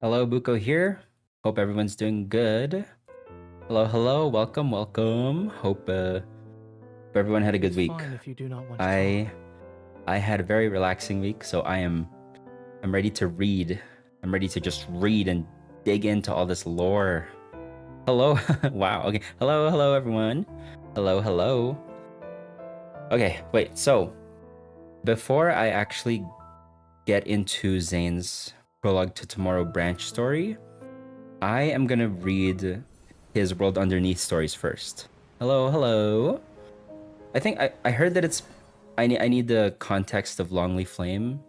Hello, Buko here. Hope everyone's doing good. Hello. Welcome. Hope everyone had a good It's week. fine if you do not want to I talk. I had a very relaxing week, so I'm ready to read. I'm ready to just read and dig into all this lore. Hello. Wow. Okay. Hello everyone. Hello. Okay, wait. So, before I actually get into Zane's Prologue to Tomorrow branch story, I am gonna read his World Underneath stories first. Hello. I think I heard that it's I need the context of Longleaf Flame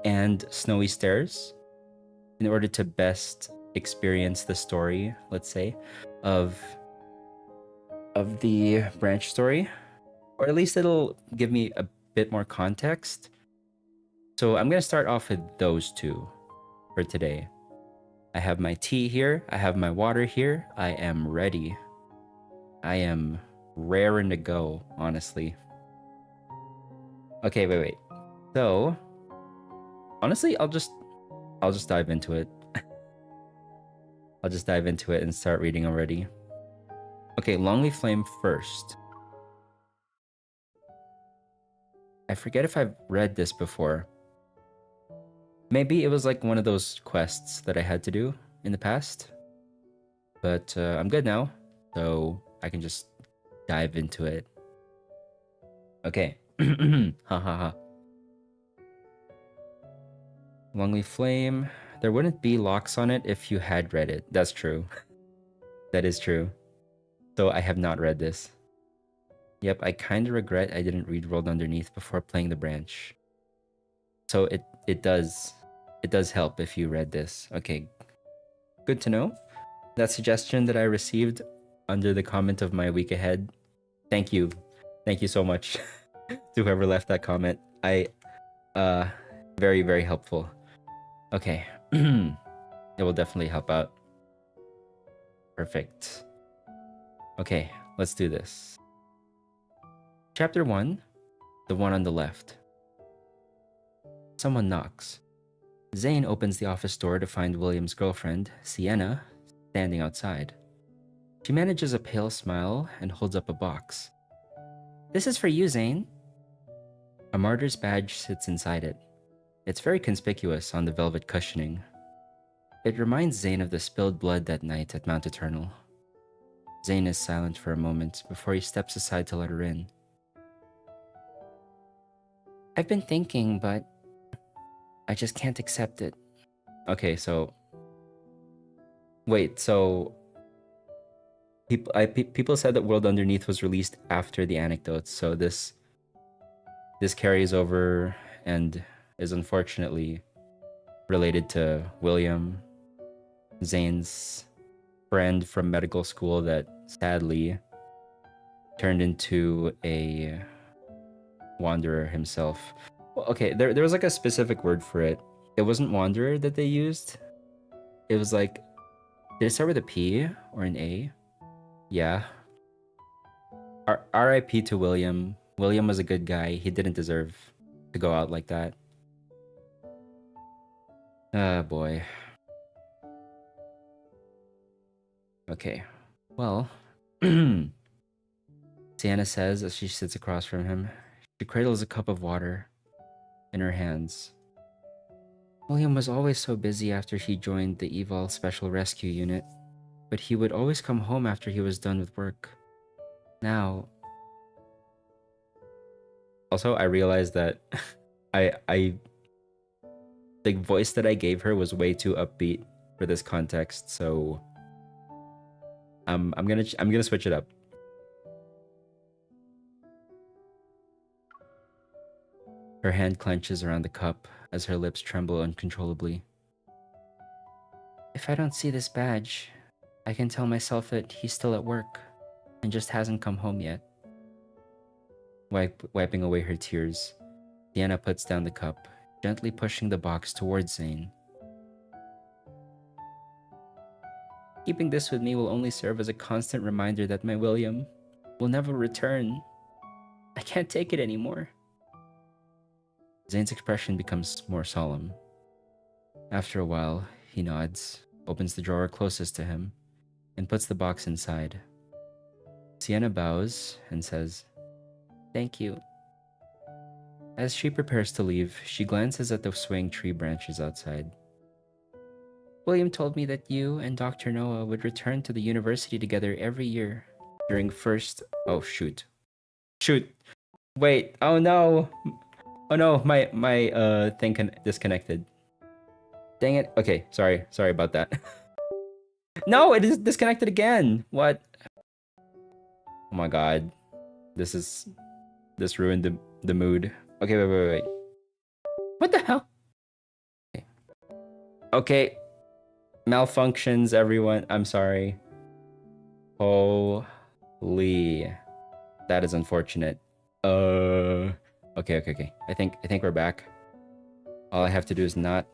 and Snowy Stairs in order to best experience the story, let's say, of the branch story. Or at least it'll give me a bit more context. So I'm gonna start off with those two for today. I have my tea here, I have my water here, I am ready. I am raring to go, honestly. Okay, wait. So, honestly, I'll just dive into it. I'll just dive into it and start reading already. Okay, Longleaf Flame first. I forget if I've read this before. Maybe it was like one of those quests that I had to do in the past. But I'm good now, so I can just dive into it. Okay. Ha. Longleaf Flame. There wouldn't be locks on it if you had read it. That's true. That is true. So I have not read this. Yep, I kind of regret I didn't read World Underneath before playing the branch. So it does help if you read this. Okay, good to know. That suggestion that I received under the comment of my week ahead. Thank you so much to whoever left that comment. Very helpful. Okay, it will definitely help out. Perfect. Okay, let's do this. Chapter 1, the one on the left. Someone knocks. Zayne opens the office door to find William's girlfriend, Sienna, standing outside. She manages a pale smile and holds up a box. "This is for you, Zayne." A martyr's badge sits inside it. It's very conspicuous on the velvet cushioning. It reminds Zayne of the spilled blood that night at Mount Eternal. Zayne is silent for a moment before he steps aside to let her in. "I've been thinking, but I just can't accept it." Okay, so wait, so people said that World Underneath was released after the anecdotes, so this carries over and is unfortunately related to William, Zayne's friend from medical school that sadly turned into a wanderer himself. Well, okay, there was like a specific word for it. It wasn't wanderer that they used. It was like, did it start with a P or an A? Yeah. R.I.P. to William. William was a good guy. He didn't deserve to go out like that. Ah, boy. Okay. Well, Sienna says as she sits across from him. She cradles a cup of water in her hands. William was always so busy after he joined the Evil Special Rescue Unit, but he would always come home after he was done with work. Now... Also, I realized that the voice that I gave her was way too upbeat for this context, so I'm gonna switch it up. Her hand clenches around the cup as her lips tremble uncontrollably. "If I don't see this badge, I can tell myself that he's still at work and just hasn't come home yet." Wiping away her tears, Sienna puts down the cup, gently pushing the box towards Zayne. "Keeping this with me will only serve as a constant reminder that my William will never return. I can't take it anymore." Zayne's expression becomes more solemn. After a while, He nods, opens the drawer closest to him, and puts the box inside. Sienna bows and says, "Thank you." As she prepares to leave, she glances at the swaying tree branches outside. "William told me that you and Dr. Noah would return to the university together every year during first... Oh, shoot. Shoot. Wait. Oh, no. Oh, no. My thing disconnected. Dang it. Okay. Sorry about that. No, it is disconnected again. What? Oh my god. This ruined the mood. Okay, wait. What the hell? Okay. Malfunctions, everyone. I'm sorry. Holy. That is unfortunate. Okay. I think we're back. All I have to do is not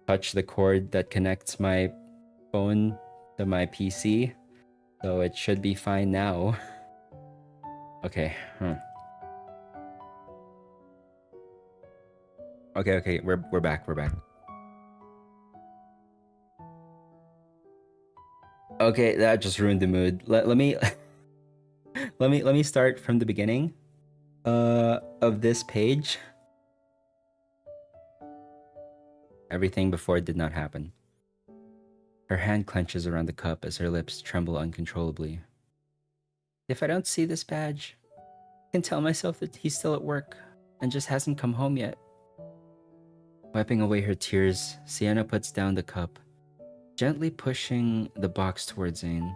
touch the cord that connects my phone to my PC. So it should be fine now. Okay. Okay. We're back. Okay, that just ruined the mood. Let me let me start from the beginning of this page. Everything before did not happen. Her hand clenches around the cup as her lips tremble uncontrollably. If I don't see this badge, I can tell myself that he's still at work and just hasn't come home yet. Wiping away her tears, Sienna puts down the cup, gently pushing the box towards ZAYNE.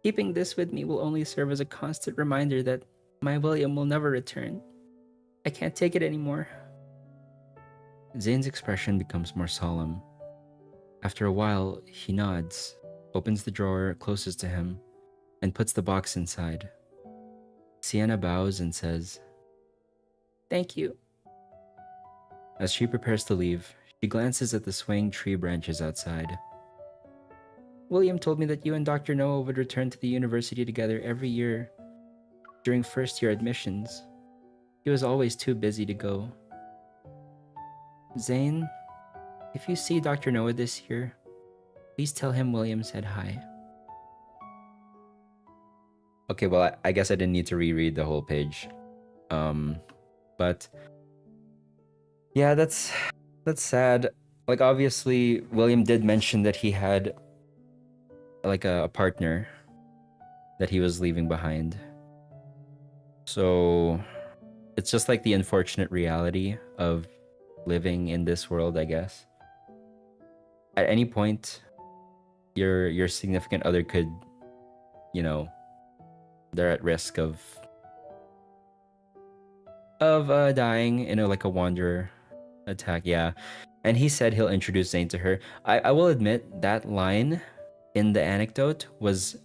Keeping this with me will only serve as a constant reminder that my William will never return. I can't take it anymore. ZAYNE's expression becomes more solemn. After a while, he nods, opens the drawer closest to him, and puts the box inside. Sienna bows and says, "Thank you." As she prepares to leave, she glances at the swaying tree branches outside. William told me that you and Dr. Noah would return to the university together every year during first-year admissions. He was always too busy to go. ZAYNE, if you see Dr. Noah this year, please tell him William said hi. Okay, well, I guess I didn't need to reread the whole page. But yeah, that's sad. Like, obviously, William did mention that he had like a partner that he was leaving behind. So it's just like the unfortunate reality of living in this world, I guess. At any point, your significant other could, they're at risk of dying in like a wanderer attack. Yeah. And he said he'll introduce ZAYNE to her. I will admit that line in the anecdote was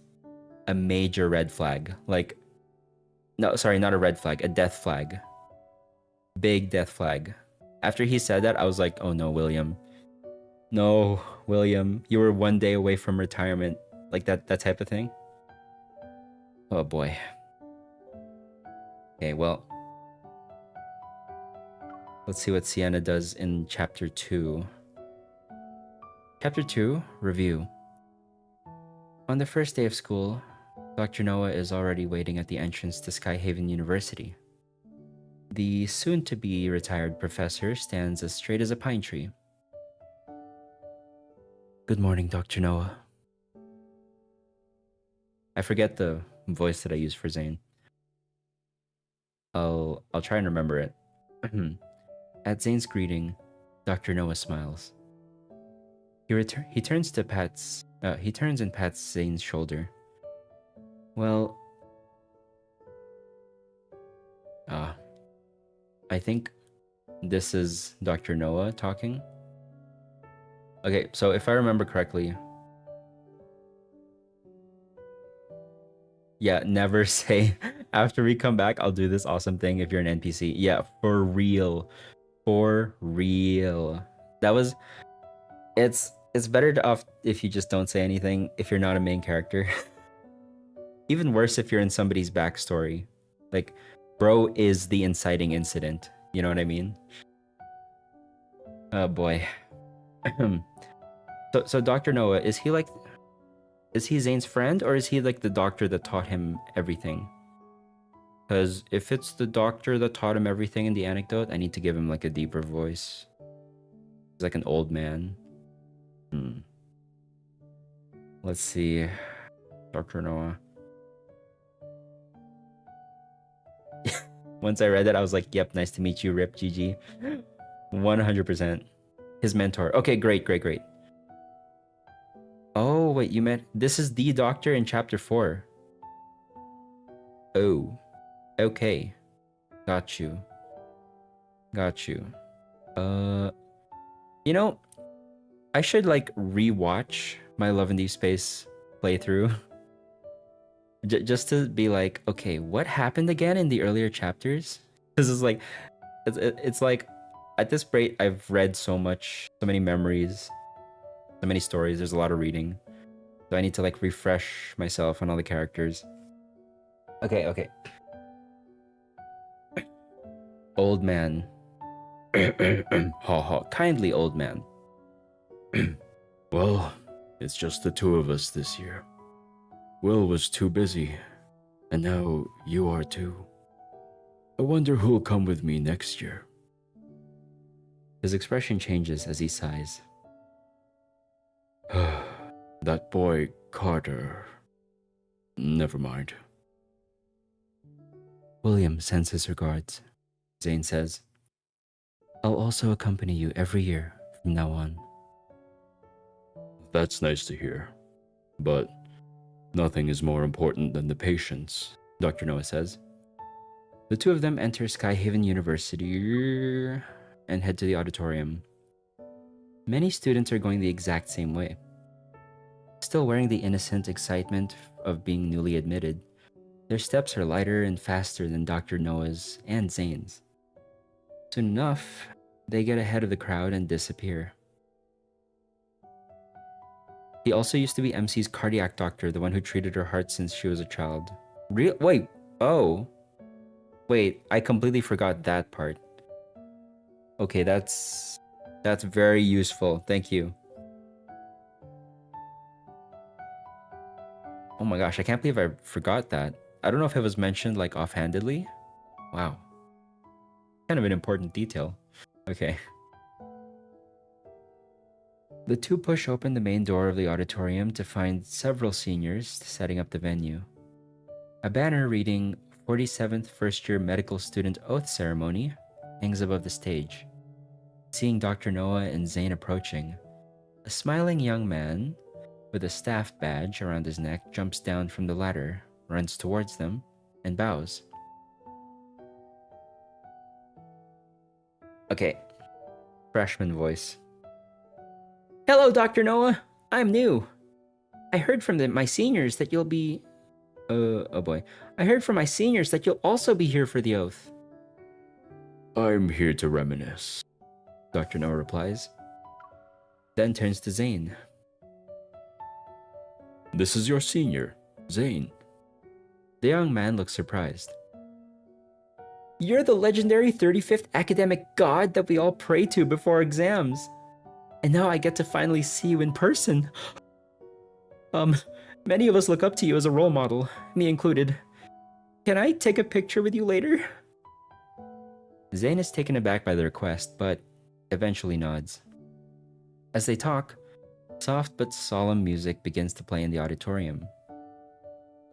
a major red flag. Like, no, sorry, not a red flag, a death flag. Big death flag. After he said that, I was like, oh no, William. No, William, you were one day away from retirement. Like that type of thing. Oh boy. Okay, well, let's see what Sienna does in Chapter 2. Chapter 2, Review. On the first day of school, Dr. Noah is already waiting at the entrance to Skyhaven University. The soon-to-be retired professor stands as straight as a pine tree. Good morning, Dr. Noah. I forget the voice that I use for ZAYNE. I'll try and remember it. At ZAYNE's greeting, Dr. Noah smiles. He turns and pats ZAYNE's shoulder. Well, I think this is Dr. Noah talking. Okay, so if I remember correctly, yeah, never say, after we come back, I'll do this awesome thing if you're an NPC. Yeah, for real. For real. It's better if you just don't say anything if you're not a main character. Even worse if you're in somebody's backstory. Like, bro is the inciting incident. You know what I mean? Oh boy. So Dr. Noah, is he Zane's friend, or is he like the doctor that taught him everything? Because if it's the doctor that taught him everything in the anecdote, I need to give him like a deeper voice. He's like an old man. Let's see. Dr. Noah. Once I read it, I was like, yep, nice to meet you, Rip GG. 100%. His mentor. Okay, great. Oh, wait, you meant... This is the doctor in chapter 4. Oh. Okay. Got you. You know, I should like rewatch my Love and Deepspace playthrough. Just to be like, okay, what happened again in the earlier chapters? This is like, it's like, at this rate, I've read so many memories, so many stories. There's a lot of reading. So I need to like refresh myself on all the characters. Okay. Old man. Kindly old man. Well, it's just the two of us this year. Will was too busy, and now you are too. I wonder who'll come with me next year. His expression changes as he sighs. That boy, Carter. Never mind. William sends his regards. Zane says, I'll also accompany you every year from now on. That's nice to hear. But nothing is more important than the patients, Dr. Noah says. The two of them enter Skyhaven University and head to the auditorium. Many students are going the exact same way. Still wearing the innocent excitement of being newly admitted, their steps are lighter and faster than Dr. Noah's and Zane's. Soon enough, they get ahead of the crowd and disappear. He also used to be MC's cardiac doctor, the one who treated her heart since she was a child. Wait, oh. Wait, I completely forgot that part. Okay, that's very useful. Thank you. Oh my gosh, I can't believe I forgot that. I don't know if it was mentioned like offhandedly. Wow. Kind of an important detail. Okay. The two push open the main door of the auditorium to find several seniors setting up the venue. A banner reading 47th First Year Medical Student Oath Ceremony hangs above the stage. Seeing Dr. Noah and Zane approaching, a smiling young man with a staff badge around his neck jumps down from the ladder, runs towards them, and bows. Okay. Freshman voice. Hello, Dr. Noah. I'm new. I heard from my seniors that you'll be... oh boy. I heard from my seniors that you'll also be here for the oath. I'm here to reminisce, Dr. Noah replies. Then turns to Zane. This is your senior, Zane. The young man looks surprised. You're the legendary 35th academic god that we all pray to before exams. And now I get to finally see you in person. Many of us look up to you as a role model, me included. Can I take a picture with you later? Zane is taken aback by the request, but eventually nods. As they talk, soft but solemn music begins to play in the auditorium.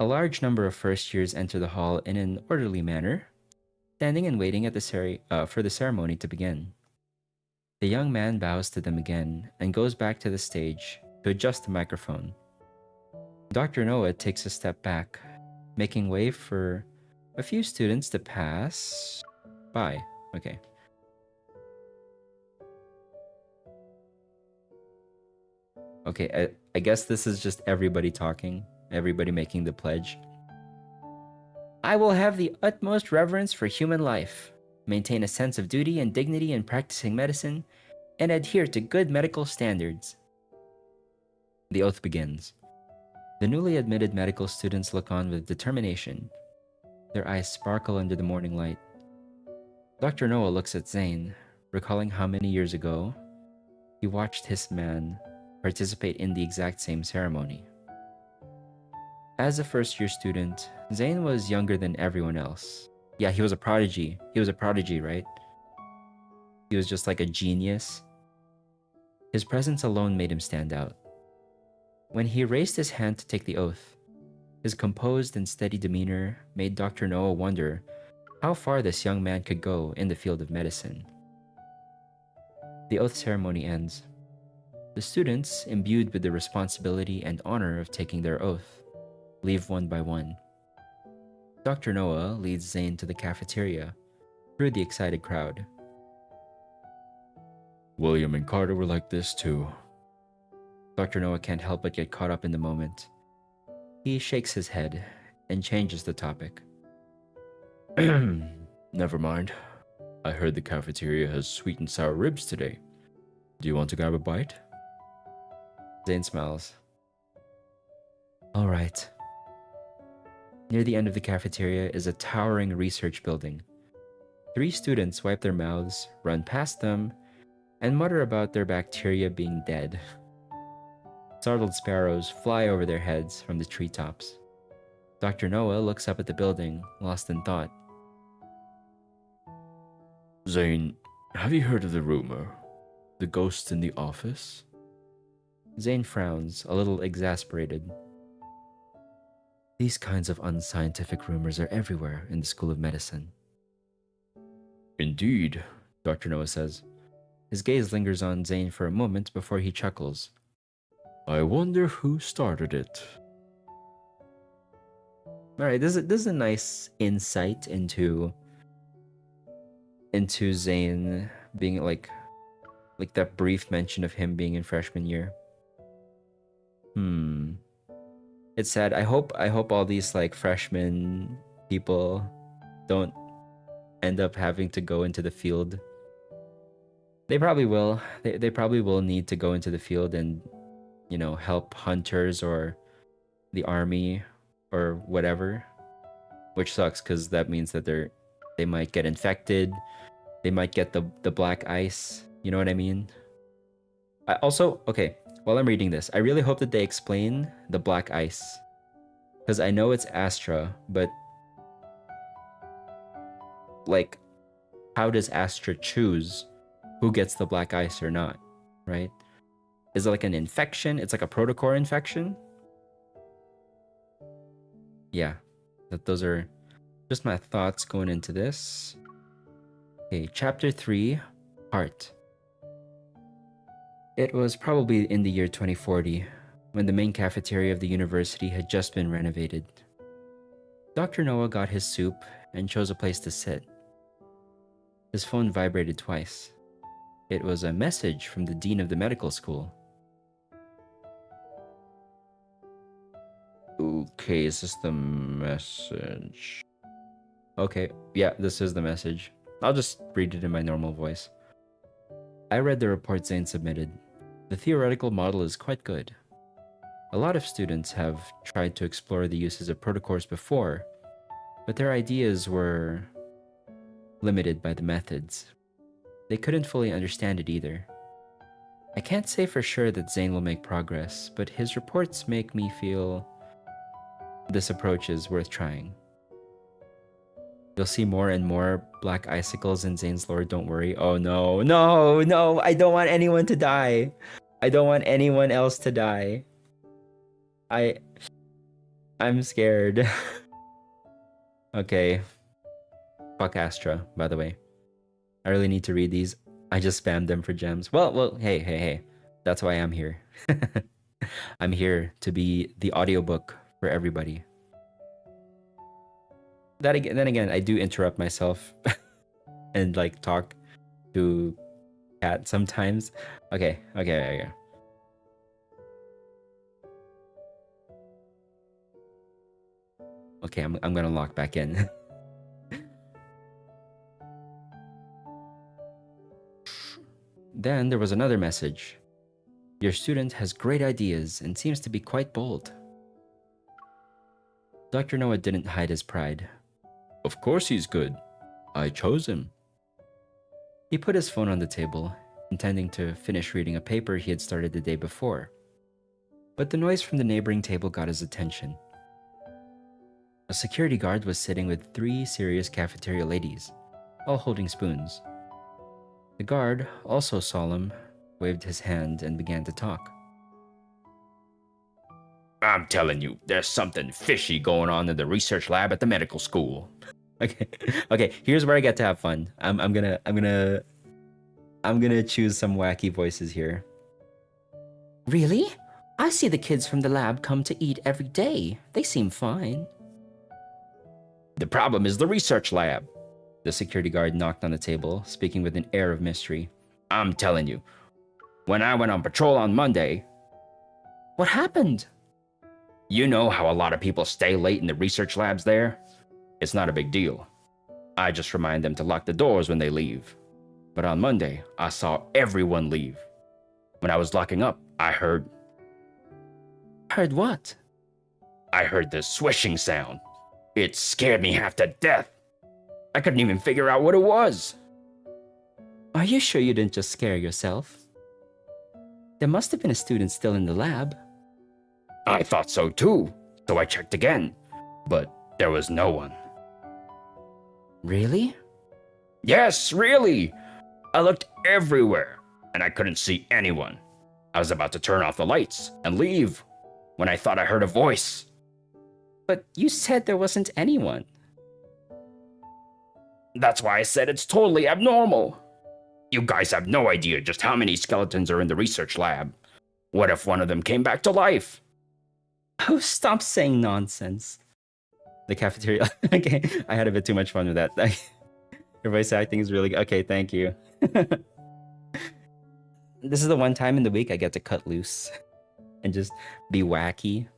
A large number of first years enter the hall in an orderly manner, standing and waiting at for the ceremony to begin. The young man bows to them again and goes back to the stage to adjust the microphone. Dr. Noah takes a step back, making way for a few students to pass by. Okay. Okay, I guess this is just everybody talking, everybody making the pledge. I will have the utmost reverence for human life, maintain a sense of duty and dignity in practicing medicine, and adhere to good medical standards. The oath begins. The newly admitted medical students look on with determination. Their eyes sparkle under the morning light. Dr. Noah looks at Zane, recalling how many years ago he watched his man participate in the exact same ceremony. As a first-year student, ZAYNE was younger than everyone else. Yeah, he was a prodigy. He was a prodigy, right? He was just like a genius. His presence alone made him stand out. When he raised his hand to take the oath, his composed and steady demeanor made Dr. Noah wonder how far this young man could go in the field of medicine. The oath ceremony ends. The students, imbued with the responsibility and honor of taking their oath, leave one by one. Dr. Noah leads ZAYNE to the cafeteria through the excited crowd. William and Carter were like this too. Dr. Noah can't help but get caught up in the moment. He shakes his head and changes the topic. Never mind. I heard the cafeteria has sweet and sour ribs today. Do you want to grab a bite? ZAYNE smiles. All right. Near the end of the cafeteria is a towering research building. 3 students wipe their mouths, run past them, and mutter about their bacteria being dead. Startled sparrows fly over their heads from the treetops. Dr. Noah looks up at the building, lost in thought. ZAYNE, have you heard of the rumor? The ghost in the office? ZAYNE frowns, a little exasperated. These kinds of unscientific rumors are everywhere in the School of Medicine. Indeed, Dr. Noah says. His gaze lingers on ZAYNE for a moment before he chuckles. I wonder who started it. Alright, this is a nice insight into ZAYNE being like that brief mention of him being in freshman year. It's sad. I hope all these like freshman people don't end up having to go into the field. They probably will. They probably will need to go into the field and, you know, help hunters or the army or whatever, which sucks because that means that they might get infected. They might get the black ice. You know what I mean? I also, okay, while I'm reading this, I really hope that they explain the black ice, because I know it's Astra, but like, how does Astra choose who gets the black ice or not, right? Is it like an infection? It's like a protocore infection? Yeah, those are just my thoughts going into this. Okay, chapter 3, Heart. It was probably in the year 2040, when the main cafeteria of the university had just been renovated. Dr. Noah got his soup and chose a place to sit. His phone vibrated twice. It was a message from the dean of the medical school. Okay, is this the message? Okay, yeah, this is the message. I'll just read it in my normal voice. I read the report ZAYNE submitted. The theoretical model is quite good. A lot of students have tried to explore the uses of protocores before, but their ideas were limited by the methods. They couldn't fully understand it either. I can't say for sure that ZAYNE will make progress, but his reports make me feel this approach is worth trying. You'll see more and more black icicles in ZAYNE's lore, don't worry. Oh no, no, no, I don't want anyone to die. I don't want anyone else to die. I'm scared. Okay. Fuck Astra, by the way. I really need to read these. I just spammed them for gems. Well, hey. That's why I'm here. I'm here to be the audiobook for everybody. Then again, I do interrupt myself and like talk to Cat sometimes. Okay. Okay, I'm gonna lock back in. Then there was another message. Your student has great ideas and seems to be quite bold. Dr. Noah didn't hide his pride. Of course he's good. I chose him. He put his phone on the table intending to finish reading a paper he had started the day before. But the noise from the neighboring table got his attention. A security guard was sitting with 3 serious cafeteria ladies, all holding spoons. The guard, also solemn, waved his hand and began to talk. I'm telling you, there's something fishy going on in the research lab at the medical school. Okay, here's where I get to have fun. I'm gonna choose some wacky voices here. Really? I see the kids from the lab come to eat every day. They seem fine. The problem is the research lab. The security guard knocked on the table, speaking with an air of mystery. I'm telling you, when I went on patrol on Monday... What happened? You know how a lot of people stay late in the research labs there? It's not a big deal. I just remind them to lock the doors when they leave. But on Monday, I saw everyone leave. When I was locking up, I heard... Heard what? I heard this swishing sound. It scared me half to death. I couldn't even figure out what it was. Are you sure you didn't just scare yourself? There must have been a student still in the lab. I thought so too, so I checked again, but there was no one. Really? Yes, really! I looked everywhere, and I couldn't see anyone. I was about to turn off the lights and leave when I thought I heard a voice. But you said there wasn't anyone. That's why I said it's totally abnormal. You guys have no idea just how many skeletons are in the research lab. What if one of them came back to life? Oh, stop saying nonsense. The cafeteria. Okay, I had a bit too much fun with that. Your voice acting is really good. Okay, thank you. This is the one time in the week I get to cut loose and just be wacky.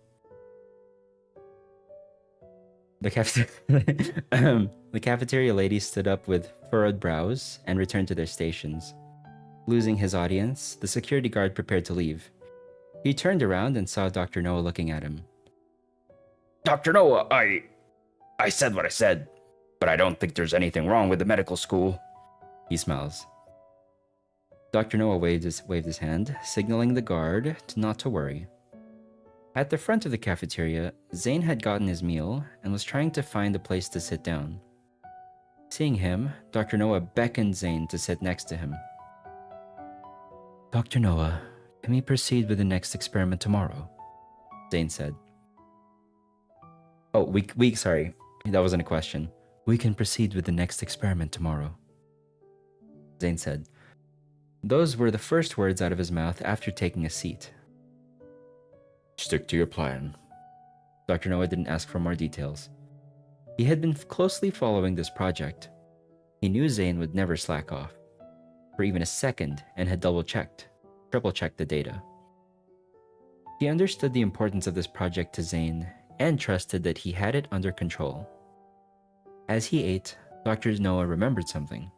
The cafeteria lady stood up with furrowed brows and returned to their stations. Losing his audience, the security guard prepared to leave. He turned around and saw Dr. Noah looking at him. Dr. Noah, I said what I said, but I don't think there's anything wrong with the medical school. He smiles. Dr. Noah waved his hand, signaling the guard not to worry. At the front of the cafeteria, ZAYNE had gotten his meal and was trying to find a place to sit down. Seeing him, Dr. Noah beckoned ZAYNE to sit next to him. Dr. Noah, can we proceed with the next experiment tomorrow? ZAYNE said. Oh, sorry, that wasn't a question. We can proceed with the next experiment tomorrow, ZAYNE said. Those were the first words out of his mouth after taking a seat. Stick to your plan. Dr. Noah didn't ask for more details. He had been closely following this project. He knew ZAYNE would never slack off for even a second and had triple-checked the data. He understood the importance of this project to ZAYNE and trusted that he had it under control. As he ate, Dr. Noah remembered something.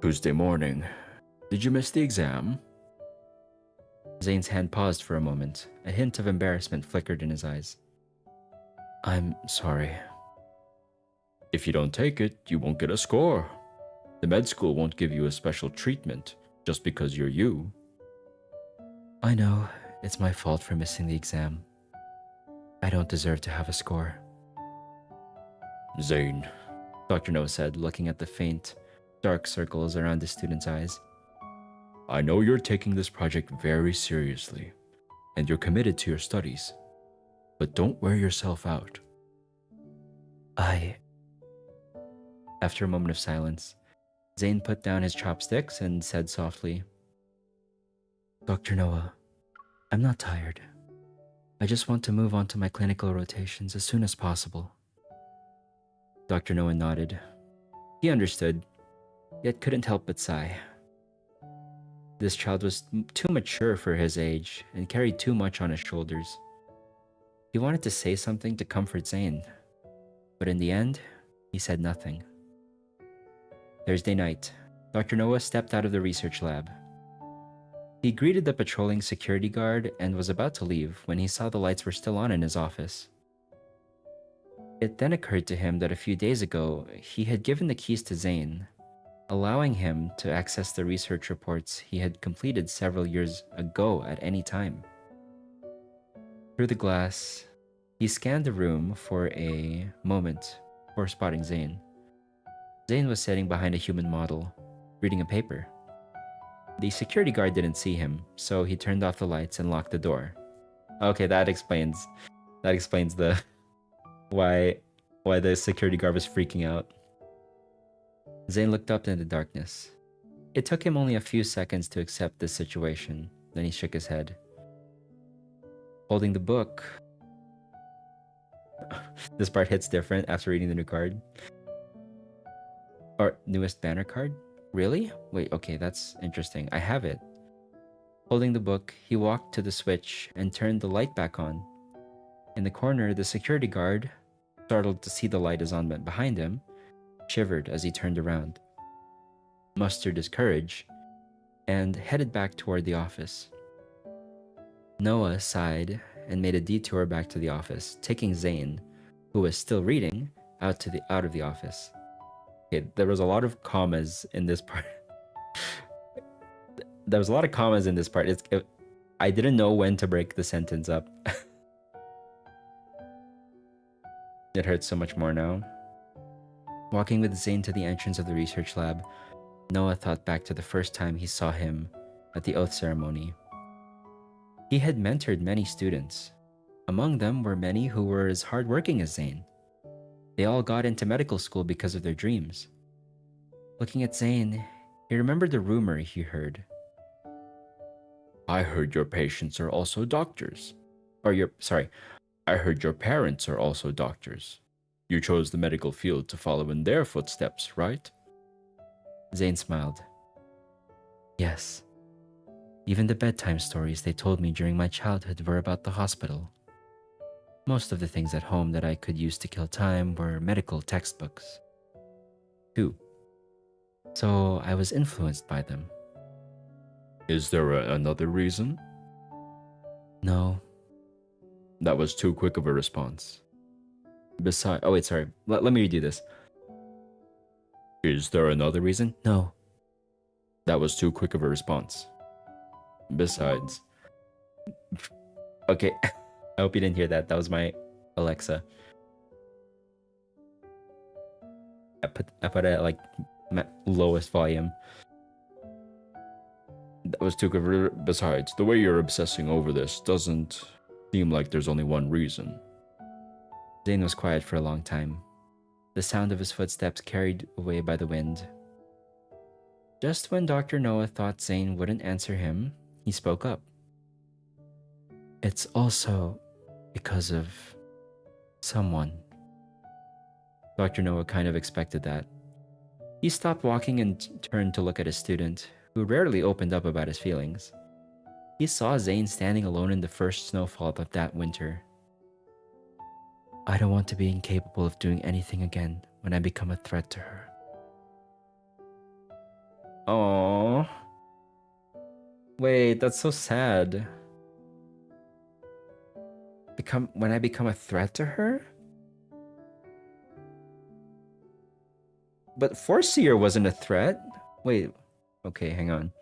Tuesday morning. Did you miss the exam? ZAYNE's hand paused for a moment. A hint of embarrassment flickered in his eyes. I'm sorry. If you don't take it, you won't get a score. The med school won't give you a special treatment just because you're you. I know. It's my fault for missing the exam. I don't deserve to have a score. ZAYNE, Dr. Noah said, looking at the faint, dark circles around the student's eyes. I know you're taking this project very seriously, and you're committed to your studies, but don't wear yourself out. After a moment of silence, ZAYNE put down his chopsticks and said softly, Dr. Noah, I'm not tired. I just want to move on to my clinical rotations as soon as possible. Dr. Noah nodded. He understood, yet couldn't help but sigh. This child was too mature for his age and carried too much on his shoulders. He wanted to say something to comfort ZAYNE, but in the end, he said nothing. Thursday night, Dr. Noah stepped out of the research lab. He greeted the patrolling security guard and was about to leave when he saw the lights were still on in his office. It then occurred to him that a few days ago, he had given the keys to ZAYNE, allowing him to access the research reports he had completed several years ago at any time. Through the glass, he scanned the room for a moment before spotting ZAYNE. ZAYNE was sitting behind a human model, reading a paper. The security guard didn't see him, so he turned off the lights and locked the door. Okay, that explains the why the security guard was freaking out. ZAYNE looked up in the darkness. It took him only a few seconds to accept this situation, then he shook his head. Holding the book. This part hits different after reading the new card. Or newest banner card? Really? Wait, okay, that's interesting. I have it. Holding the book, he walked to the switch and turned the light back on. In the corner, the security guard, startled to see the light is on behind him, shivered as he turned around, mustered his courage, and headed back toward the office. Noah sighed and made a detour back to the office, taking ZAYNE, who was still reading, out of the office. Okay, there was a lot of commas in this part. There was a lot of commas in this part. I didn't know when to break the sentence up. It hurts so much more now. Walking with ZAYNE to the entrance of the research lab, Noah thought back to the first time he saw him at the oath ceremony. He had mentored many students. Among them were many who were as hardworking as ZAYNE. They all got into medical school because of their dreams. Looking at ZAYNE, he remembered the rumor he heard. I heard your patients are also doctors. I heard your parents are also doctors. You chose the medical field to follow in their footsteps, right? ZAYNE smiled. Yes. Even the bedtime stories they told me during my childhood were about the hospital. Most of the things at home that I could use to kill time were medical textbooks, too. So I was influenced by them. Is there another reason? No. That was too quick of a response. Oh wait, sorry. Let me redo this. Is there another reason? No. That was too quick of a response. Besides. Okay, I hope you didn't hear that. That was my Alexa. I put it at like lowest volume. That was too quick. Besides, the way you're obsessing over this doesn't seem like there's only one reason. ZAYNE was quiet for a long time, the sound of his footsteps carried away by the wind. Just when Dr. Noah thought ZAYNE wouldn't answer him, he spoke up. It's also because of someone. Dr. Noah kind of expected that. He stopped walking and turned to look at his student, who rarely opened up about his feelings. He saw ZAYNE standing alone in the first snowfall of that winter. I don't want to be incapable of doing anything again when I become a threat to her. Aww. Wait, that's so sad. When I become a threat to her? But Foreseer wasn't a threat. Wait, okay, hang on.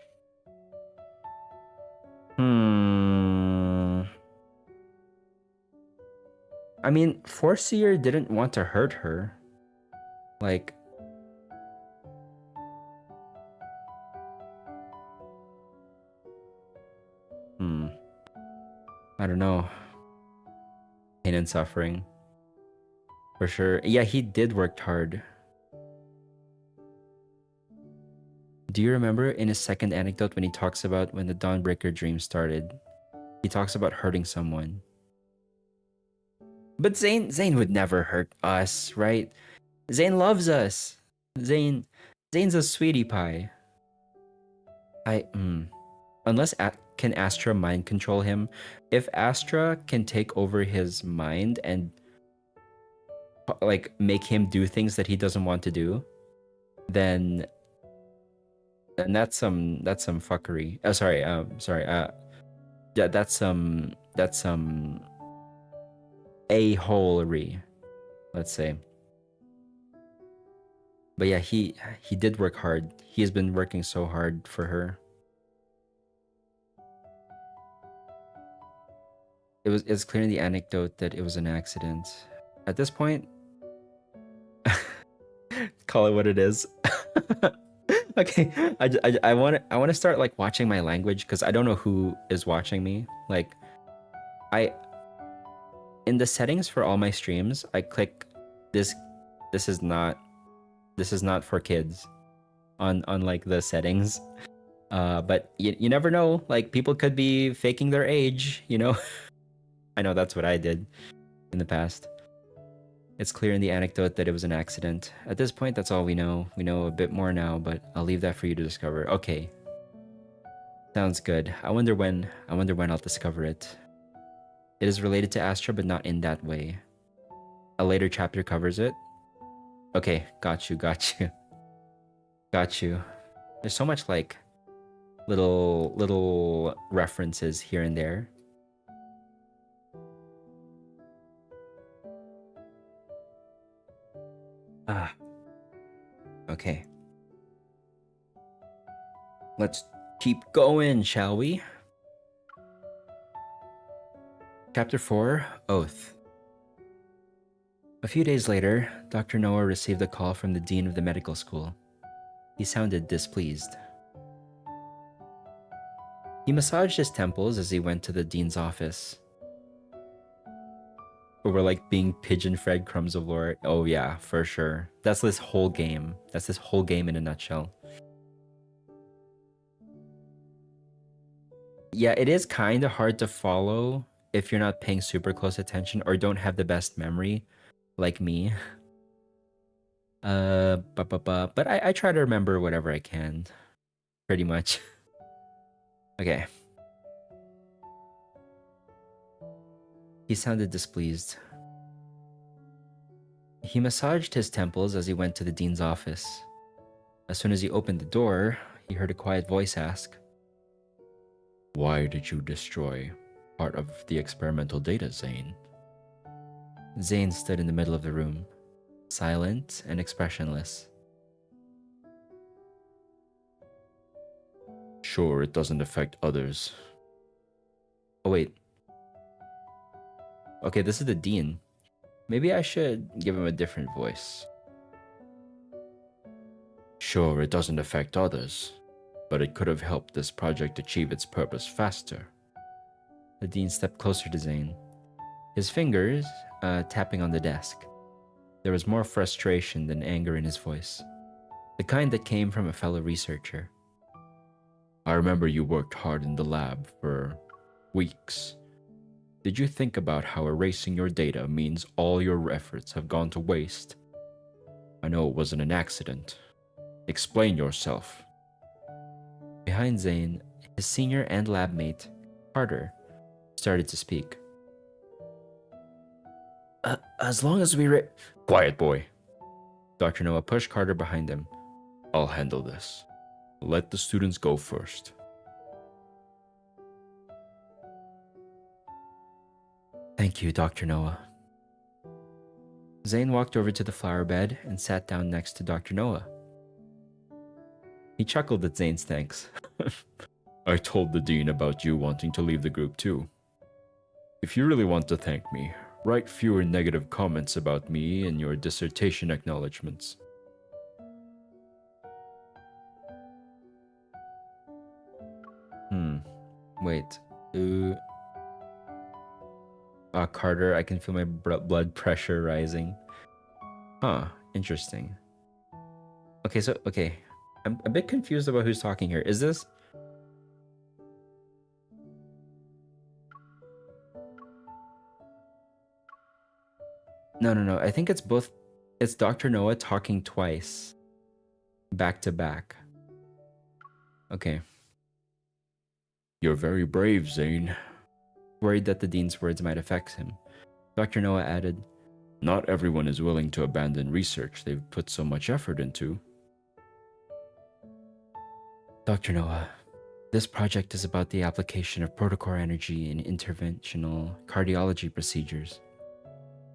I mean, Foreseer didn't want to hurt her. Like... I don't know. Pain and suffering. For sure. Yeah, he did work hard. Do you remember in his second anecdote when he talks about when the Dawnbreaker dream started? He talks about hurting someone. But ZAYNE would never hurt us, right? ZAYNE loves us. ZAYNE's a sweetie pie. Unless can Astra mind control him? If Astra can take over his mind and like make him do things that he doesn't want to do, then that's some fuckery. Yeah, that's some a-holery, let's say. But yeah, he did work hard. He has been working so hard for her. It's clear in the anecdote that it was an accident. At this point, call it what it is. Okay, I want to start like watching my language because I don't know who is watching me. Like, I in the settings for all my streams, I click this. This is not for kids on like the settings. But you never know. Like, people could be faking their age. You know. I know that's what I did in the past. It's clear in the anecdote that it was an accident. At this point, that's all we know. We know a bit more now, but I'll leave that for you to discover. Okay. Sounds good. I wonder when I'll discover it. It is related to Astra, but not in that way. A later chapter covers it. Okay, got you. Got you. There's so much like little references here and there. Okay. Let's keep going, shall we? Chapter 4, Oath. A few days later, Dr. Noah received a call from the dean of the medical school. He sounded displeased. He massaged his temples as he went to the dean's office. But we're like being pigeon-fed crumbs of lore. Oh yeah, for sure. That's this whole game. That's this whole game in a nutshell. Yeah, it is kind of hard to follow if you're not paying super close attention or don't have the best memory, like me. But I try to remember whatever I can, pretty much. Okay. He sounded displeased. He massaged his temples as he went to the dean's office. As soon as he opened the door, he heard a quiet voice ask, "Why did you destroy part of the experimental data, ZAYNE?" ZAYNE stood in the middle of the room, silent and expressionless. "Sure, it doesn't affect others." Oh wait. Okay, this is the dean. Maybe I should give him a different voice. "Sure, it doesn't affect others, but it could have helped this project achieve its purpose faster." The dean stepped closer to ZAYNE, his fingers tapping on the desk. There was more frustration than anger in his voice, the kind that came from a fellow researcher. "I remember you worked hard in the lab for weeks. Did you think about how erasing your data means all your efforts have gone to waste? I know it wasn't an accident. Explain yourself." Behind ZAYNE, his senior and lab mate, Carter, started to speak. As long as we "Quiet, boy." Dr. Noah pushed Carter behind him. "I'll handle this. Let the students go first." Thank you, Dr. Noah. ZAYNE walked over to the flower bed and sat down next to Dr. Noah. He chuckled at ZAYNE's thanks. "I told the dean about you wanting to leave the group too. If you really want to thank me, write fewer negative comments about me in your dissertation acknowledgements." Wait. Carter, I can feel my blood pressure rising. Huh, interesting. Okay. I'm a bit confused about who's talking here. Is this... No. I think it's both. It's Dr. Noah talking twice. Back to back. Okay. "You're very brave, ZAYNE." Worried that the dean's words might affect him, Dr. Noah added, "Not everyone is willing to abandon research they've put so much effort into." Dr. Noah, this project is about the application of protocore energy in interventional cardiology procedures.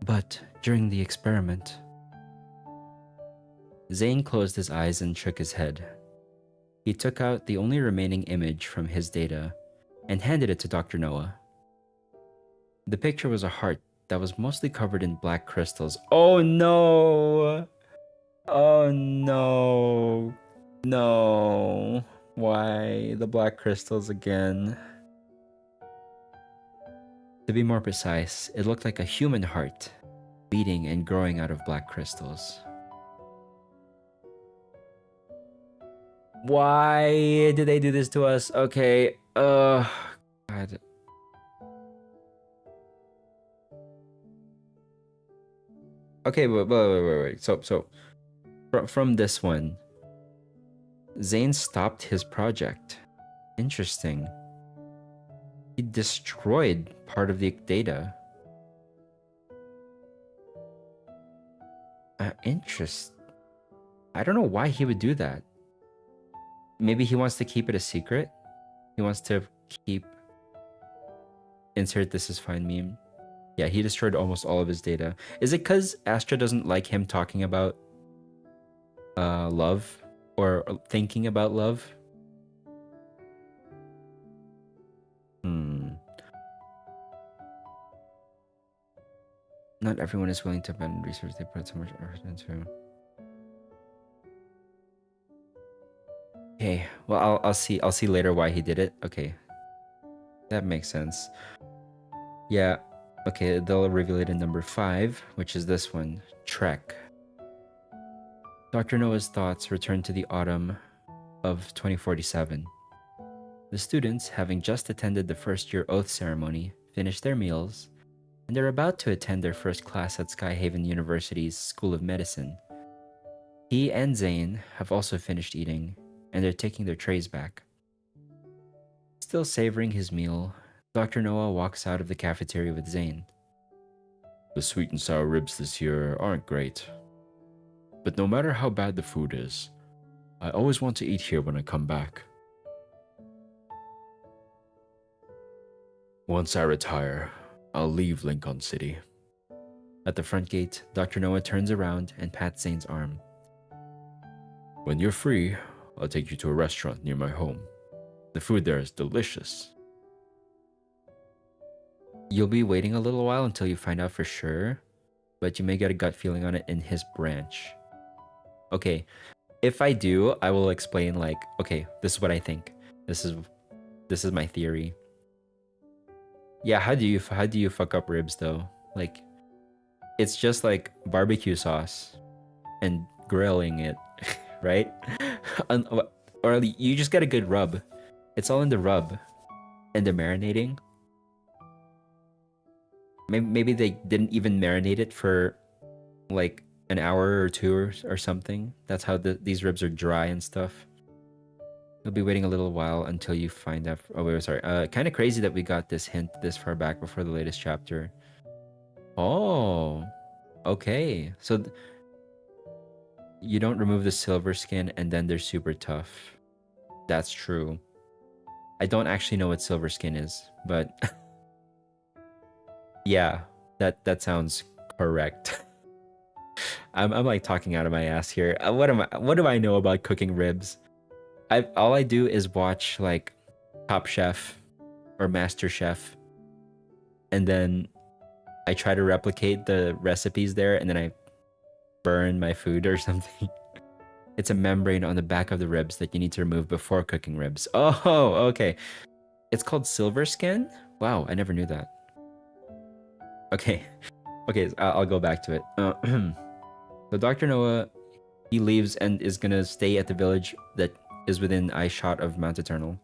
But during the experiment, Zane closed his eyes and shook his head. He took out the only remaining image from his data and handed it to Dr. Noah. The picture was a heart that was mostly covered in black crystals. Oh no! Oh no! No! Why the black crystals again? To be more precise, it looked like a human heart, beating and growing out of black crystals. Why did they do this to us? Okay, God. Okay, wait. So, from this one, Zane stopped his project. Interesting. He destroyed part of the data. I don't know why he would do that. Maybe he wants to keep it a secret. He wants to keep... Insert this is fine meme. Yeah, he destroyed almost all of his data. Is it because Astra doesn't like him talking about love or thinking about love? Not everyone is willing to abandon research they put so much effort into. Okay, well I'll see later why he did it. Okay, that makes sense. Yeah, okay, they'll reveal it in number 5, which is this one, Trek. Dr. Noah's thoughts return to the autumn of 2047. The students, having just attended the first-year oath ceremony, finished their meals, and they're about to attend their first class at Skyhaven University's School of Medicine. He and Zane have also finished eating, and they're taking their trays back. Still savoring his meal, Dr. Noah walks out of the cafeteria with Zane. The sweet and sour ribs this year aren't great. But no matter how bad the food is, I always want to eat here when I come back. Once I retire, I'll leave Lincoln City. At the front gate, Dr. Noah turns around and pats Zane's arm. When you're free, I'll take you to a restaurant near my home. The food there is delicious. You'll be waiting a little while until you find out for sure, but you may get a gut feeling on it in his branch. Okay, if I do, I will explain like, okay, this is what I think. This is my theory. Yeah, how do you fuck up ribs though? Like, it's just like barbecue sauce and grilling it, right? Or you just get a good rub. It's all in the rub and the marinating. Maybe they didn't even marinate it for like an hour or two or something. That's how these ribs are dry and stuff. You'll be waiting a little while until you find out. Oh, wait, sorry. Kind of crazy that we got this hint this far back before the latest chapter. Oh, okay. So you don't remove the silver skin and then they're super tough. That's true. I don't actually know what silver skin is, but yeah, that sounds correct. I'm like talking out of my ass here. What do I know about cooking ribs? All I do is watch like Top Chef or Master Chef, and then I try to replicate the recipes there, and then I burn my food or something. It's a membrane on the back of the ribs that you need to remove before cooking ribs. Oh, okay. It's called silver skin? Wow, I never knew that. Okay, I'll go back to it. So Dr. Noah, he leaves and is gonna stay at the village that is within eye shot of Mount Eternal.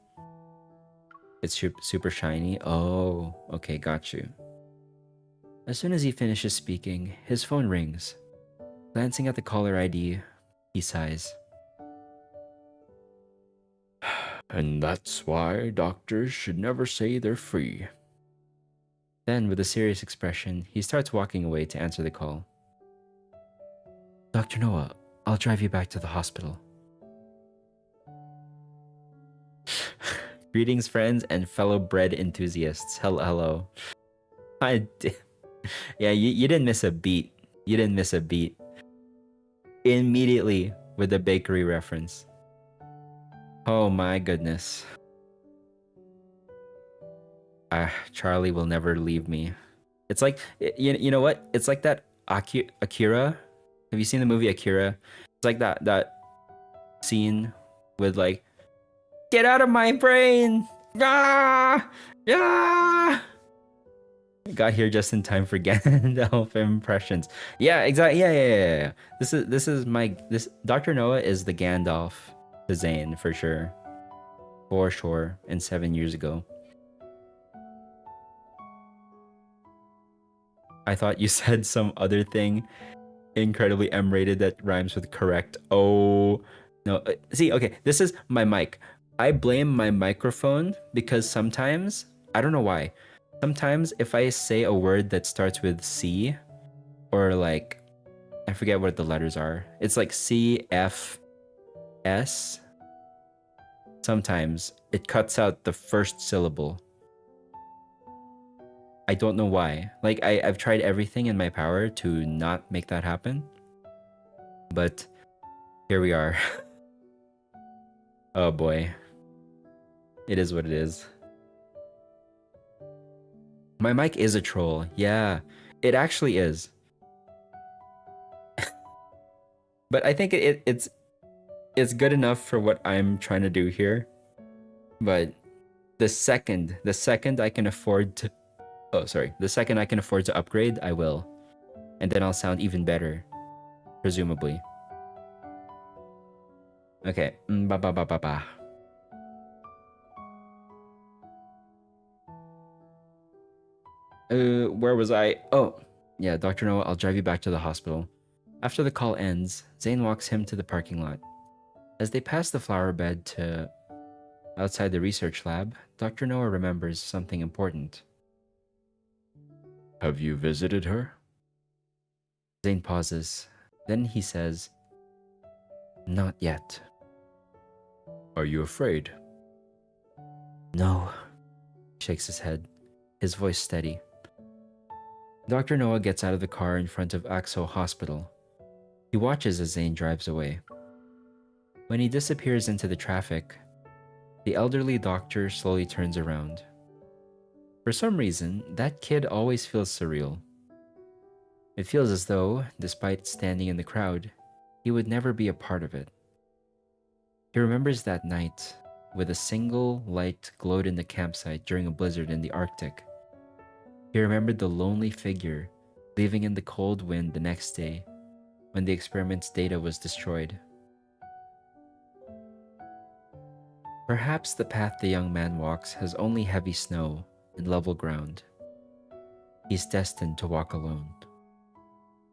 It's super shiny. Oh, okay, got you. As soon as he finishes speaking, his phone rings. Glancing at the caller ID, he sighs. And that's why doctors should never say they're free. Then, with a serious expression, he starts walking away to answer the call. Dr. Noah, I'll drive you back to the hospital. Greetings, friends and fellow bread enthusiasts. Hello. Yeah, you didn't miss a beat. You didn't miss a beat. Immediately with the bakery reference. Oh my goodness. Charlie will never leave me. It's like, you know what? It's like that Akira. Have you seen the movie Akira? It's like that scene with like, get out of my brain! Ah! Ah! Got here just in time for Gandalf impressions. Yeah, exactly. Yeah. This is my Dr. Noah is the Gandalf to ZAYNE for sure. For sure. And 7 years ago. I thought you said some other thing incredibly M-rated that rhymes with correct. Oh no. See, okay, this is my mic. I blame my microphone because sometimes, I don't know why. Sometimes if I say a word that starts with C or like, I forget what the letters are. It's like C, F, S. Sometimes it cuts out the first syllable. I don't know why. Like I've tried everything in my power to not make that happen. But here we are. Oh boy. It is what it is. My mic is a troll. Yeah, it actually is. But I think it's good enough for what I'm trying to do here. But the second I can afford to the second I can afford to upgrade, I will. And then I'll sound even better, presumably. Okay. Where was I? Oh, yeah, Dr. Noah, I'll drive you back to the hospital. After the call ends, ZAYNE walks him to the parking lot. As they pass the flower bed to outside the research lab, Dr. Noah remembers something important. Have you visited her? ZAYNE pauses. Then he says, not yet. Are you afraid? No. He shakes his head, his voice steady. Dr. Noah gets out of the car in front of Axo Hospital. He watches as ZAYNE drives away. When he disappears into the traffic, the elderly doctor slowly turns around. For some reason, that kid always feels surreal. It feels as though, despite standing in the crowd, he would never be a part of it. He remembers that night, with a single light glowed in the campsite during a blizzard in the Arctic. He remembered the lonely figure leaving in the cold wind the next day, when the experiment's data was destroyed. Perhaps the path the young man walks has only heavy snow and level ground. He's destined to walk alone.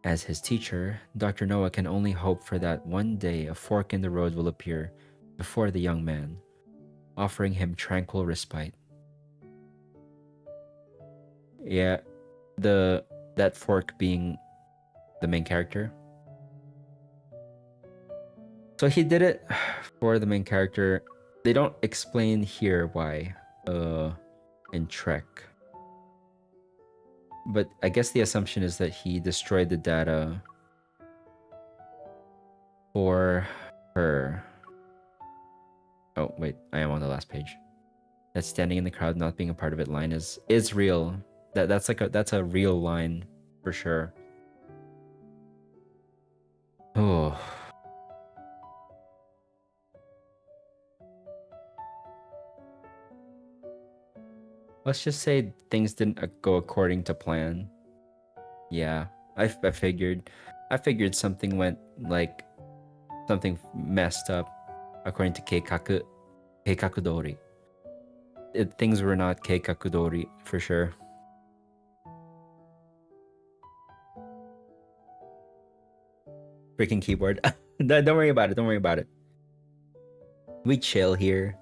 As his teacher, Dr. Noah can only hope for that one day a fork in the road will appear before the young man, offering him tranquil respite. Yeah, that fork being the main character. So he did it for the main character. They don't explain here why in Trek. But I guess the assumption is that he destroyed the data for her. Oh, wait, I am on the last page. That standing in the crowd, not being a part of it line is real. That's a real line for sure. Oh. Let's just say things didn't go according to plan. Yeah, I figured something went like something messed up according to keikaku dori. Things were not keikaku dori for sure. Freaking keyboard. Don't worry about it. Don't worry about it. We chill here.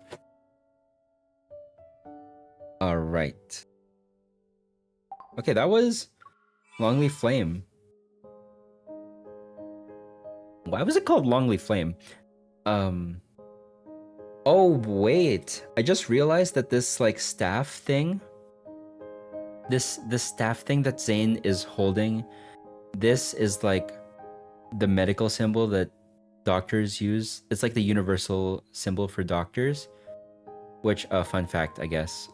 All right. Okay, that was Longleaf Flame. Why was it called Longleaf Flame? Oh wait, I just realized that this like staff thing, this staff thing that ZAYNE is holding, this is like the medical symbol that doctors use. It's like the universal symbol for doctors, which fun fact, I guess.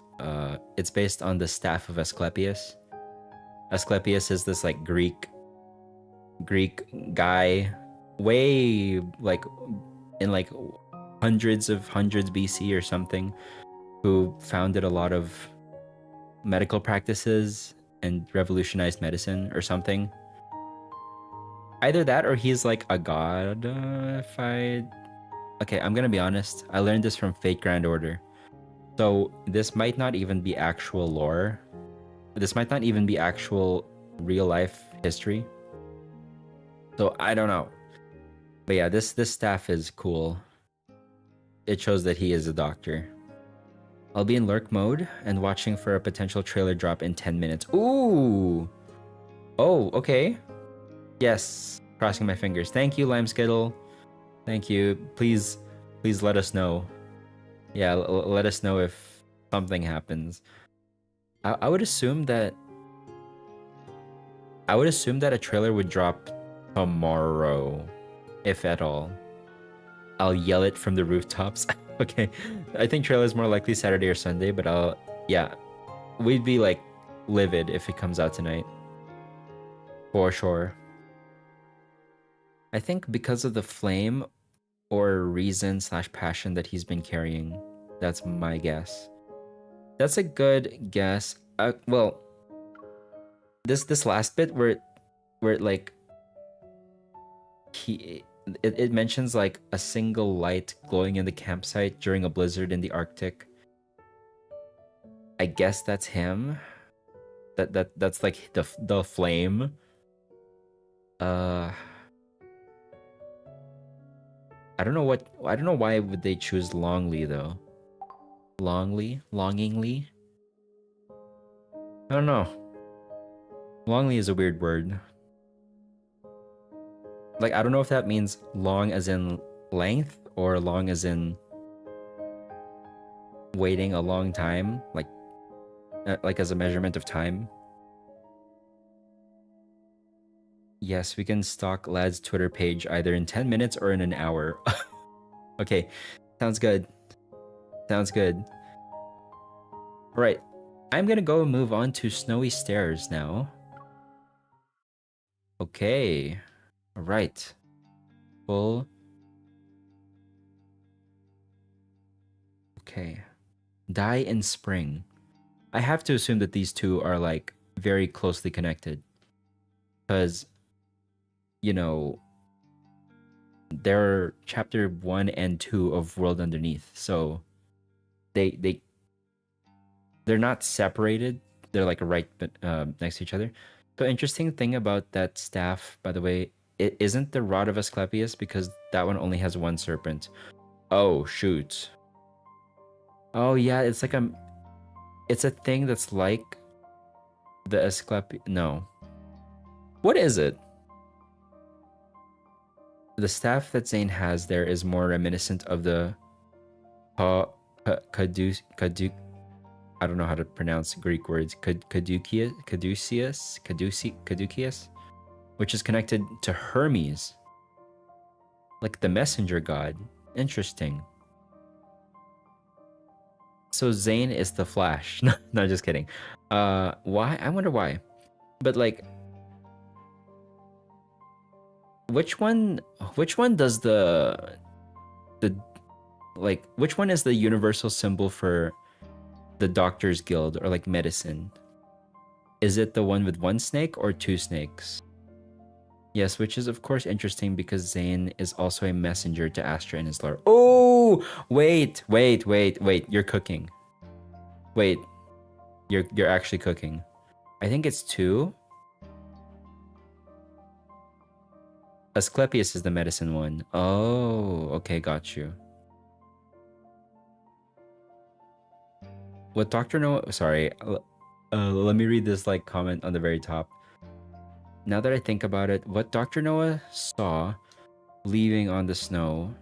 It's based on the staff of Asclepius. Asclepius is this like Greek guy, way like in like hundreds BC or something, who founded a lot of medical practices and revolutionized medicine or something. Either that or he's like a god. Okay, I'm gonna be honest. I learned this from Fate Grand Order. So this might not even be actual lore. This might not even be actual real life history. So I don't know. But yeah, this staff is cool. It shows that he is a doctor. I'll be in lurk mode and watching for a potential trailer drop in 10 minutes. Ooh! Oh, okay. Yes. Crossing my fingers. Thank you, Lime Skittle. Thank you. Please let us know. Yeah, let us know if something happens. I would assume that a trailer would drop tomorrow, if at all. I'll yell it from the rooftops. Okay, I think trailer is more likely Saturday or Sunday, but yeah, we'd be like livid if it comes out tonight, for sure. I think because of the flame or reason / passion that he's been carrying. That's my guess. That's a good guess. Well, this last bit where it like it mentions like a single light glowing in the campsite during a blizzard in the Arctic. I guess that's him. That's like the flame. I don't know why would they choose Longly though. Longingly. I don't know. Longly is a weird word. Like, I don't know if that means long as in length or long as in waiting a long time, like as a measurement of time. Yes, we can stalk Lad's Twitter page either in 10 minutes or in an hour. Okay, sounds good. Sounds good. All right, I'm gonna go move on to Snowy Stairs now. Okay, all right. Full. Okay. Die in Spring. I have to assume that these two are like very closely connected. Because, you know, they're chapter 1 and 2 of World Underneath. So they're not separated. They're like right next to each other. The interesting thing about that staff, by the way, it isn't the Rod of Asclepius because that one only has one serpent. Oh, shoot. Oh, yeah, it's like it's a thing that's like the Asclepius. No. What is it? The staff that ZAYNE has there is more reminiscent of the Caduceus. I don't know how to pronounce Greek words. Caduceus, which is connected to Hermes, like the messenger god. Interesting. So ZAYNE is the Flash. No, just kidding. Why? I wonder why. But like, which one does which one is the universal symbol for the Doctor's Guild or like medicine? Is it the one with one snake or two snakes? Yes, which is of course interesting because ZAYNE is also a messenger to Astra in his lore. Oh, wait. You're cooking. Wait, you're actually cooking. I think it's two. Asclepius is the medicine one. Oh, okay, got you. What Dr. Noah... Sorry. Let me read this like comment on the very top. Now that I think about it, what Dr. Noah saw leaving on the snow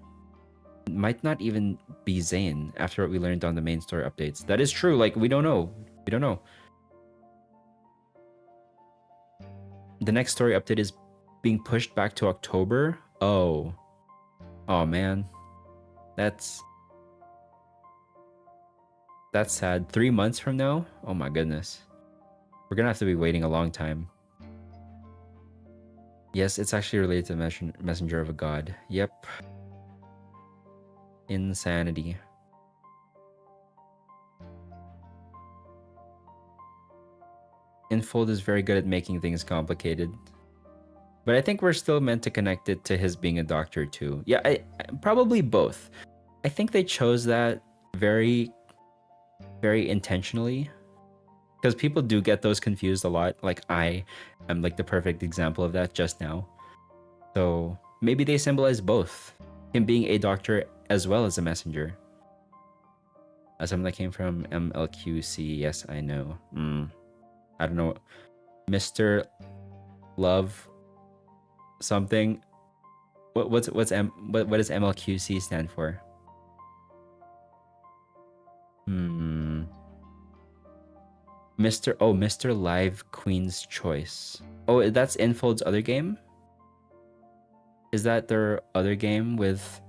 might not even be ZAYNE after what we learned on the main story updates. That is true. Like, we don't know. We don't know. The next story update is being pushed back to October. Oh man, that's sad. 3 months from now. Oh my goodness, we're gonna have to be waiting a long time. Yes, it's actually related to Messenger of a God. Yep. Insanity. Infold is very good at making things complicated. But I think we're still meant to connect it to his being a doctor too. Yeah, I probably both. I think they chose that very, very intentionally. Because people do get those confused a lot. Like I am like the perfect example of that just now. So maybe they symbolize both. Him being a doctor as well as a messenger. As someone that came from MLQC, yes, I know. I don't know. Mr. Love something. What does MLQC stand for? Mr. Live Queen's Choice. Oh, that's Infold's other game? Is that their other game with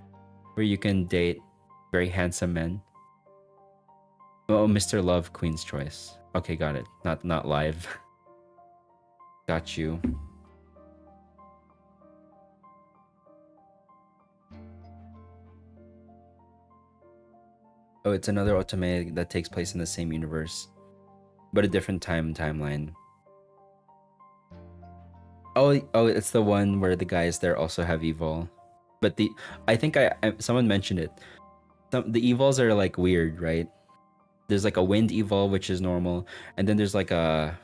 where you can date very handsome men? Oh, Mr. Love Queen's Choice. Okay, got it. Not live. Got you. Oh, it's another otome that takes place in the same universe, but a different timeline. Oh, it's the one where the guys there also have evil, but I think someone mentioned it. The evils are like weird, right? There's like a wind evil, which is normal, and then there's like a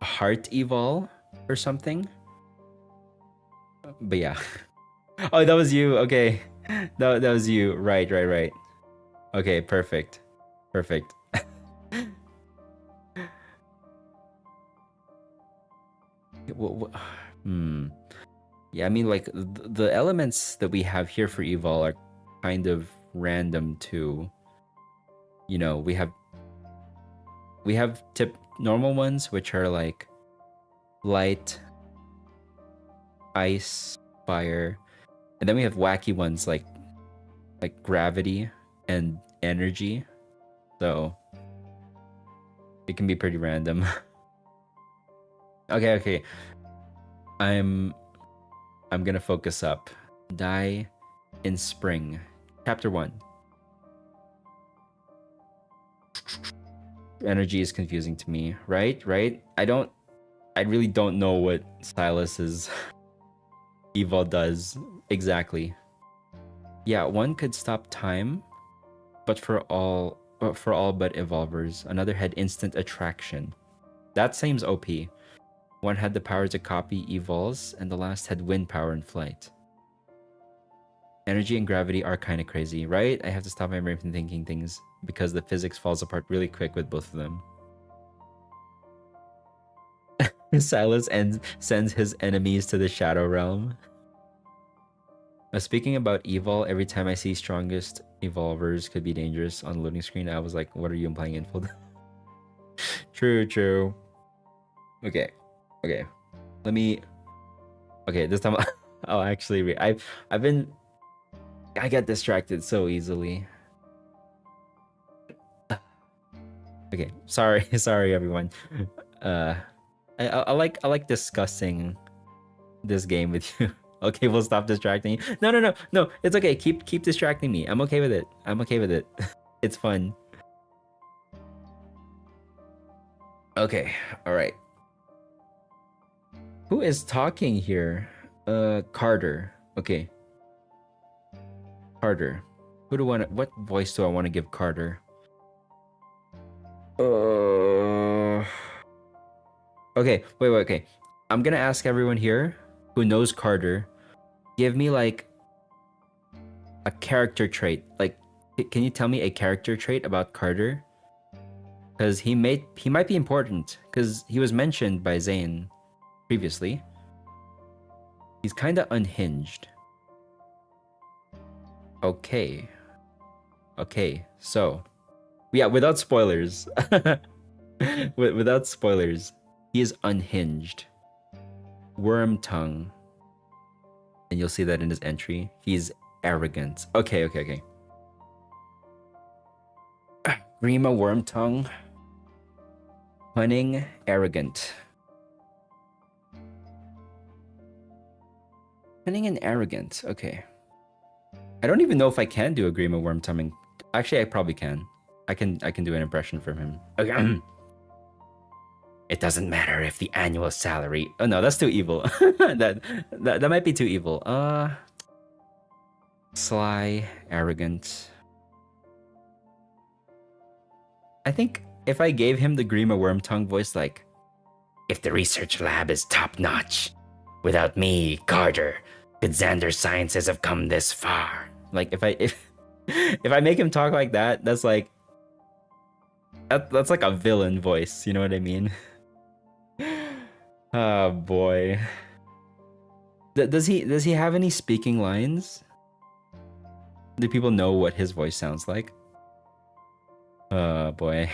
heart evil or something. But yeah. Oh, that was you. Okay, that was you. Right. Okay, perfect. Yeah, I mean, like the elements that we have here for evil are kind of random too. You know, we have normal ones, which are like light, ice, fire, and then we have wacky ones like gravity and energy. So it can be pretty random. Okay. I'm gonna focus up. Die in Spring, Chapter 1. Energy is confusing to me, right? I really don't know what Silas's evil does exactly. Yeah, one could stop time, but for all but evolvers. Another had instant attraction. That seems OP. One had the power to copy evols, and the last had wind power and flight. Energy and gravity are kind of crazy, right? I have to stop my brain from thinking things because the physics falls apart really quick with both of them. Silas sends his enemies to the Shadow Realm. Speaking about evil, every time I see strongest evolvers could be dangerous on the loading screen, I was like, what are you implying, Infold? True. Okay. Let me... Okay, this time I'll actually read. I get distracted so easily. Okay, sorry everyone. I like discussing this game with you. Okay, we'll stop distracting you. No, it's okay. Keep distracting me. I'm okay with it. It's fun. Okay, all right. Who is talking here? Carter. Okay. Carter. What voice do I want to give Carter? Okay, wait, okay. I'm gonna ask everyone here who knows Carter, give me like a character trait. Like, can you tell me a character trait about Carter? Because he might be important, because he was mentioned by ZAYNE previously. He's kind of unhinged. Okay, so yeah, without spoilers. Without spoilers, he is unhinged. Worm tongue. And you'll see that in his entry. He's arrogant. Okay. Grima Wormtongue. Cunning, arrogant. Cunning and arrogant. Okay. I don't even know if I can do a Grima Wormtongue. Actually, I probably can. I can do an impression from him. Okay. It doesn't matter if the annual salary. Oh no, that's too evil. that might be too evil. Sly, arrogant. I think if I gave him the Grima Wormtongue voice, like, if the research lab is top notch, without me, Carter, could Xander Sciences have come this far? Like, if I make him talk like that, that's like that's like a villain voice. You know what I mean? Oh boy. Does he have any speaking lines? Do people know what his voice sounds like? Oh boy.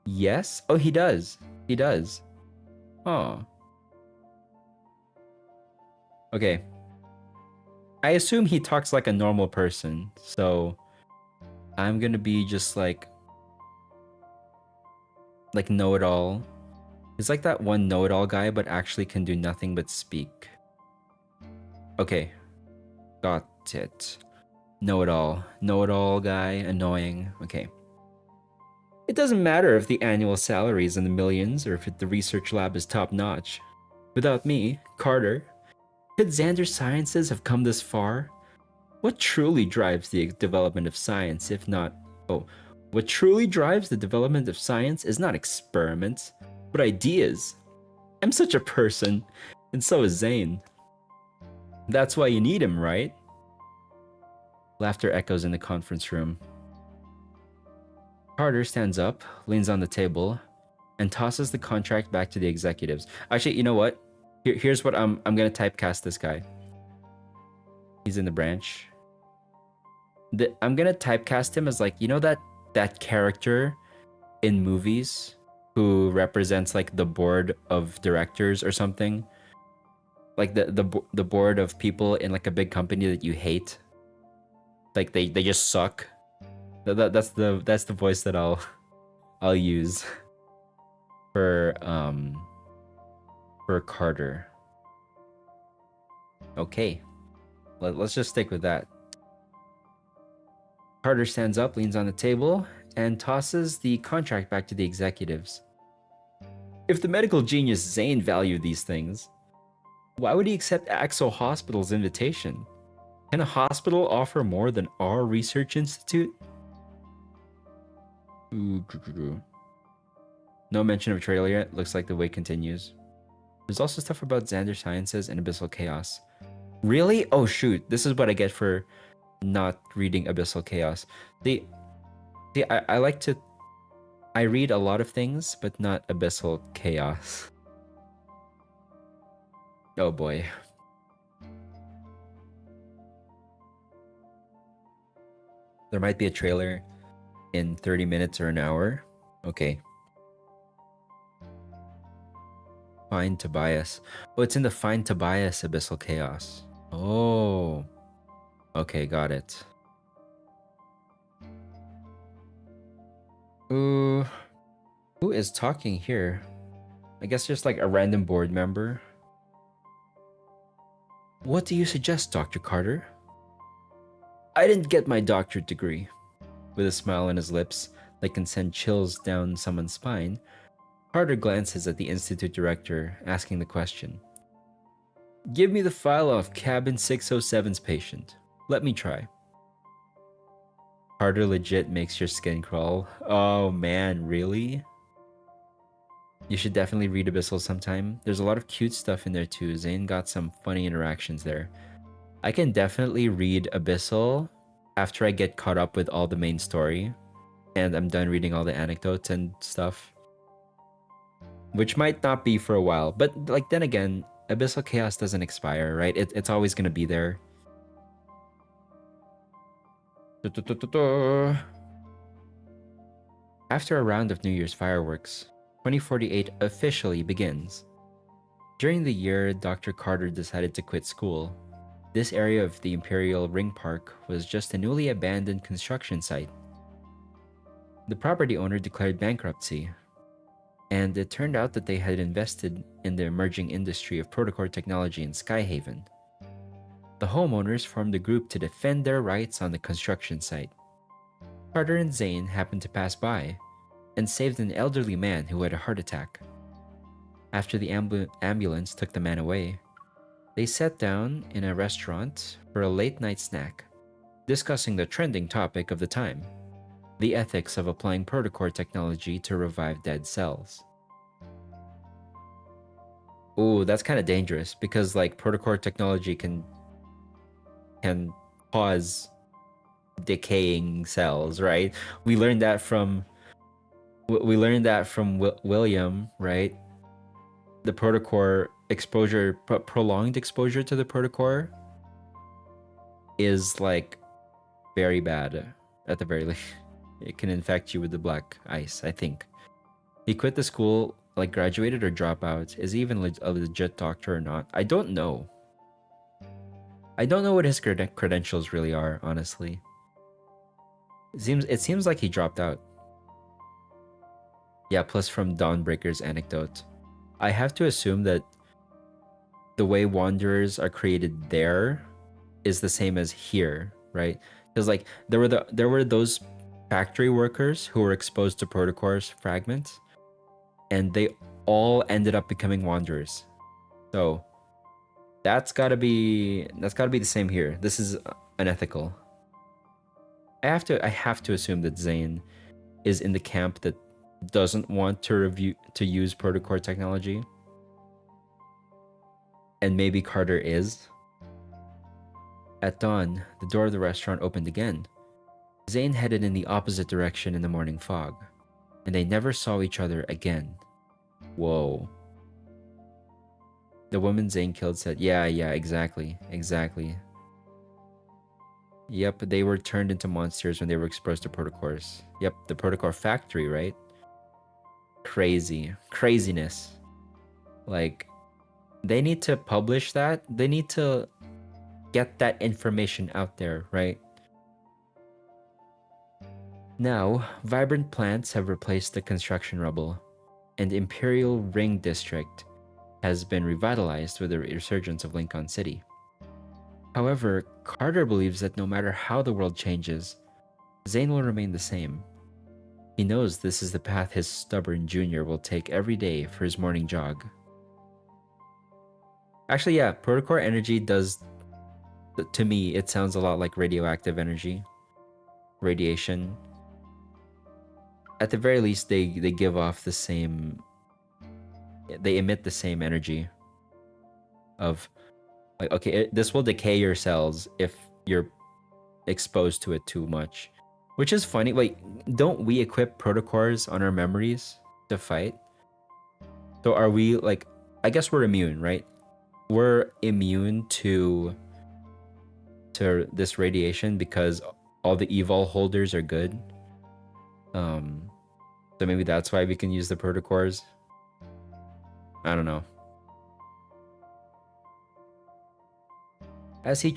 Yes? Oh, he does. He does. Oh. Okay. I assume he talks like a normal person, so I'm gonna be just like know-it-all. He's like that one know-it-all guy, but actually can do nothing but speak. Okay. Got it. Know-it-all. Know-it-all guy, annoying. Okay. It doesn't matter if the annual salary is in the millions or if the research lab is top-notch. Without me, Carter, could Xander Sciences have come this far? What truly drives the development of science if not... Oh, what truly drives the development of science is not experiments, but ideas. I'm such a person, and so is ZAYNE. That's why you need him, right? Laughter echoes in the conference room. Carter stands up, leans on the table, and tosses the contract back to the executives. Actually, you know what? Here's what I'm gonna typecast this guy. He's in the branch. I'm gonna typecast him as like, you know that character in movies who represents like the board of directors or something, like the board of people in like a big company that you hate, like they just suck. That's the voice that I'll use for Carter. Okay, let's just stick with that. Carter stands up, leans on the table, and tosses the contract back to the executives. If the medical genius ZAYNE valued these things, why would he accept Axel Hospital's invitation? Can a hospital offer more than our research institute? No mention of trailer yet. Looks like the wait continues. There's also stuff about Xander Sciences and Abyssal Chaos. Really? Oh shoot, this is what I get for not reading Abyssal Chaos. I like to... I read a lot of things, but not Abyssal Chaos. Oh boy. There might be a trailer in 30 minutes or an hour. Okay. Find Tobias. Oh, it's in the Find Tobias Abyssal Chaos. Oh. Okay, got it. Ooh. Who is talking here? I guess just like a random board member. What do you suggest, Dr. Carter? I didn't get my doctorate degree. With a smile on his lips that can send chills down someone's spine, Carter glances at the institute director, asking the question. Give me the file of cabin 607's patient. Let me try. Carter legit makes your skin crawl. Oh man, really? You should definitely read Abyssal sometime. There's a lot of cute stuff in there too. ZAYNE got some funny interactions there. I can definitely read Abyssal after I get caught up with all the main story and I'm done reading all the anecdotes and stuff. Which might not be for a while, but like then again, Abyssal Chaos doesn't expire, right? It's always gonna be there. After a round of New Year's fireworks, 2048 officially begins. During the year Dr. Carter decided to quit school, this area of the Imperial Ring Park was just a newly abandoned construction site. The property owner declared bankruptcy, and it turned out that they had invested in the emerging industry of protocore technology in Skyhaven. The homeowners formed a group to defend their rights on the construction site. Carter and ZAYNE happened to pass by and saved an elderly man who had a heart attack. After the ambulance took the man away, they sat down in a restaurant for a late-night snack, discussing the trending topic of the time: the ethics of applying protocore technology to revive dead cells. Ooh, that's kind of dangerous because like protocore technology can cause decaying cells, right? We learned that from William, right? The protocore exposure, prolonged exposure to the protocore is like very bad at the very least. It can infect you with the black ice, I think. He quit the school, like graduated or dropped out. Is he even a legit doctor or not? I don't know. I don't know what his credentials really are, honestly. It seems like he dropped out. Yeah, plus from Dawnbreaker's anecdote. I have to assume that the way wanderers are created there is the same as here, right? Because like there were those factory workers who were exposed to protocore's fragments, and they all ended up becoming wanderers. So that's gotta be the same here. This is unethical. I have to assume that ZAYNE is in the camp that doesn't want to use protocore technology. And maybe Carter is. At dawn, the door of the restaurant opened again. ZAYNE headed in the opposite direction in the morning fog, and they never saw each other again. Whoa. The woman ZAYNE killed said, yeah, exactly. Yep, they were turned into monsters when they were exposed to protocores. Yep, the protocore factory, right? Craziness. Like, they need to publish that. They need to get that information out there, right? Now, vibrant plants have replaced the construction rubble, and Imperial Ring District has been revitalized with the resurgence of Lincoln City. However, Carter believes that no matter how the world changes, ZAYNE will remain the same. He knows this is the path his stubborn junior will take every day for his morning jog. Actually, yeah, protocore energy does, to me, it sounds a lot like radioactive energy. Radiation. At the very least, they give off the same, they emit the same energy of, like, okay, this will decay your cells if you're exposed to it too much. Which is funny. Wait, don't we equip protocores on our memories to fight? So are we, like, I guess we're immune, right? We're immune to this radiation because all the evol holders are good. So maybe that's why we can use the protocores. I don't know. As he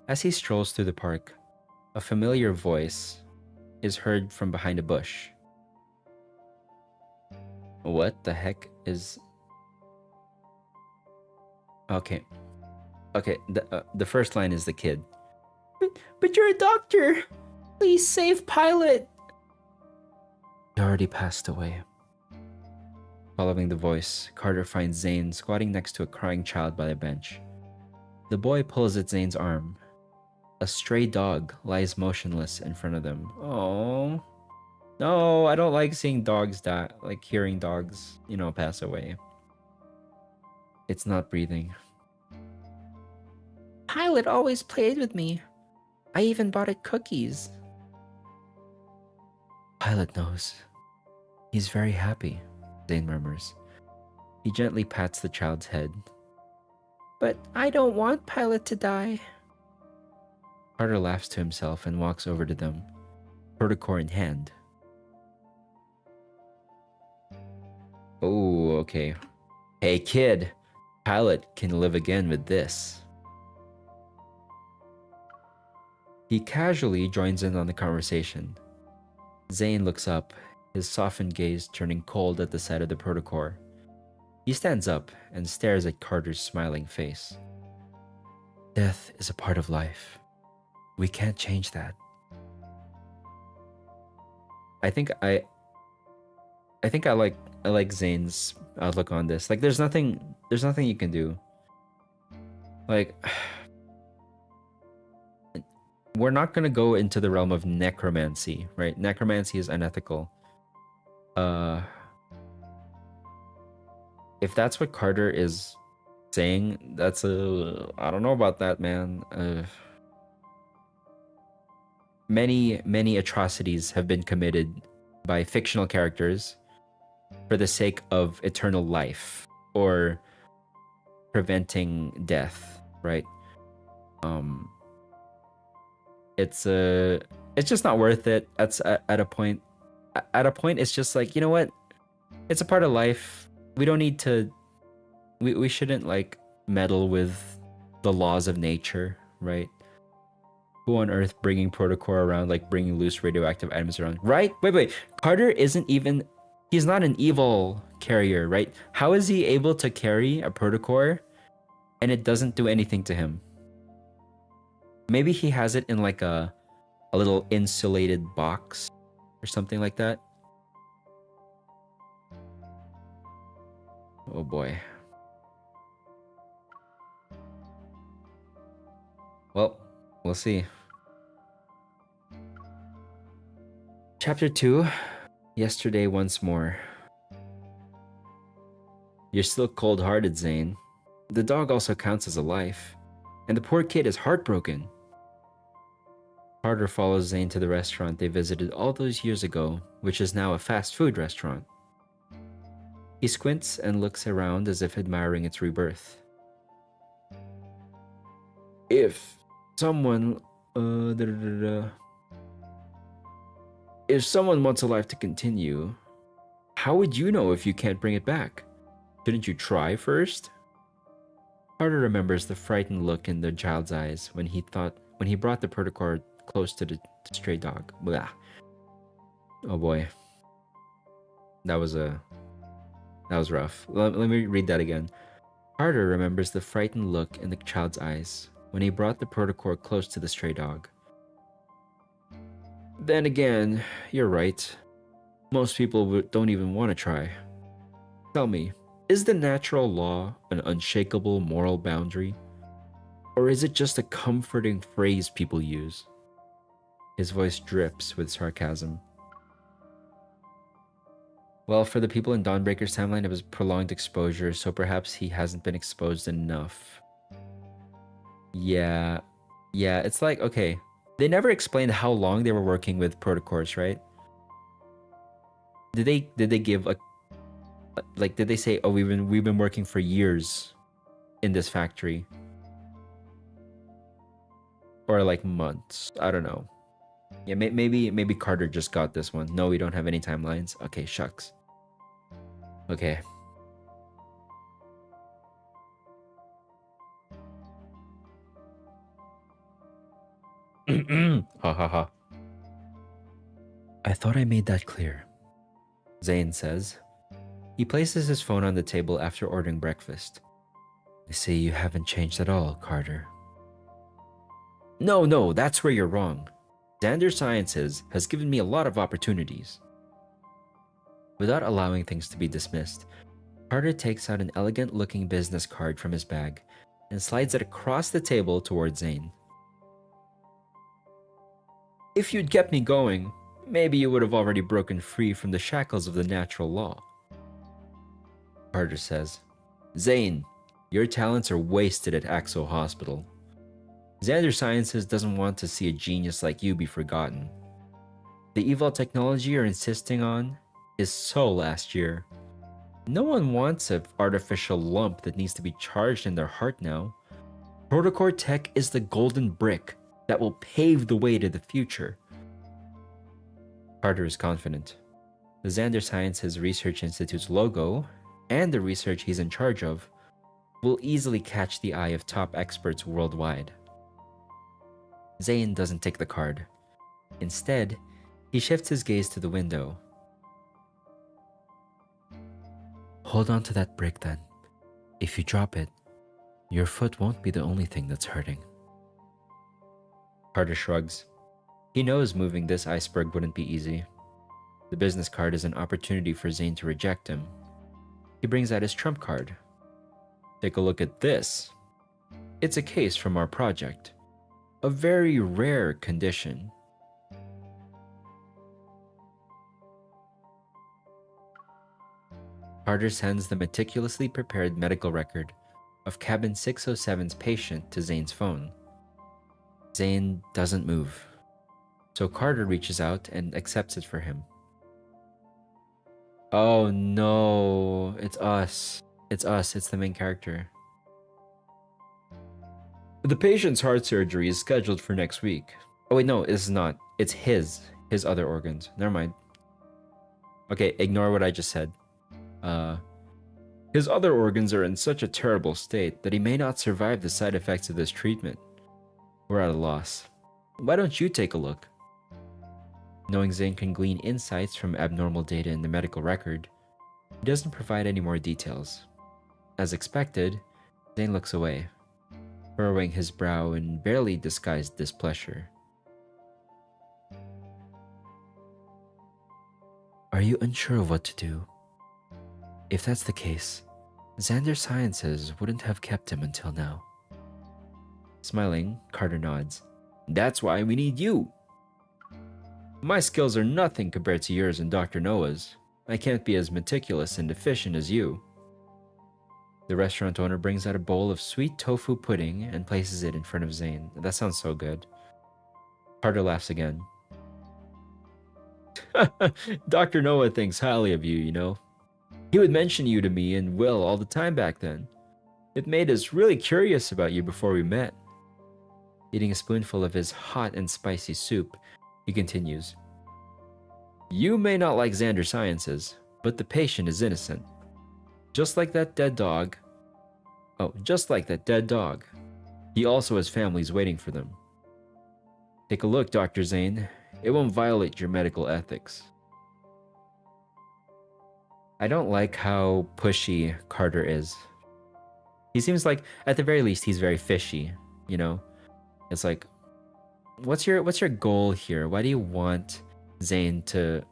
as he strolls through the park, a familiar voice is heard from behind a bush. What the heck is... Okay. The first line is the kid. But you're a doctor! Please save Pilot! He already passed away. Following the voice, Carter finds ZAYNE squatting next to a crying child by a bench. The boy pulls at ZAYNE's arm. A stray dog lies motionless in front of them. Oh, no, I don't like seeing dogs die, like hearing dogs, pass away. It's not breathing. Pilot always played with me. I even bought it cookies. Pilot knows. He's very happy, ZAYNE murmurs. He gently pats the child's head. But I don't want Pilot to die. Carter laughs to himself and walks over to them, protocore in hand. Oh, okay. Hey kid, Pilot can live again with this. He casually joins in on the conversation. Zane looks up, his softened gaze turning cold at the sight of the protocore. He stands up and stares at Carter's smiling face. Death is a part of life. We can't change that. I think I like Zane's outlook on this. Like there's nothing you can do. Like we're not gonna go into the realm of necromancy, right? Necromancy is unethical. If that's what Carter is saying, that's I don't know about that, man. Many atrocities have been committed by fictional characters for the sake of eternal life or preventing death, right? It's just not worth it. At a point. At a point, it's just like, you know what? It's a part of life. We don't need to. We shouldn't like meddle with the laws of nature, right? Who on earth bringing protocore around, like bringing loose radioactive items around, right? Wait. Carter isn't even. He's not an evil carrier, right? How is he able to carry a protocore and it doesn't do anything to him? Maybe he has it in like a little insulated box or something like that. Oh boy. Well, we'll see. Chapter 2. Yesterday once more. You're still cold-hearted, Zane. The dog also counts as a life. And the poor kid is heartbroken. Carter follows Zane to the restaurant they visited all those years ago, which is now a fast food restaurant. He squints and looks around as if admiring its rebirth. If someone wants a life to continue, how would you know if you can't bring it back? Shouldn't you try first? Carter remembers the frightened look in the child's eyes when he brought the protocore close to the stray dog. Blah. Oh boy. That was rough. Let me read that again. Carter remembers the frightened look in the child's eyes when he brought the protocore close to the stray dog. Then again, you're right. Most people don't even want to try. Tell me, is the natural law an unshakable moral boundary? Or is it just a comforting phrase people use? His voice drips with sarcasm. Well, for the people in Dawnbreaker's timeline, it was prolonged exposure, so perhaps he hasn't been exposed enough. Yeah, it's like, okay, they never explained how long they were working with protocores, right? Did they give a, like, did they say, oh, we've been working for years in this factory? Or like months? I don't know. Yeah, maybe Carter just got this one. No, we don't have any timelines. Okay, shucks. Okay. Ha ha ha. I thought I made that clear, Zane says. He places his phone on the table after ordering breakfast. I see you haven't changed at all, Carter. No, that's where you're wrong. Xander Sciences has given me a lot of opportunities. Without allowing things to be dismissed, Carter takes out an elegant-looking business card from his bag and slides it across the table toward Zane. If you'd kept me going, maybe you would have already broken free from the shackles of the natural law. Carter says, Zane, your talents are wasted at Axo Hospital. Xander Sciences doesn't want to see a genius like you be forgotten. The evil technology you're insisting on is so last year. No one wants an artificial lump that needs to be charged in their heart now. Protocore tech is the golden brick that will pave the way to the future. Carter is confident. The Xander Sciences Research Institute's logo and the research he's in charge of will easily catch the eye of top experts worldwide. ZAYNE doesn't take the card. Instead, he shifts his gaze to the window. Hold on to that brick then. If you drop it, your foot won't be the only thing that's hurting. Carter shrugs. He knows moving this iceberg wouldn't be easy. The business card is an opportunity for ZAYNE to reject him. He brings out his trump card. Take a look at this. It's a case from our project. A very rare condition. Carter sends the meticulously prepared medical record of cabin 607's patient to ZAYNE's phone. ZAYNE doesn't move, so Carter reaches out and accepts it for him. Oh no, it's us. It's us, it's the main character. The patient's heart surgery is scheduled for next week. Oh wait, no, it's not. It's his other organs. Never mind. Okay, ignore what I just said. His other organs are in such a terrible state that he may not survive the side effects of this treatment. We're at a loss. Why don't you take a look? Knowing ZAYNE can glean insights from abnormal data in the medical record, he doesn't provide any more details. As expected, ZAYNE looks away, furrowing his brow in barely disguised displeasure. Are you unsure of what to do? If that's the case, Xander Sciences wouldn't have kept him until now. Smiling, Carter nods. That's why we need you. My skills are nothing compared to yours and Dr. Noah's. I can't be as meticulous and efficient as you. The restaurant owner brings out a bowl of sweet tofu pudding and places it in front of ZAYNE. That sounds so good. Carter laughs again. Dr. Noah thinks highly of you, you know. He would mention you to me and Will all the time back then. It made us really curious about you before we met. Eating a spoonful of his hot and spicy soup, he continues. You may not like Xander Sciences, but the patient is innocent. Just like that dead dog. Oh, just like that dead dog. He also has families waiting for them. Take a look, Dr. ZAYNE. It won't violate your medical ethics. I don't like how pushy Carter is. He seems like, at the very least, he's very fishy, you know? It's like, what's your goal here? Why do you want ZAYNE to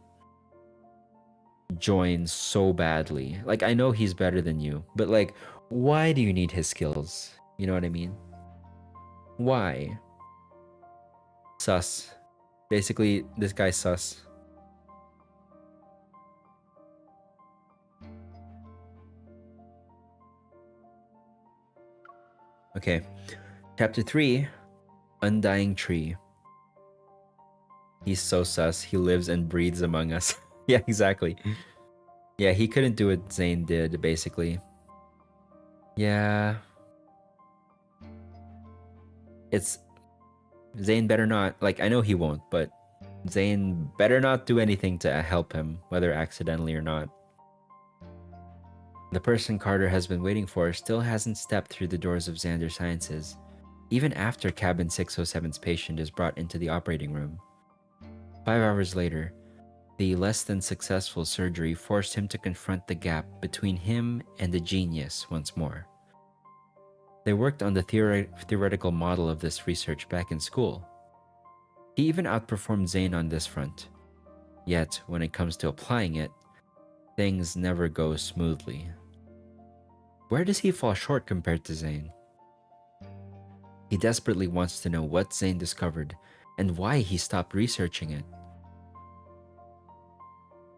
join so badly? Like, I know he's better than you, but like, why do you need his skills? You know what I mean? Why? Sus. Basically, this guy's sus. Okay. Chapter 3, Undying Tree. He's so sus. He lives and breathes among us. Yeah, exactly. Yeah, he couldn't do what ZAYNE did, basically. Yeah. It's... ZAYNE better not... Like, I know he won't, but ZAYNE better not do anything to help him, whether accidentally or not. The person Carter has been waiting for still hasn't stepped through the doors of Xander Sciences, even after Cabin 607's patient is brought into the operating room. 5 hours later, the less than successful surgery forced him to confront the gap between him and the genius once more. They worked on the theoretical model of this research back in school. He even outperformed ZAYNE on this front. Yet, when it comes to applying it, things never go smoothly. Where does he fall short compared to ZAYNE? He desperately wants to know what ZAYNE discovered and why he stopped researching it.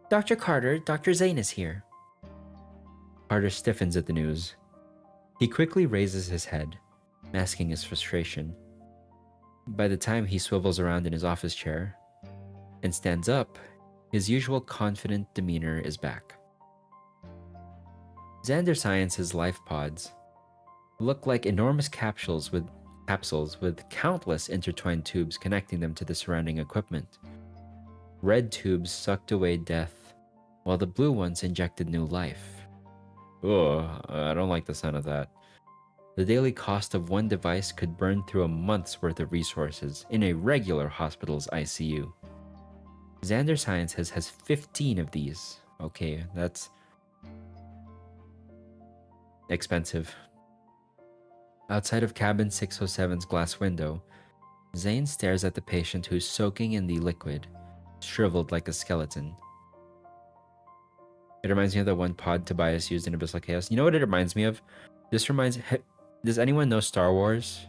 Dr. Carter, Dr. ZAYNE is here. Carter stiffens at the news. He quickly raises his head, masking his frustration. By the time he swivels around in his office chair and stands up, his usual confident demeanor is back. Xander Science's life pods look like enormous capsules with countless intertwined tubes connecting them to the surrounding equipment. Red tubes sucked away death, while the blue ones injected new life. Ugh, I don't like the sound of that. The daily cost of one device could burn through a month's worth of resources in a regular hospital's ICU. Xander Sciences has 15 of these. Okay, that's expensive. Outside of cabin 607's glass window, Zane stares at the patient who's soaking in the liquid, shriveled like a skeleton. It reminds me of the one pod Tobias used in Abyssal Chaos. You know what it reminds me of? Does anyone know Star Wars?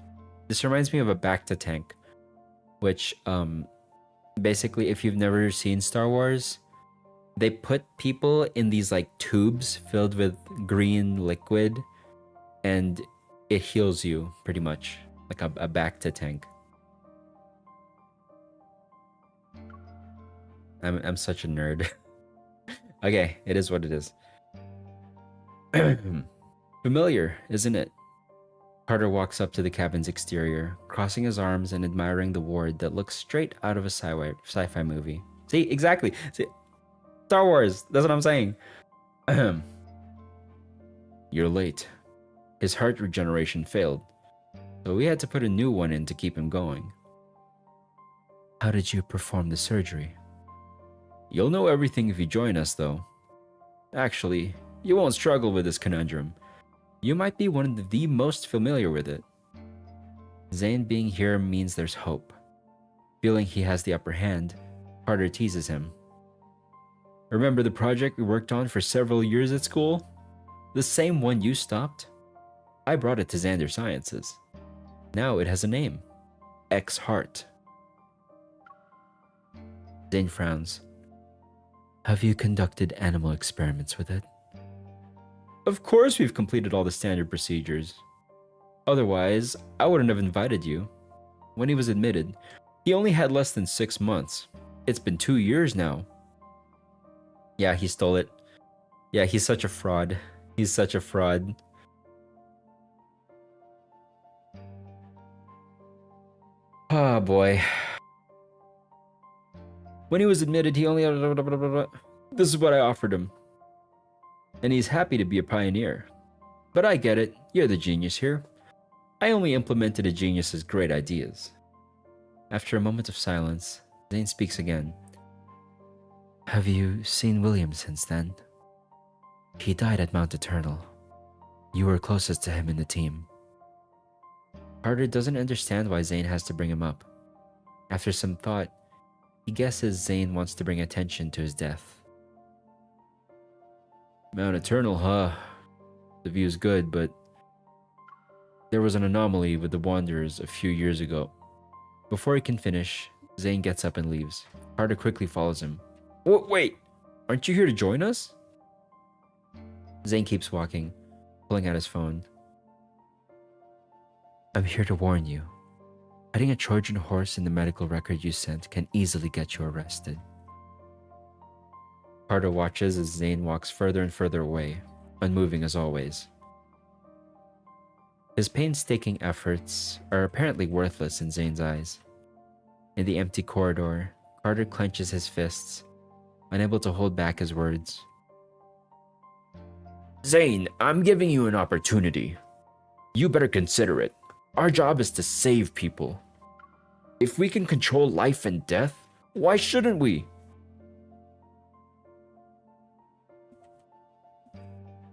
This reminds me of a Bacta tank, which, basically, if you've never seen Star Wars, they put people in these like tubes filled with green liquid, and it heals you pretty much, like a Bacta tank. I'm such a nerd. Okay, it is what it is. Familiar, isn't it? Carter walks up to the cabin's exterior, crossing his arms and admiring the ward that looks straight out of a sci-fi movie. See, exactly. See, Star Wars, that's what I'm saying. You're late. His heart regeneration failed, so we had to put a new one in to keep him going. How did you perform the surgery? You'll know everything if you join us, though. Actually, you won't struggle with this conundrum. You might be one of the most familiar with it. Zane being here means there's hope. Feeling he has the upper hand, Carter teases him. Remember the project we worked on for several years at school? The same one you stopped? I brought it to Xander Sciences. Now it has a name. X-Heart. Zane frowns. Have you conducted animal experiments with it? Of course we've completed all the standard procedures. Otherwise, I wouldn't have invited you. When he was admitted, he only had less than 6 months. It's been 2 years now. Yeah, he stole it. Yeah, he's such a fraud. He's such a fraud. Oh boy. When he was admitted, he only had... This is what I offered him. And he's happy to be a pioneer. But I get it, you're the genius here. I only implemented a genius's great ideas. After a moment of silence, Zane speaks again. Have you seen William since then? He died at Mount Eternal. You were closest to him in the team. Carter doesn't understand why Zane has to bring him up. After some thought, he guesses Zane wants to bring attention to his death. Mount Eternal, huh? The view's good, but there was an anomaly with the Wanderers a few years ago. Before he can finish, Zane gets up and leaves. Carter quickly follows him. Wait, aren't you here to join us? Zane keeps walking, pulling out his phone. I'm here to warn you. Adding a Trojan horse in the medical record you sent can easily get you arrested. Carter watches as Zane walks further and further away, unmoving as always. His painstaking efforts are apparently worthless in Zane's eyes. In the empty corridor, Carter clenches his fists, unable to hold back his words. Zane, I'm giving you an opportunity. You better consider it. Our job is to save people. If we can control life and death, why shouldn't we?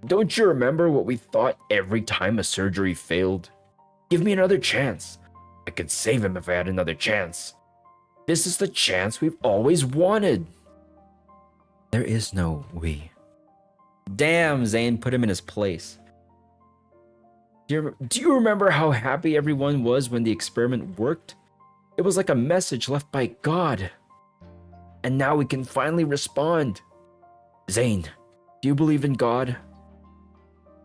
Don't you remember what we thought every time a surgery failed? Give me another chance. I could save him if I had another chance. This is the chance we've always wanted. There is no we. Damn, Zane put him in his place. Do you remember how happy everyone was when the experiment worked? It was like a message left by God. And now we can finally respond. Zane, do you believe in God?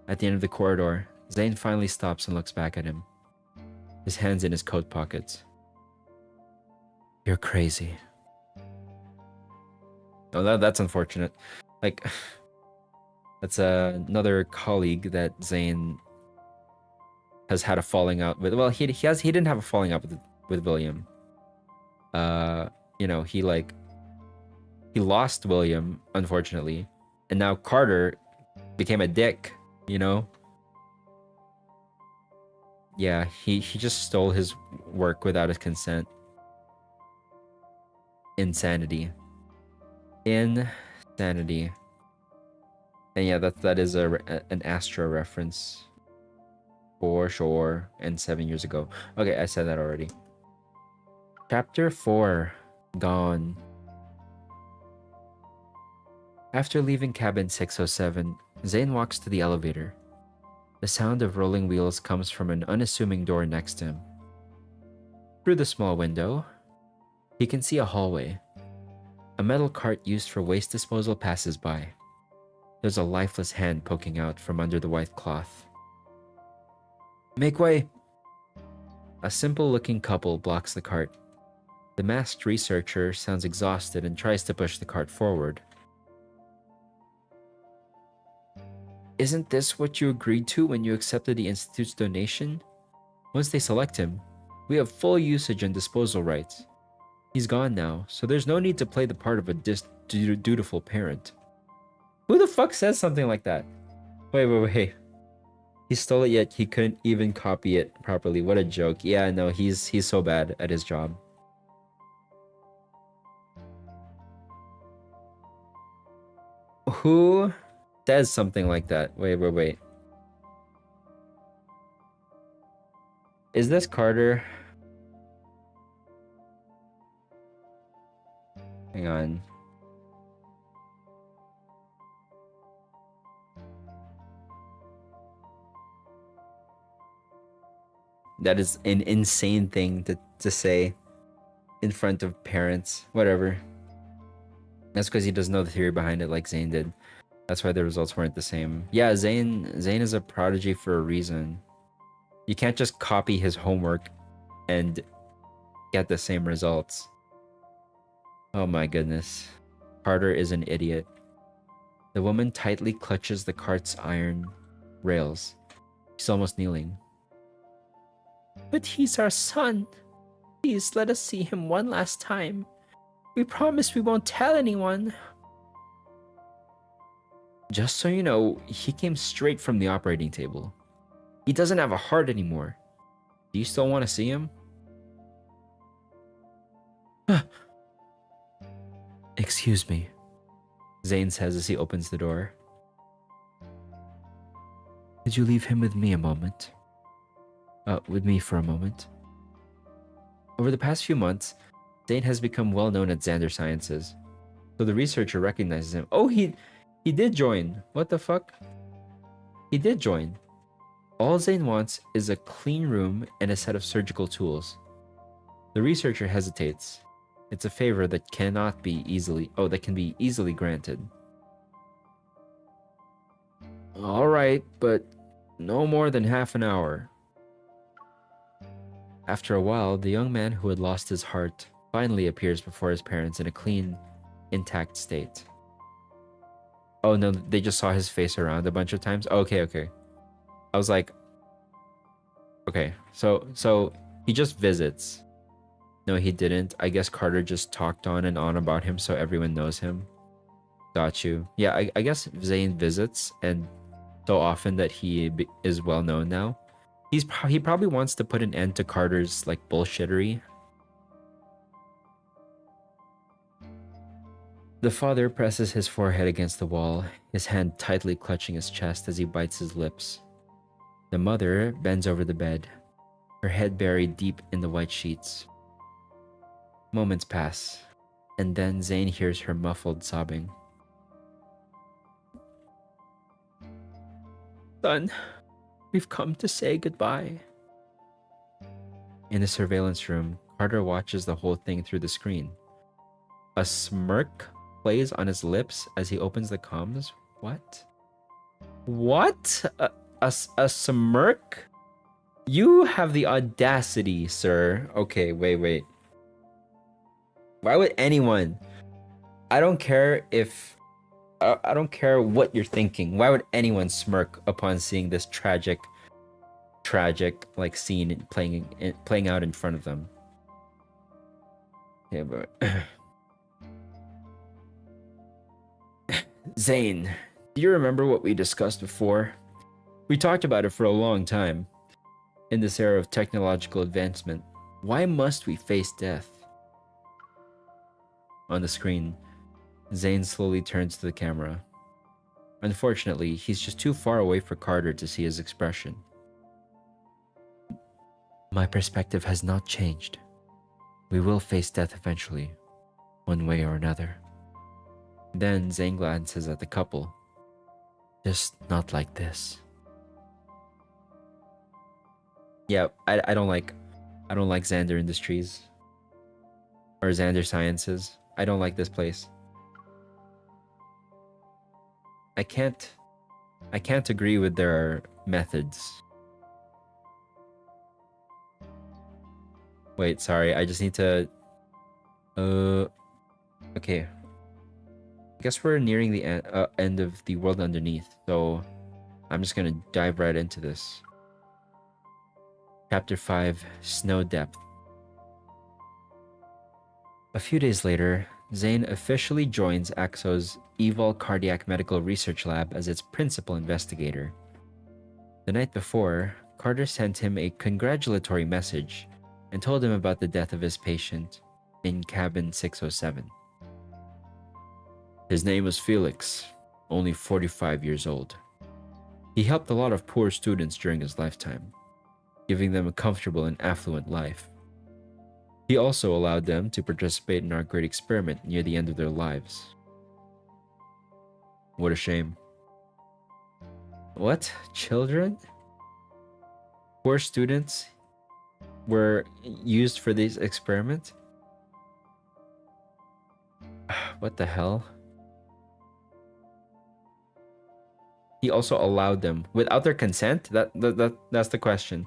At the end of the corridor, Zane finally stops and looks back at him, his hands in his coat pockets. You're crazy. Oh, that's unfortunate. Like, that's another colleague that Zane has had a falling out with. Well, he didn't have a falling out with William. He lost William, unfortunately, and now Carter became a dick you know? Yeah, he just stole his work without his consent. Insanity. Insanity. And yeah, that is an Astro reference. For sure. And 7 years ago. Okay, I said that already. Chapter 4. Gone. After leaving cabin 607, Zane walks to the elevator. The sound of rolling wheels comes from an unassuming door next to him. Through the small window, he can see a hallway. A metal cart used for waste disposal passes by. There's a lifeless hand poking out from under the white cloth. Make way! A simple-looking couple blocks the cart. The masked researcher sounds exhausted and tries to push the cart forward. Isn't this what you agreed to when you accepted the Institute's donation? Once they select him, we have full usage and disposal rights. He's gone now, so there's no need to play the part of a dutiful parent. Who the fuck says something like that? Wait. He stole it, yet he couldn't even copy it properly. What a joke. Yeah, no, he's so bad at his job. Who says something like that? Wait. Is this Carter? Hang on. That is an insane thing to say in front of parents. Whatever. That's because he doesn't know the theory behind it like Zane did. That's why the results weren't the same. Yeah, Zane is a prodigy for a reason. You can't just copy his homework and get the same results. Oh my goodness. Carter is an idiot. The woman tightly clutches the cart's iron rails. She's almost kneeling. But he's our son. Please let us see him one last time. We promise we won't tell anyone. Just so you know, he came straight from the operating table. He doesn't have a heart anymore. Do you still want to see him? Excuse me, Zane says as he opens the door. Could you leave him with me a moment? With me for a moment. Over the past few months, Zane has become well known at Xander Sciences, so the researcher recognizes him. Oh, he did join. What the fuck? He did join. All Zane wants is a clean room and a set of surgical tools. The researcher hesitates. It's a favor that can be easily granted. All right, but no more than half an hour. After a while, the young man who had lost his heart finally appears before his parents in a clean, intact state. Oh no, they just saw his face around a bunch of times? Okay. I was like, okay, so he just visits. No, he didn't. I guess Carter just talked on and on about him so everyone knows him. Got you. Yeah, I guess Zane visits, and so often that he is well known now. He probably wants to put an end to Carter's like bullshittery. The father presses his forehead against the wall, his hand tightly clutching his chest as he bites his lips. The mother bends over the bed, her head buried deep in the white sheets. Moments pass, and then Zane hears her muffled sobbing. Son, we've come to say goodbye. In the surveillance room, Carter watches the whole thing through the screen. A smirk plays on his lips as he opens the comms. What? What? A smirk? You have the audacity, sir. Okay, wait. Why would anyone? I don't care what you're thinking. Why would anyone smirk upon seeing this tragic like scene playing out in front of them? Yeah, but Zane, do you remember what we discussed before? We talked about it for a long time. In this era of technological advancement, why must we face death? On the screen, Zane slowly turns to the camera. Unfortunately, he's just too far away for Carter to see his expression. My perspective has not changed. We will face death eventually, one way or another. Then Zane glances at the couple. Just not like this. Yeah, I don't like Xander Industries or Xander Sciences. I don't like this place. I can't agree with their methods. Wait, sorry. I just need to okay. I guess we're nearing the end of the world underneath. So I'm just going to dive right into this. Chapter 5, Snow Depth. A few days later, Zane officially joins AXO's Evol Cardiac Medical Research Lab as its principal investigator. The night before, Carter sent him a congratulatory message and told him about the death of his patient in cabin 607. His name was Felix, only 45 years old. He helped a lot of poor students during his lifetime, giving them a comfortable and affluent life. He also allowed them to participate in our great experiment near the end of their lives. What a shame. What? Children? Poor students were used for this experiment? What the hell? He also allowed them without their consent? That's the question.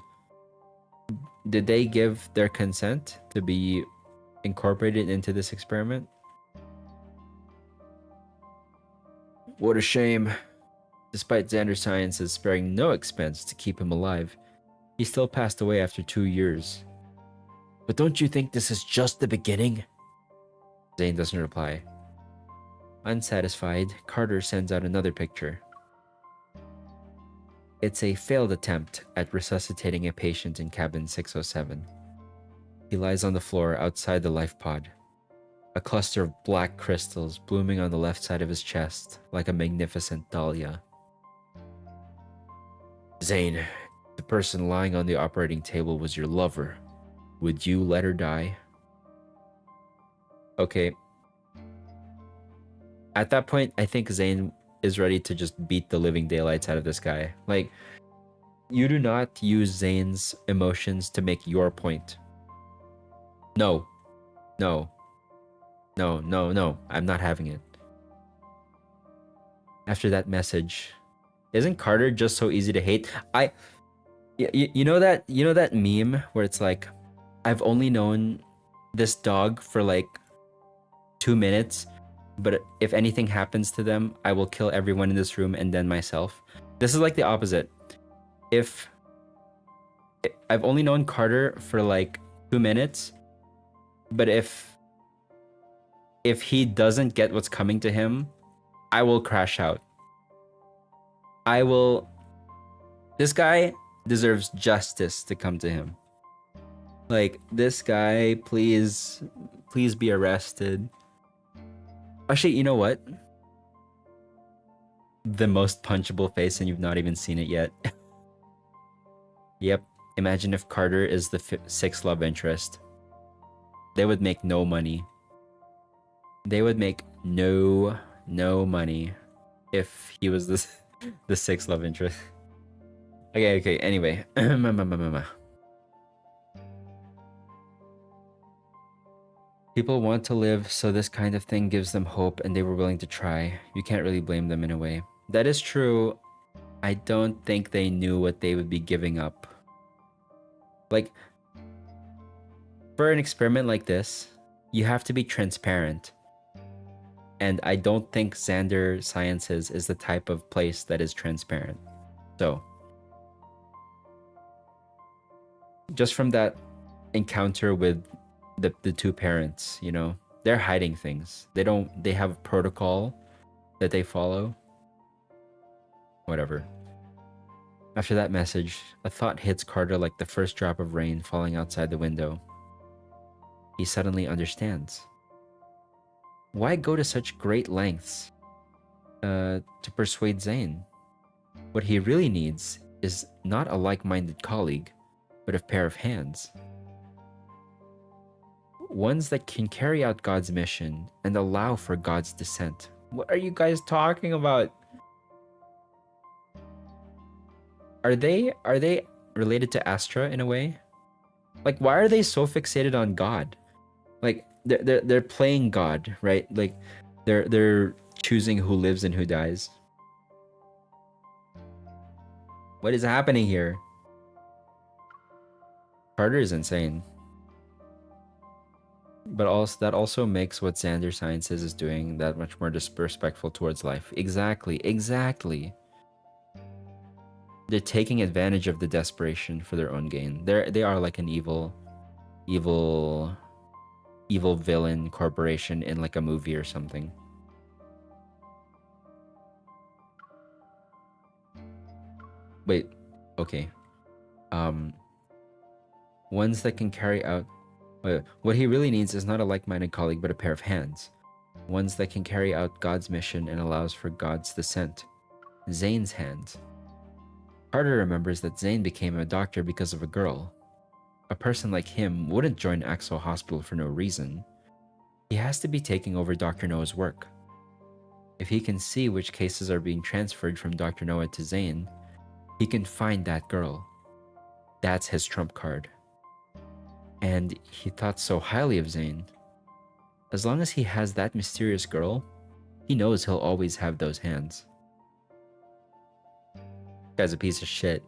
Did they give their consent to be incorporated into this experiment? What a shame. Despite Xander Sciences sparing no expense to keep him alive, he still passed away after 2 years. But don't you think this is just the beginning? Zane doesn't reply. Unsatisfied, Carter sends out another picture. It's a failed attempt at resuscitating a patient in cabin 607. He lies on the floor outside the life pod, a cluster of black crystals blooming on the left side of his chest like a magnificent dahlia. Zane, the person lying on the operating table was your lover. Would you let her die? Okay. At that point, I think Zane is ready to just beat the living daylights out of this guy. Like, you do not use Zane's emotions to make your point. No. No. No, no, no. I'm not having it. After that message, isn't Carter just so easy to hate? You know that meme where it's like, I've only known this dog for like 2 minutes, but if anything happens to them, I will kill everyone in this room and then myself. This is like the opposite. If I've only known Carter for like 2 minutes, but if he doesn't get what's coming to him, I will crash out. This guy deserves justice to come to him. Like, this guy, please be arrested. Actually, you know what? The most punchable face, and you've not even seen it yet. Yep. Imagine if Carter is the sixth love interest. They would make no money. They would make no money if he was the sixth love interest. Okay. Anyway. People want to live, so this kind of thing gives them hope, and they were willing to try. You can't really blame them in a way. That is true. I don't think they knew what they would be giving up. Like, for an experiment like this, you have to be transparent. And I don't think Xander Sciences is the type of place that is transparent. So, just from that encounter with the two parents, you know, they're hiding things. They have a protocol that they follow. Whatever. After that message, a thought hits Carter like the first drop of rain falling outside the window. He suddenly understands. Why go to such great lengths to persuade ZAYNE? What he really needs is not a like-minded colleague, but a pair of hands. Ones that can carry out God's mission and allow for God's descent. What are you guys talking about? Are they related to Astra in a way? Like, why are they so fixated on God? Like, they're playing God, right? Like, they're choosing who lives and who dies. What is happening here? Carter is insane. But also that also makes what Xander Sciences is doing that much more disrespectful towards life. Exactly. They're taking advantage of the desperation for their own gain. They are like an evil villain corporation in like a movie or something. Wait, okay. Ones that can carry out what he really needs is not a like-minded colleague, but a pair of hands. Ones that can carry out God's mission and allows for God's descent. ZAYNE's hands. Carter remembers that ZAYNE became a doctor because of a girl. A person like him wouldn't join Axel Hospital for no reason. He has to be taking over Dr. Noah's work. If he can see which cases are being transferred from Dr. Noah to ZAYNE, he can find that girl. That's his trump card. And he thought so highly of ZAYNE. As long as he has that mysterious girl, he knows he'll always have those hands. Guy's a piece of shit.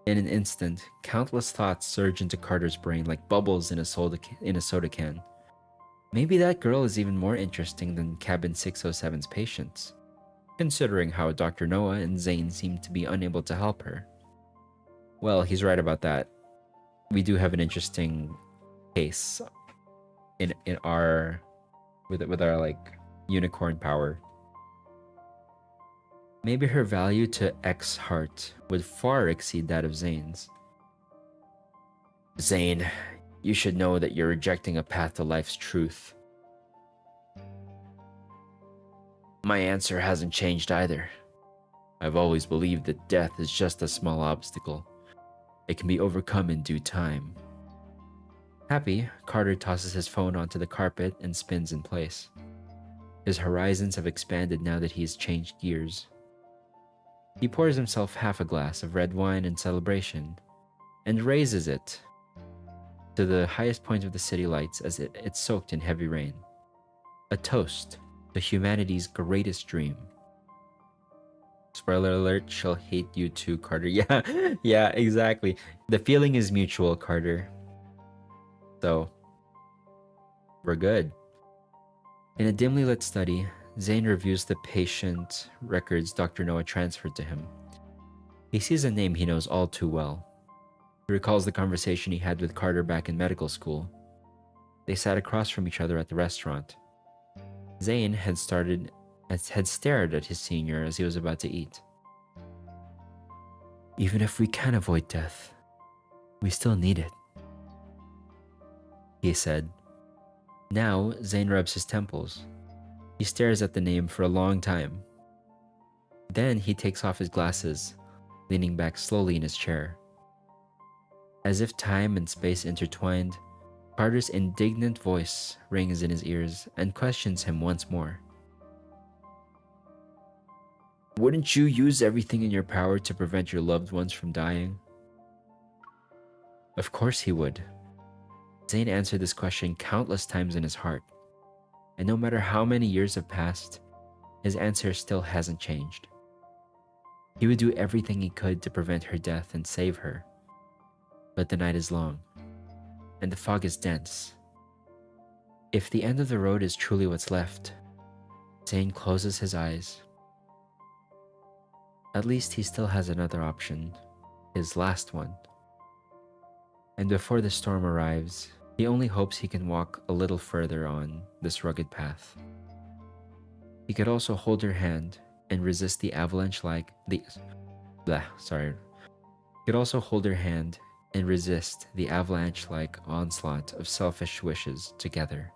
In an instant, countless thoughts surge into Carter's brain like bubbles in a soda can. Maybe that girl is even more interesting than Cabin 607's patients, considering how Dr. Noah and ZAYNE seem to be unable to help her. Well, he's right about that. We do have an interesting case in our with our like unicorn power. Maybe her value to X heart would far exceed that of ZAYNE's. ZAYNE, you should know that you're rejecting a path to life's truth. My answer hasn't changed either. I've always believed that death is just a small obstacle. It can be overcome in due time. Happy, Carter tosses his phone onto the carpet and spins in place. His horizons have expanded now that he has changed gears. He pours himself half a glass of red wine in celebration and raises it to the highest point of the city lights as it's soaked in heavy rain. A toast to humanity's greatest dream. Spoiler alert, she'll hate you too, Carter. Yeah, exactly. The feeling is mutual, Carter. So, we're good. In a dimly lit study, ZAYNE reviews the patient records Dr. Noah transferred to him. He sees a name he knows all too well. He recalls the conversation he had with Carter back in medical school. They sat across from each other at the restaurant. ZAYNE had stared at his senior as he was about to eat. Even if we can avoid death, we still need it, he said. Now, ZAYNE rubs his temples. He stares at the name for a long time. Then he takes off his glasses, leaning back slowly in his chair. As if time and space intertwined, Carter's indignant voice rings in his ears and questions him once more. Wouldn't you use everything in your power to prevent your loved ones from dying? Of course he would. ZAYNE answered this question countless times in his heart, and no matter how many years have passed, his answer still hasn't changed. He would do everything he could to prevent her death and save her. But the night is long, and the fog is dense. If the end of the road is truly what's left, ZAYNE closes his eyes. At least he still has another option, his last one. And before the storm arrives, he only hopes he can walk a little further on this rugged path. He could also hold her hand and resist the Sorry. Could also hold her hand and resist the avalanche-like onslaught of selfish wishes together.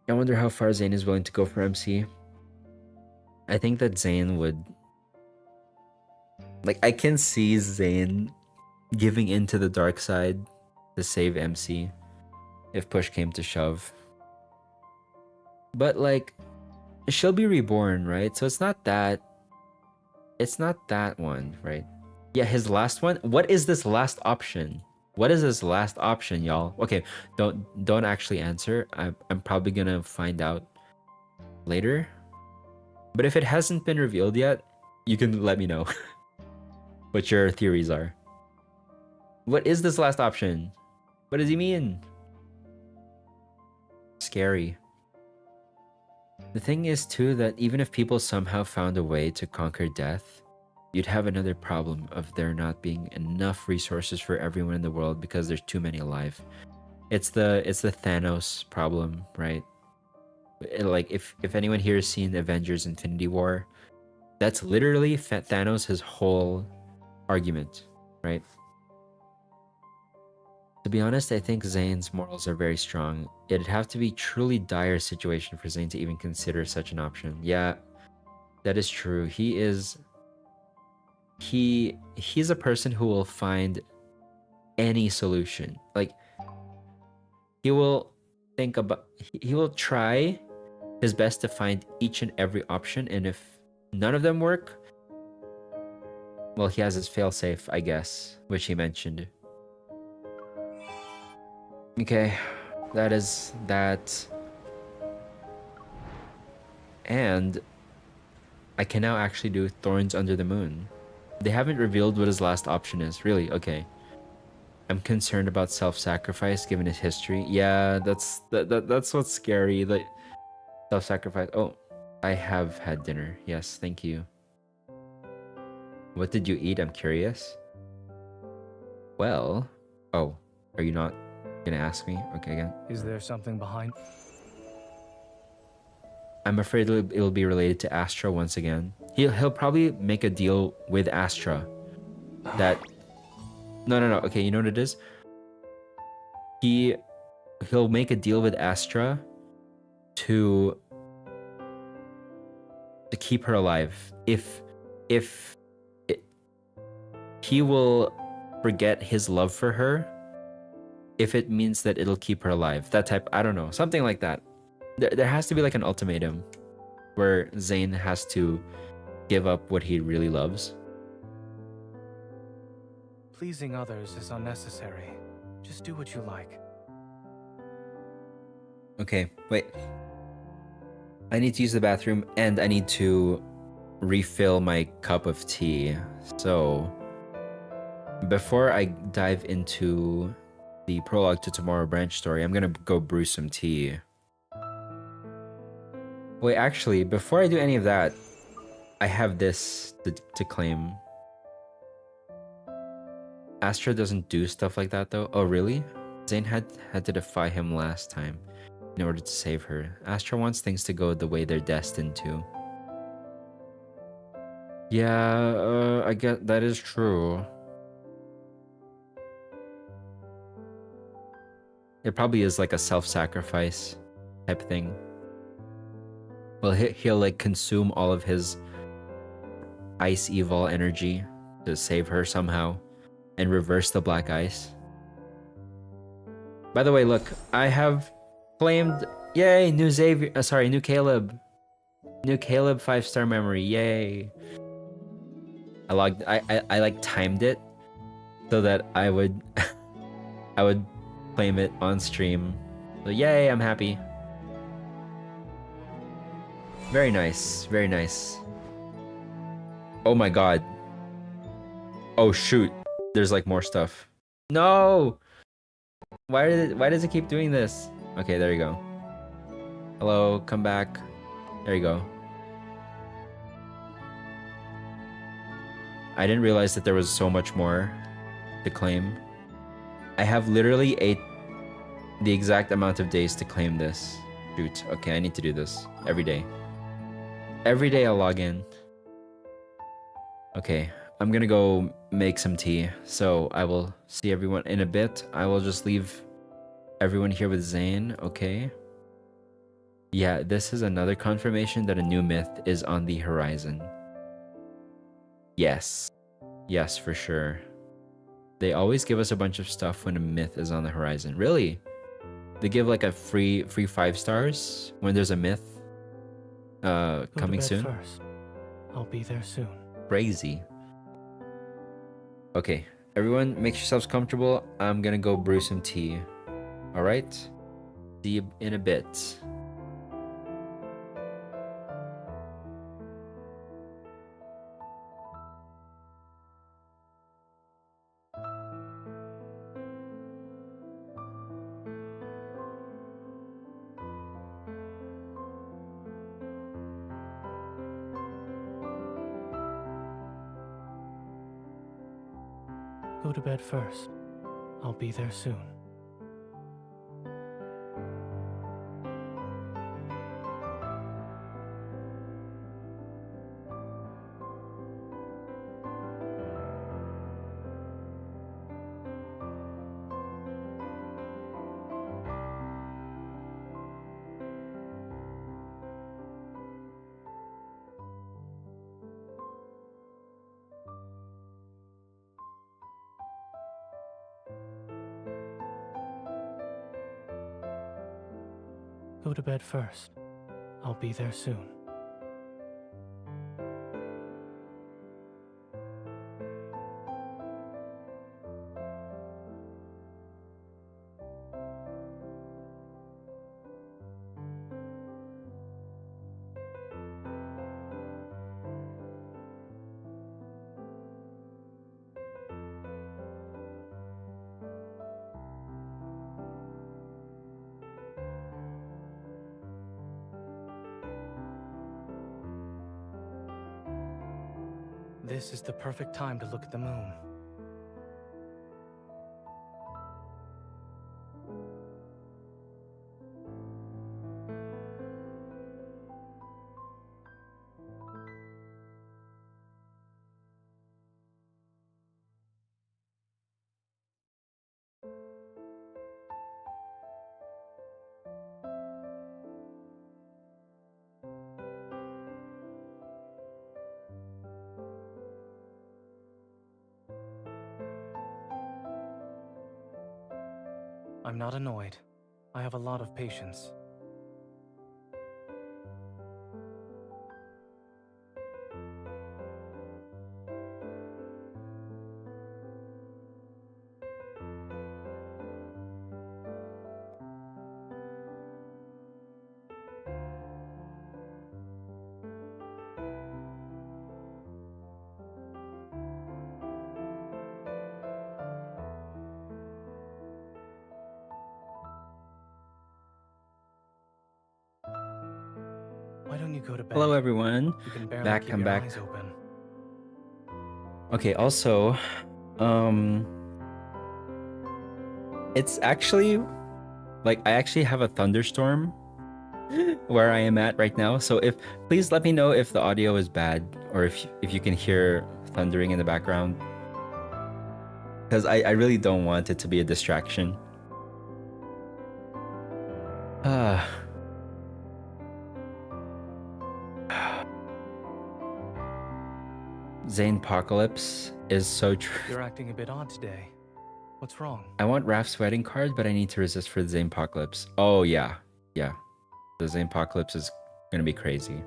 I wonder how far ZAYNE is willing to go for MC. I think that ZAYNE would... Like, I can see ZAYNE giving into the dark side to save MC if push came to shove. But, like, she'll be reborn, right? So it's not that... It's not that one, right? Yeah, his last one? What is this last option? What is this last option, y'all? Okay, don't actually answer. I'm probably gonna find out later. But if it hasn't been revealed yet, you can let me know what your theories are. What is this last option? What does he mean? Scary. The thing is too that even if people somehow found a way to conquer death, you'd have another problem of there not being enough resources for everyone in the world because there's too many alive. It's the Thanos problem, right? Like if anyone here has seen Avengers Infinity War, that's literally Thanos' his whole argument, right? To be honest, I think ZAYNE's morals are very strong. It'd have to be truly dire situation for ZAYNE to even consider such an option. Yeah, that is true. He's a person who will find any solution. Like, he will try his best to find each and every option, and if none of them work, well, he has his failsafe, I guess, which he mentioned. Okay, that is that. And I can now actually do Thorns Under the Moon. They haven't revealed what his last option is. Really? Okay. I'm concerned about self-sacrifice given his history. Yeah, that's what's scary. Like, self-sacrifice. Oh, I have had dinner. Yes, thank you. What did you eat? I'm curious. Well, oh, are you not gonna ask me? Okay, again. Is there something behind? I'm afraid it'll be related to Astra once again. He'll probably make a deal with Astra. That no. Okay, you know what it is? He'll make a deal with Astra to keep her alive. He will forget his love for her if it means that it'll keep her alive. That type, I don't know, something like that. There has to be like an ultimatum where ZAYNE has to give up what he really loves. Pleasing others is unnecessary. Just do what you like. Okay, wait. I need to use the bathroom and I need to refill my cup of tea. So, before I dive into the Prologue to Tomorrow branch story, I'm gonna go brew some tea. Wait, actually, before I do any of that, I have this to claim. Astra doesn't do stuff like that though. Oh, really? ZAYNE had to defy him last time in order to save her. Astra wants things to go the way they're destined to. Yeah, I get that is true. It probably is like a self-sacrifice type thing. Well, he'll like consume all of his ice evil energy to save her somehow and reverse the black ice. By the way, look, I have claimed, yay, new Caleb. New Caleb 5-star memory, yay. I like timed it so that I would I would claim it on stream. So yay, I'm happy. Very nice, very nice. Oh my god. Oh shoot. There's like more stuff. No! Why does it keep doing this? Okay, there you go. Hello, come back. There you go. I didn't realize that there was so much more to claim. I have literally the exact amount of days to claim this. Shoot. Okay, I need to do this every day. Every day I'll log in. Okay, I'm gonna go make some tea. So I will see everyone in a bit. I will just leave everyone here with ZAYNE, okay? Yeah, this is another confirmation that a new myth is on the horizon. Yes. Yes, for sure. They always give us a bunch of stuff when a myth is on the horizon. Really? They give like a free 5 stars when there's a myth coming soon? First. I'll be there soon. Crazy. Okay, everyone make yourselves comfortable. I'm gonna go brew some tea. Alright? See you in a bit. Go to bed first. I'll be there soon. Go to bed first. I'll be there soon. This is the perfect time to look at the moon. I'm not annoyed. I have a lot of patience. Why don't you go to bed? Hello everyone. You can barely Back, keep I'm your back. eyes open. Okay, also, it's actually like I actually have a thunderstorm where I am at right now. So please let me know if the audio is bad or if you can hear thundering in the background. Because I really don't want it to be a distraction. ZAYNEpocalypse is so true. You're acting a bit odd today. What's wrong? I want Raph's wedding card, but I need to resist for the ZAYNEpocalypse. Oh yeah. Yeah. The ZAYNEpocalypse is gonna be crazy.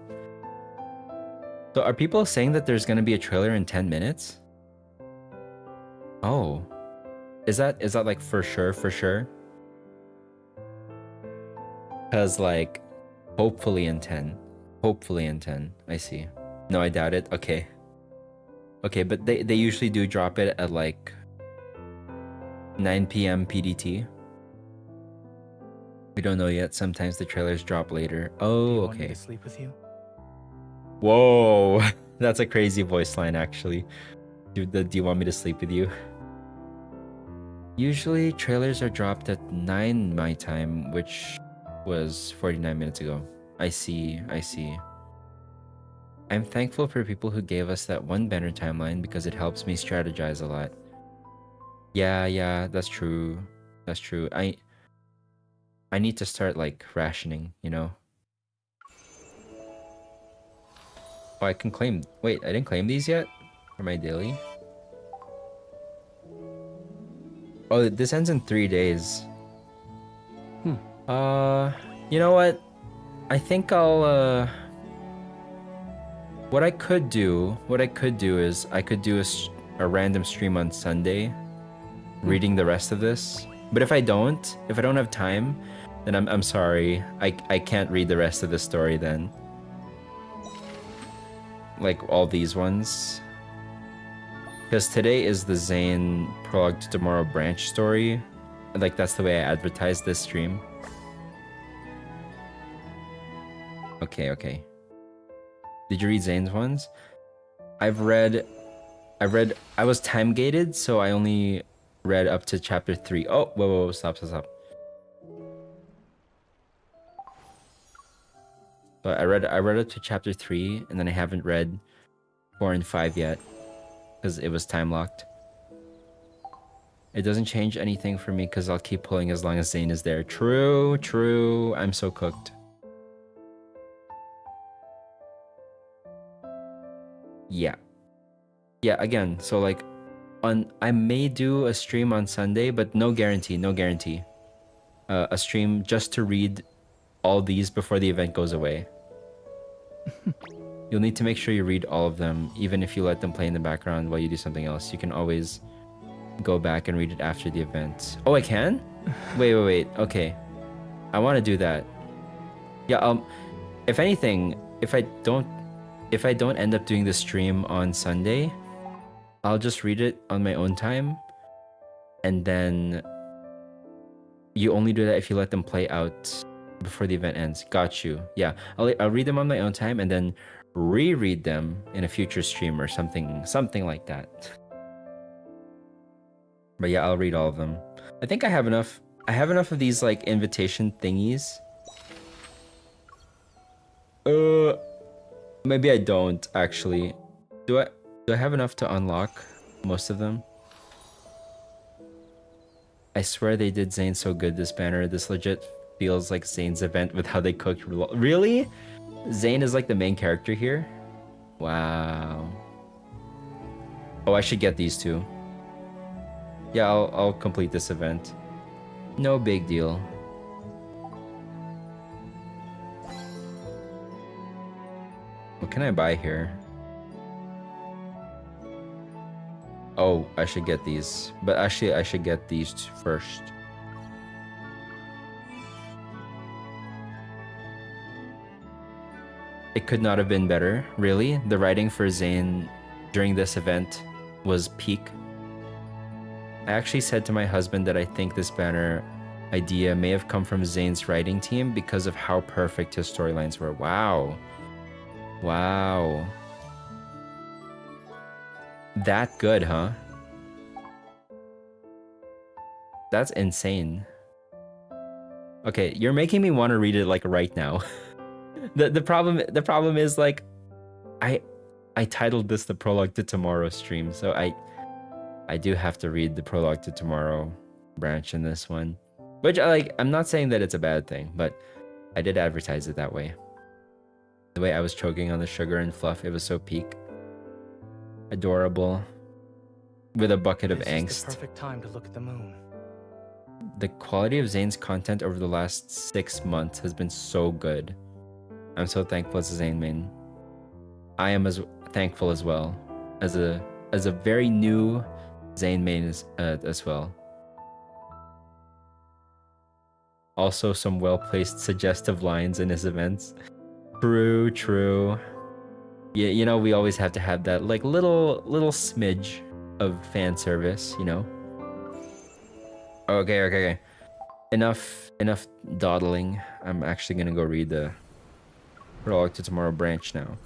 So are people saying that there's gonna be a trailer in 10 minutes? Oh. Is that like for sure? Because like hopefully in 10. Hopefully in 10. I see. No, I doubt it. Okay. Okay, but they usually do drop it at like 9 p.m. PDT. We don't know yet. Sometimes the trailers drop later. Oh, Want me okay. to sleep with you? Whoa, that's a crazy voice line actually. Do you want me to sleep with you? Usually trailers are dropped at 9 my time, which was 49 minutes ago. I see. I'm thankful for people who gave us that one banner timeline because it helps me strategize a lot. Yeah, that's true. That's true. I need to start like rationing, you know? Oh, I can claim. Wait, I didn't claim these yet for my daily. Oh, this ends in 3 days. You know what? I think I'll what I could do is I could do a random stream on Sunday reading the rest of this. But if I don't have time, then I'm sorry. I can't read the rest of the story then. Like all these ones. Because today is the ZAYNE Prologue to Tomorrow branch story. Like that's the way I advertised this stream. Okay. Did you read ZAYNE's ones? I was time gated, so I only read up to chapter 3. Oh, whoa, stop. So I read up to chapter 3, and then I haven't read 4 and 5 yet because it was time locked. It doesn't change anything for me because I'll keep pulling as long as ZAYNE is there. True. I'm so cooked. Yeah, again, so like I may do a stream on Sunday, but no guarantee. A stream just to read all these before the event goes away. You'll need to make sure you read all of them, even if you let them play in the background while you do something else. You can always go back and read it after the event. Oh, I can? Wait. Okay. I want to do that. Yeah, if anything, if I don't end up doing the stream on Sunday, I'll just read it on my own time. And then you only do that if you let them play out before the event ends. Got you. Yeah, I'll read them on my own time and then reread them in a future stream or something like that. But yeah, I'll read all of them. I think I have enough of these like invitation thingies. Maybe I don't actually. Do I have enough to unlock most of them? I swear they did ZAYNE so good this banner. This legit feels like ZAYNE's event with how they cooked. Really? ZAYNE is like the main character here? Wow. Oh, I should get these two. Yeah, I'll complete this event. No big deal. What can I buy here? Oh, I should get these. But actually, I should get these first. It could not have been better. Really? The writing for ZAYNE during this event was peak. I actually said to my husband that I think this banner idea may have come from ZAYNE's writing team because of how perfect his storylines were. Wow. That good, huh? That's insane. Okay, you're making me want to read it like right now. the problem is like I titled this the Prologue to Tomorrow stream, so I do have to read the Prologue to Tomorrow branch in this one. Which I'm not saying that it's a bad thing, but I did advertise it that way. The way I was choking on the sugar and fluff, it was so peak. Adorable. With a bucket of angst. This is the perfect time to look at the moon. The quality of ZAYNE's content over the last 6 months has been so good. I'm so thankful as a ZAYNE main. I am as thankful as well as a very new ZAYNE main as well. Also, some well-placed suggestive lines in his events. True. Yeah, you know, we always have to have that like little smidge of fan service, you know. Okay. Enough dawdling. I'm actually gonna go read the Prologue to Tomorrow branch now.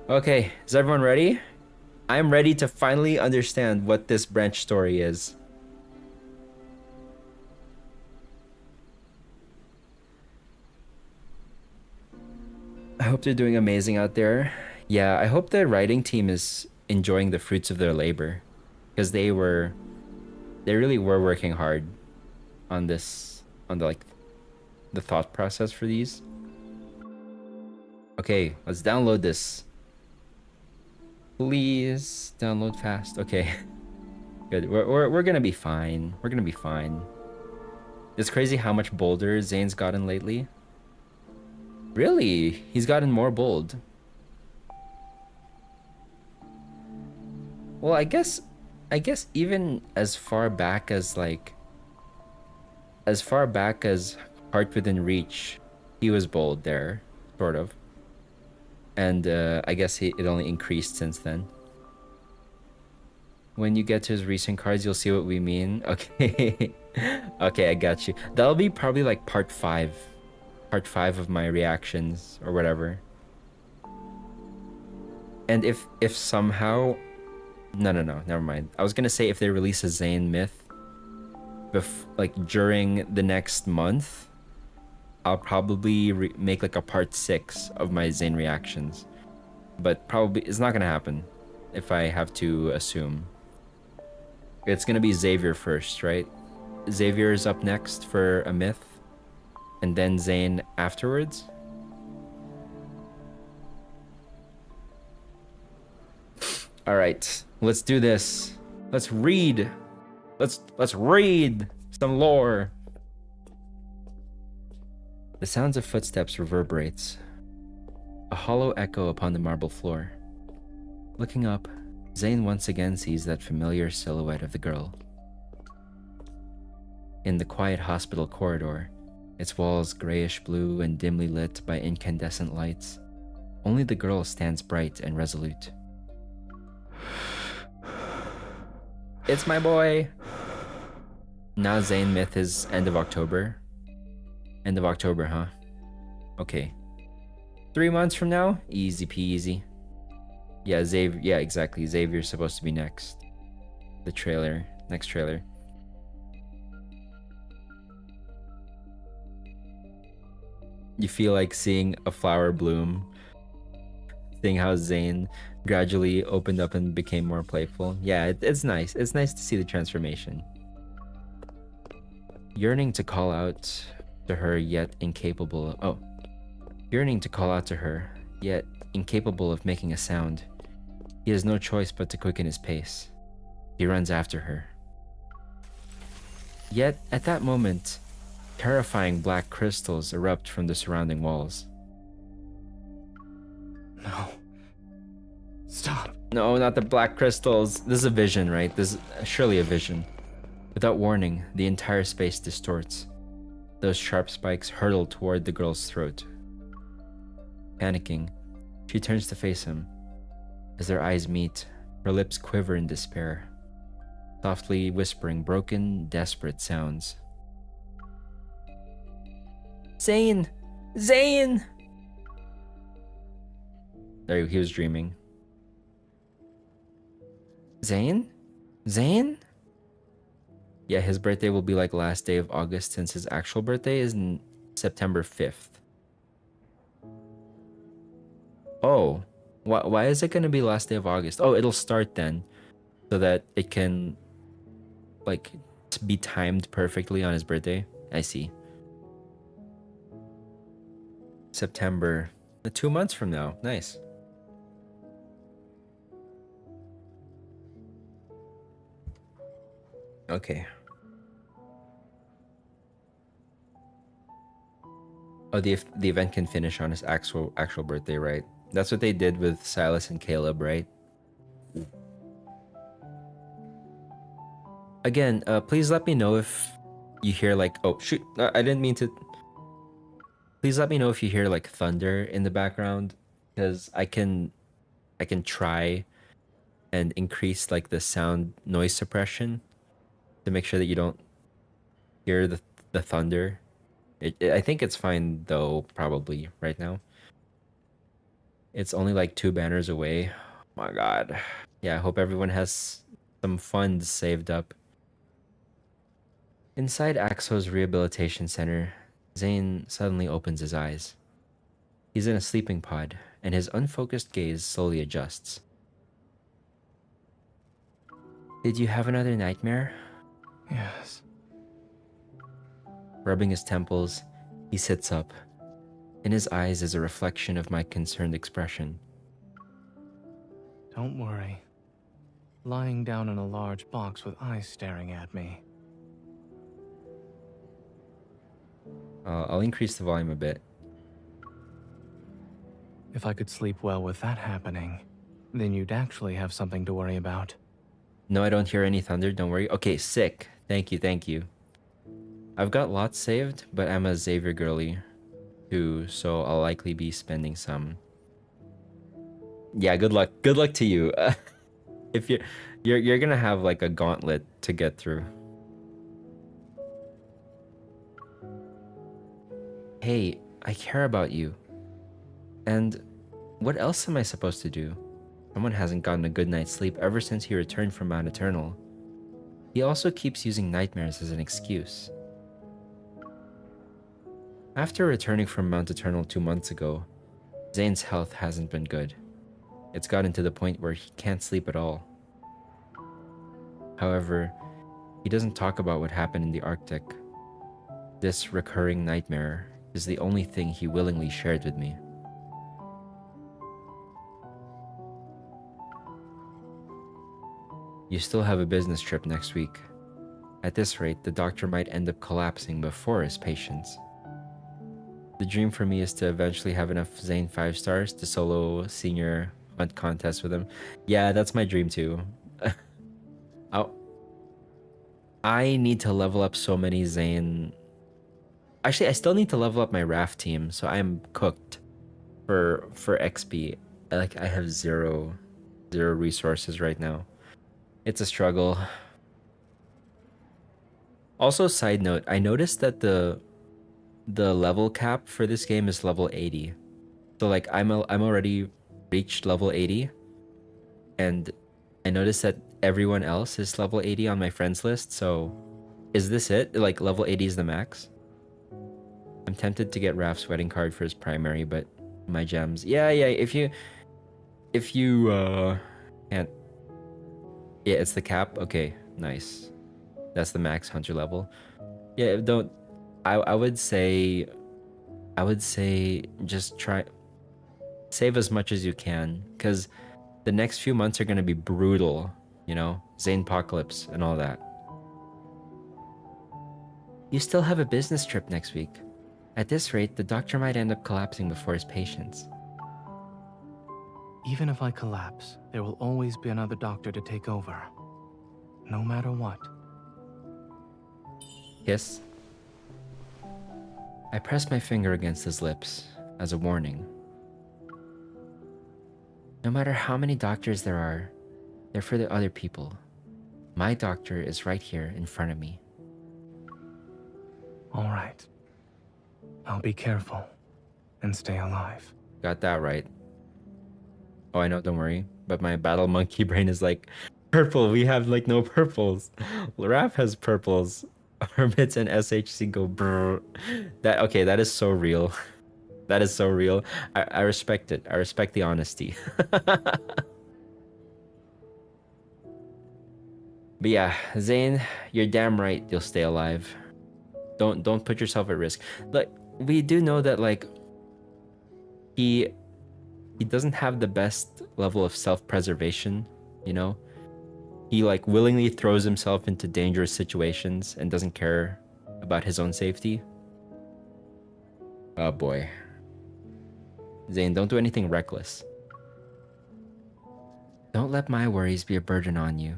Okay, is everyone ready? I'm ready to finally understand what this branch story is. I hope they're doing amazing out there. Yeah, I hope the writing team is enjoying the fruits of their labor, because they really were working hard on this, on the like the thought process for these. Okay, let's download this. Please download fast. Okay, good. We're gonna be fine. We're gonna be fine. It's crazy how much bolder Zane's gotten lately. Really, he's gotten more bold. Well, I guess even as far back as Heart Within Reach, he was bold there, sort of. And I guess it only increased since then. When you get to his recent cards, you'll see what we mean. Okay. Okay, I got you. That'll be probably like part 5 of my reactions or whatever. And if somehow, no, never mind. I was gonna say if they release a ZAYNE myth like during the next month, I'll probably make like a part 6 of my ZAYNE reactions. But probably it's not gonna happen, if I have to assume. It's gonna be Xavier first, right? Xavier is up next for a myth, and then ZAYNE afterwards. All right, let's do this. Let's read. Let's read some lore. The sounds of footsteps reverberates, a hollow echo upon the marble floor. Looking up, ZAYNE once again sees that familiar silhouette of the girl. In the quiet hospital corridor, its walls grayish blue and dimly lit by incandescent lights, only the girl stands bright and resolute. It's my boy! Now ZAYNE myth is end of October. End of October, huh? Okay. 3 months from now? Easy peasy. Yeah, Xavier. Yeah, exactly. Xavier's supposed to be next. The trailer. Next trailer. You feel like seeing a flower bloom. Seeing how ZAYNE gradually opened up and became more playful. Yeah, it's nice. It's nice to see the transformation. Yearning to call out to her, yet incapable of... Oh. Yearning to call out to her, yet incapable of making a sound. He has no choice but to quicken his pace. He runs after her. Yet, at that moment, terrifying black crystals erupt from the surrounding walls. No. Stop. No, not the black crystals. This is a vision, right? This is surely a vision. Without warning, the entire space distorts. Those sharp spikes hurtle toward the girl's throat. Panicking, she turns to face him. As their eyes meet, her lips quiver in despair, softly whispering broken, desperate sounds. Zane! Zane! There, he was dreaming. Zane? Zane? Yeah, his birthday will be like last day of August since his actual birthday is September 5th. Oh, why is it going to be last day of August? Oh, it'll start then so that it can like be timed perfectly on his birthday. I see. September, 2 months from now. Nice. Okay. Oh, the event can finish on his actual birthday, right? That's what they did with Silas and Caleb, right? Again, please let me know if you hear like... Oh, shoot. I didn't mean to... Please let me know if you hear like thunder in the background, because I can try and increase like the sound noise suppression to make sure that you don't hear the thunder. I think it's fine though, probably right now. It's only like 2 banners away. Oh my god. Yeah, I hope everyone has some funds saved up. Inside Axo's rehabilitation center, ZAYNE suddenly opens his eyes. He's in a sleeping pod, and his unfocused gaze slowly adjusts. Did you have another nightmare? Yes. Rubbing his temples, he sits up. In his eyes is a reflection of my concerned expression. Don't worry. Lying down in a large box with eyes staring at me. I'll increase the volume a bit. If I could sleep well with that happening, then you'd actually have something to worry about. No, I don't hear any thunder, don't worry. Okay, sick. Thank you, thank you. I've got lots saved, but I'm a Xavier girly too, so I'll likely be spending some. Yeah, good luck. Good luck to you. If you're gonna have like a gauntlet to get through. Hey, I care about you. And what else am I supposed to do? Someone hasn't gotten a good night's sleep ever since he returned from Mount Eternal. He also keeps using nightmares as an excuse. After returning from Mount Eternal 2 months ago, Zane's health hasn't been good. It's gotten to the point where he can't sleep at all. However, he doesn't talk about what happened in the Arctic. This recurring nightmare is the only thing he willingly shared with me. You still have a business trip next week. At this rate, the doctor might end up collapsing before his patients. The dream for me is to eventually have enough Zayne 5 stars to solo senior hunt contest with him. Yeah, that's my dream too. I need to level up so many Zayne. Actually, I still need to level up my raft team, so I'm cooked for XP. Like I have zero resources right now. It's a struggle. Also, side note, I noticed that the level cap for this game is level 80. So like I'm already reached level 80, and I noticed that everyone else is level 80 on my friends list. So is this it? Like level 80 is the max? I'm tempted to get Raph's wedding card for his primary, but my gems. Yeah, if you can't. Yeah, it's the cap. Okay, nice. That's the max hunter level. Yeah, don't. I would say just try save as much as you can, because the next few months are gonna be brutal. You know, Zayne Apocalypse and all that. You still have a business trip next week. At this rate, the doctor might end up collapsing before his patients. Even if I collapse, there will always be another doctor to take over. No matter what. Kiss. I pressed my finger against his lips as a warning. No matter how many doctors there are, they're for the other people. My doctor is right here in front of me. All right. I'll be careful and stay alive. Got that right. Oh, I know, don't worry. But my battle monkey brain is like, purple, we have like no purples. Raph has purples. Hermits and SHC go brrr. That is so real. That is so real. I respect it. I respect the honesty. But yeah, Zayne, you're damn right you'll stay alive. Don't put yourself at risk. Like, we do know that like he doesn't have the best level of self-preservation, you know? He like willingly throws himself into dangerous situations and doesn't care about his own safety. Oh boy. Zayne, don't do anything reckless. Don't let my worries be a burden on you.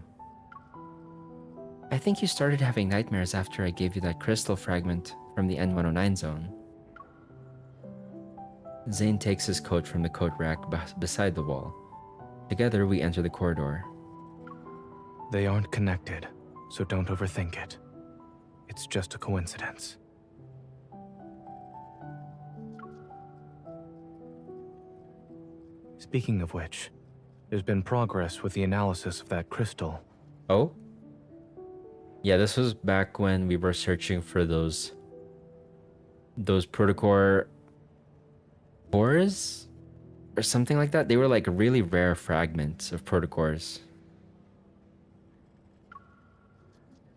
I think you started having nightmares after I gave you that crystal fragment from the N109 zone. Zayne takes his coat from the coat rack beside the wall. Together, we enter the corridor. They aren't connected, so don't overthink it. It's just a coincidence. Speaking of which, there's been progress with the analysis of that crystal. Oh? Yeah, this was back when we were searching for those protocore cores or something like that. They were like really rare fragments of protocores.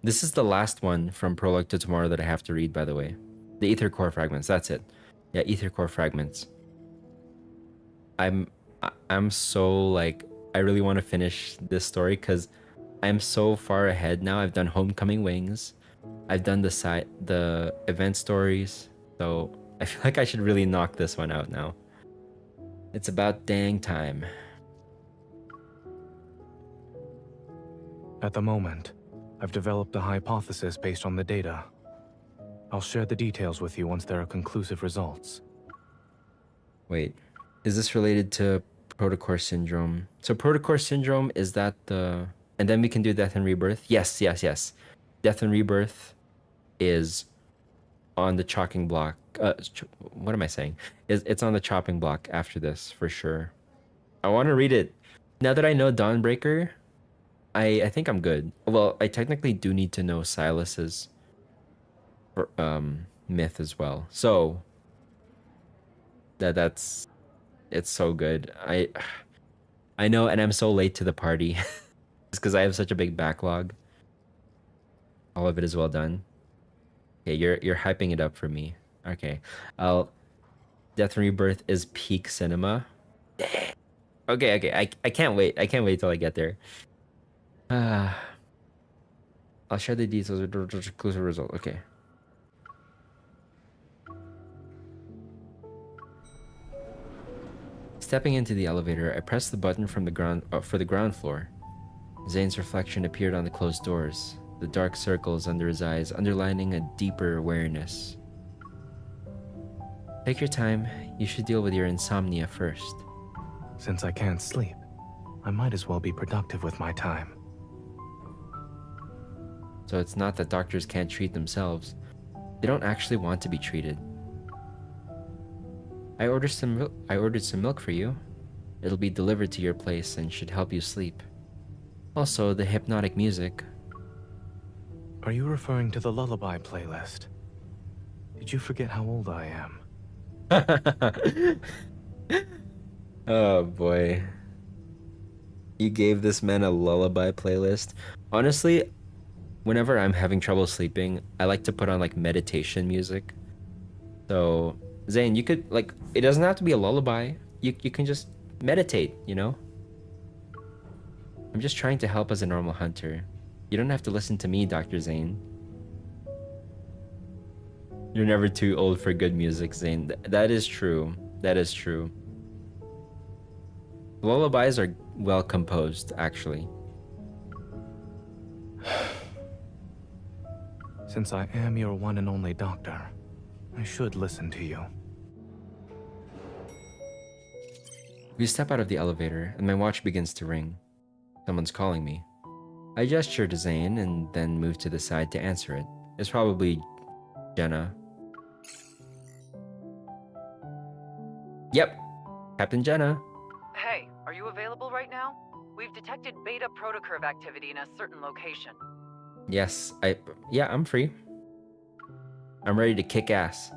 This is the last one from Prologue to Tomorrow that I have to read, by the way. The ether core fragments, that's it. Yeah, ether core fragments. I'm so like, I really want to finish this story because I'm so far ahead now. I've done Homecoming Wings. I've done the event stories. So I feel like I should really knock this one out now. It's about dang time. At the moment, I've developed a hypothesis based on the data. I'll share the details with you once there are conclusive results. Wait, is this related to Protocore Syndrome? So Protocore Syndrome, is that the... And then we can do Death and Rebirth? Yes, yes, yes. Death and Rebirth is on the chopping block. What am I saying? It's on the chopping block after this, for sure. I want to read it. Now that I know Dawnbreaker, I think I'm good. Well, I technically do need to know Silas's myth as well. So it's so good. I know, and I'm so late to the party. It's because I have such a big backlog. All of it is well done. Okay, you're hyping it up for me. Okay, Death and Rebirth is peak cinema. Okay, I can't wait. I can't wait till I get there. I'll share the details of the conclusive result. Okay. Stepping into the elevator, I pressed the button from the ground for the ground floor. Zayne's reflection appeared on the closed doors, the dark circles under his eyes underlining a deeper awareness. Take your time. You should deal with your insomnia first. Since I can't sleep, I might as well be productive with my time. So it's not that doctors can't treat themselves. They don't actually want to be treated. I ordered some milk for you. It'll be delivered to your place and should help you sleep. Also, the hypnotic music. Are you referring to the lullaby playlist? Did you forget how old I am? Oh boy. You gave this man a lullaby playlist. Honestly, whenever I'm having trouble sleeping, I like to put on like meditation music. So, Zayne, you could like, it doesn't have to be a lullaby. You can just meditate, you know? I'm just trying to help as a normal hunter. You don't have to listen to me, Dr. Zayne. You're never too old for good music, Zayne. That is true. That is true. Lullabies are well composed, actually. Since I am your one and only doctor, I should listen to you. We step out of the elevator, and my watch begins to ring. Someone's calling me. I gesture to Zayne and then move to the side to answer it. It's probably Jenna. Yep, Captain Jenna. Hey, are you available right now? We've detected beta protocurve activity in a certain location. Yes, I'm free. I'm ready to kick ass.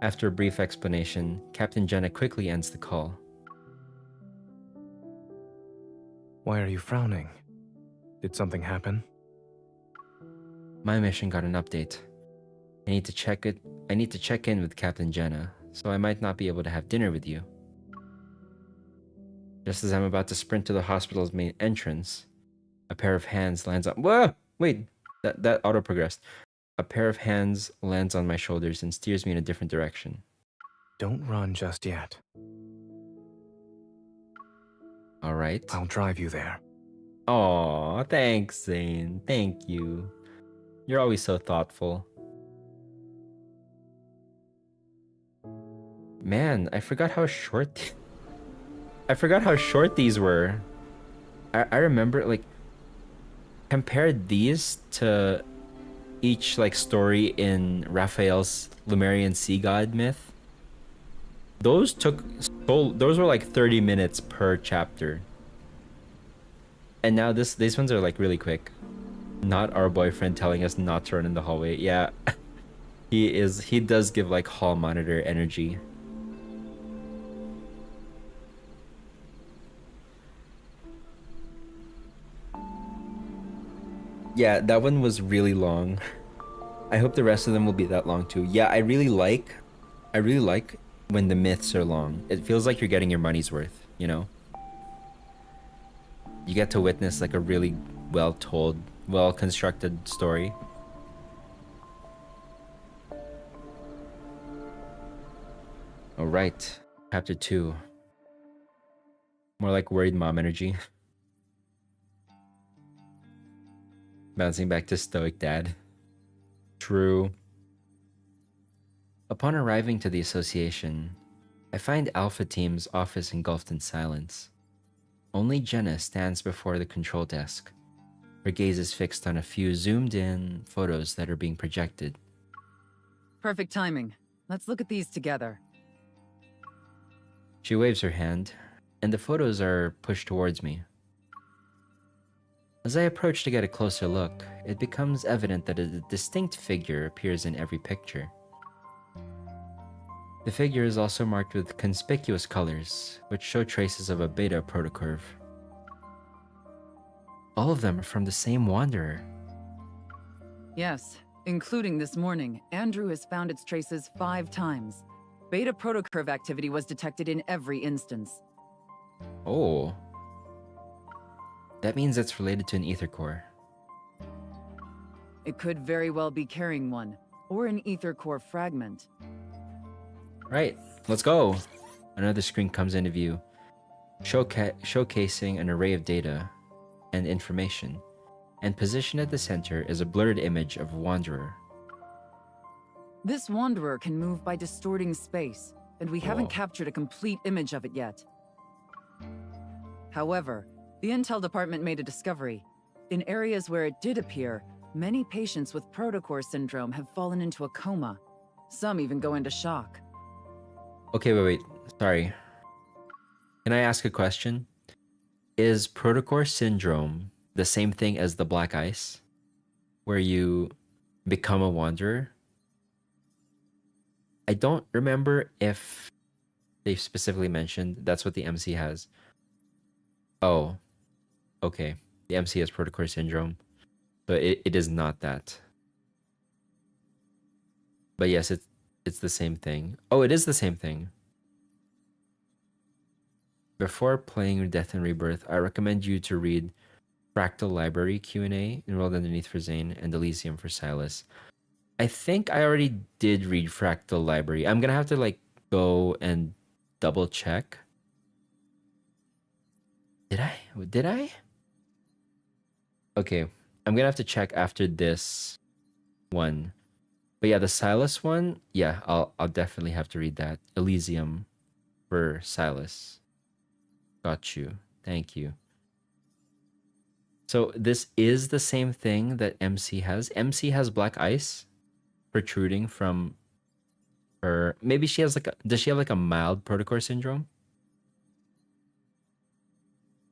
After a brief explanation, Captain Jenna quickly ends the call. Why are you frowning? Did something happen? My mission got an update. I need to check in with Captain Jenna, so I might not be able to have dinner with you. Just as I'm about to sprint to the hospital's main entrance, a pair of hands lands on... Whoa! Wait, that auto-progressed. A pair of hands lands on my shoulders and steers me in a different direction. Don't run just yet. All right. I'll drive you there. Aw, thanks, Zayne. Thank you. You're always so thoughtful. Man, I forgot how short... I forgot how short these were. I remember, like... Compare these to each, like, story in Raphael's Lemurian Sea God myth. Those were like 30 minutes per chapter. And now these ones are like really quick. Not our boyfriend telling us not to run in the hallway. Yeah. He does give like hall monitor energy. Yeah, that one was really long. I hope the rest of them will be that long too. Yeah, I really like when the myths are long. It feels like you're getting your money's worth, you know? You get to witness like a really well told, well constructed story. All right, chapter 2. More like worried mom energy. Bouncing back to stoic dad. True. Upon arriving to the association, I find Alpha Team's office engulfed in silence. Only Jenna stands before the control desk. Her gaze is fixed on a few zoomed-in photos that are being projected. Perfect timing. Let's look at these together. She waves her hand, and the photos are pushed towards me. As I approach to get a closer look, it becomes evident that a distinct figure appears in every picture. The figure is also marked with conspicuous colors, which show traces of a beta protocurve. All of them are from the same wanderer. Yes, including this morning. Andrew has found its traces 5 times. Beta protocurve activity was detected in every instance. Oh. That means it's related to an ether core. It could very well be carrying one, or an ether core fragment. Right, let's go. Another screen comes into view, showcasing an array of data and information, and positioned at the center is a blurred image of Wanderer. This Wanderer can move by distorting space, and we haven't captured a complete image of it yet. However, the Intel department made a discovery. In areas where it did appear, many patients with protocore syndrome have fallen into a coma. Some even go into shock. Okay, wait, sorry. Can I ask a question? Is protocore syndrome the same thing as the black ice, where you become a wanderer? I don't remember if they specifically mentioned that's what the MC has. Oh, okay. The MC has protocore syndrome, but it is not that. But yes, it's the same thing. Oh, it is the same thing. Before playing Death and Rebirth, I recommend you to read Fractal Library Q&A, Enrolled Underneath for ZAYNE, and Elysium for Silas. I think I already did read Fractal Library. I'm gonna have to like go and double check. Did I? Okay, I'm gonna have to check after this one. But yeah, the Silas one, yeah, I'll definitely have to read that. Elysium for Silas. Got you. Thank you. So this is the same thing that MC has. MC has black ice protruding from her. Maybe she has does she have like a mild protocore syndrome?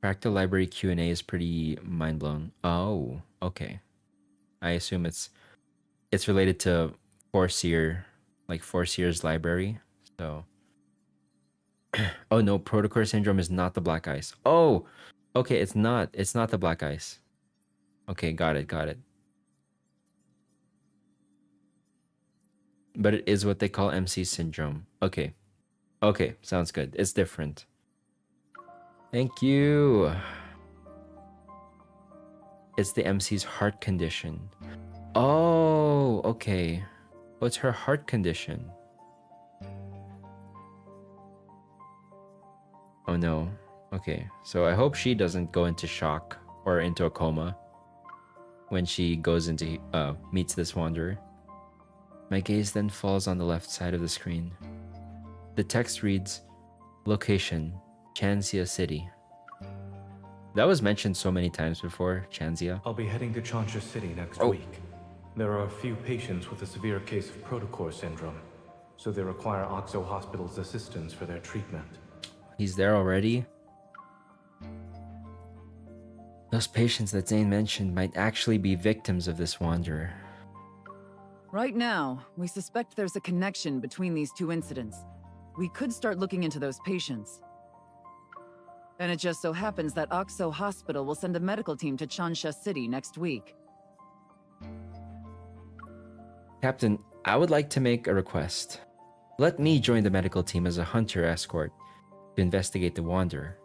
Fractal Library Q&A is pretty mind blown. Oh, okay. I assume it's related to Forseer's library. So oh no, protocore syndrome is not the black ice. Oh, okay, it's not the black ice. Okay, got it. But it is what they call MC syndrome. Okay, sounds good. It's different. Thank you. It's the MC's heart condition. Oh, okay. What's her heart condition? Oh no. Okay, so I hope she doesn't go into shock or into a coma when she goes into meets this wanderer. My gaze then falls on the left side of the screen. The text reads, "Location, Chanxia City." That was mentioned so many times before, Chanxia. I'll be heading to Changsha City next week. There are a few patients with a severe case of protocore syndrome, so they require Oxo Hospital's assistance for their treatment. He's there already? Those patients that ZAYNE mentioned might actually be victims of this wanderer. Right now, we suspect there's a connection between these 2 incidents. We could start looking into those patients. And it just so happens that Oxo Hospital will send a medical team to Changsha City next week. Captain, I would like to make a request. Let me join the medical team as a hunter escort to investigate the Wanderer.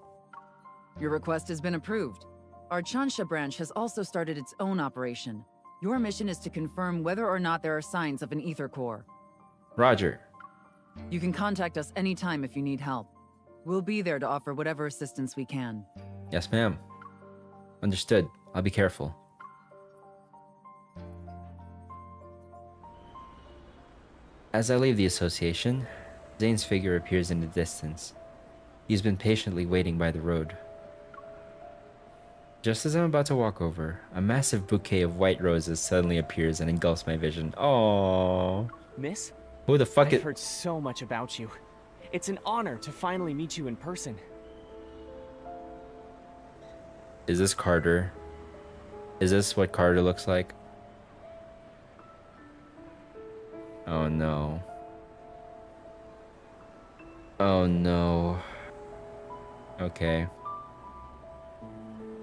Your request has been approved. Our Chansha branch has also started its own operation. Your mission is to confirm whether or not there are signs of an ether core. Roger. You can contact us anytime if you need help. We'll be there to offer whatever assistance we can. Yes, ma'am. Understood. I'll be careful. As I leave the association, Zane's figure appears in the distance. He's been patiently waiting by the road. Just as I'm about to walk over, a massive bouquet of white roses suddenly appears and engulfs my vision. Oh, Miss? who the fuck I've is... heard so much about you. It's an honor to finally meet you in person. Is this Carter? Is this what Carter looks like? Oh no. Oh no. Okay.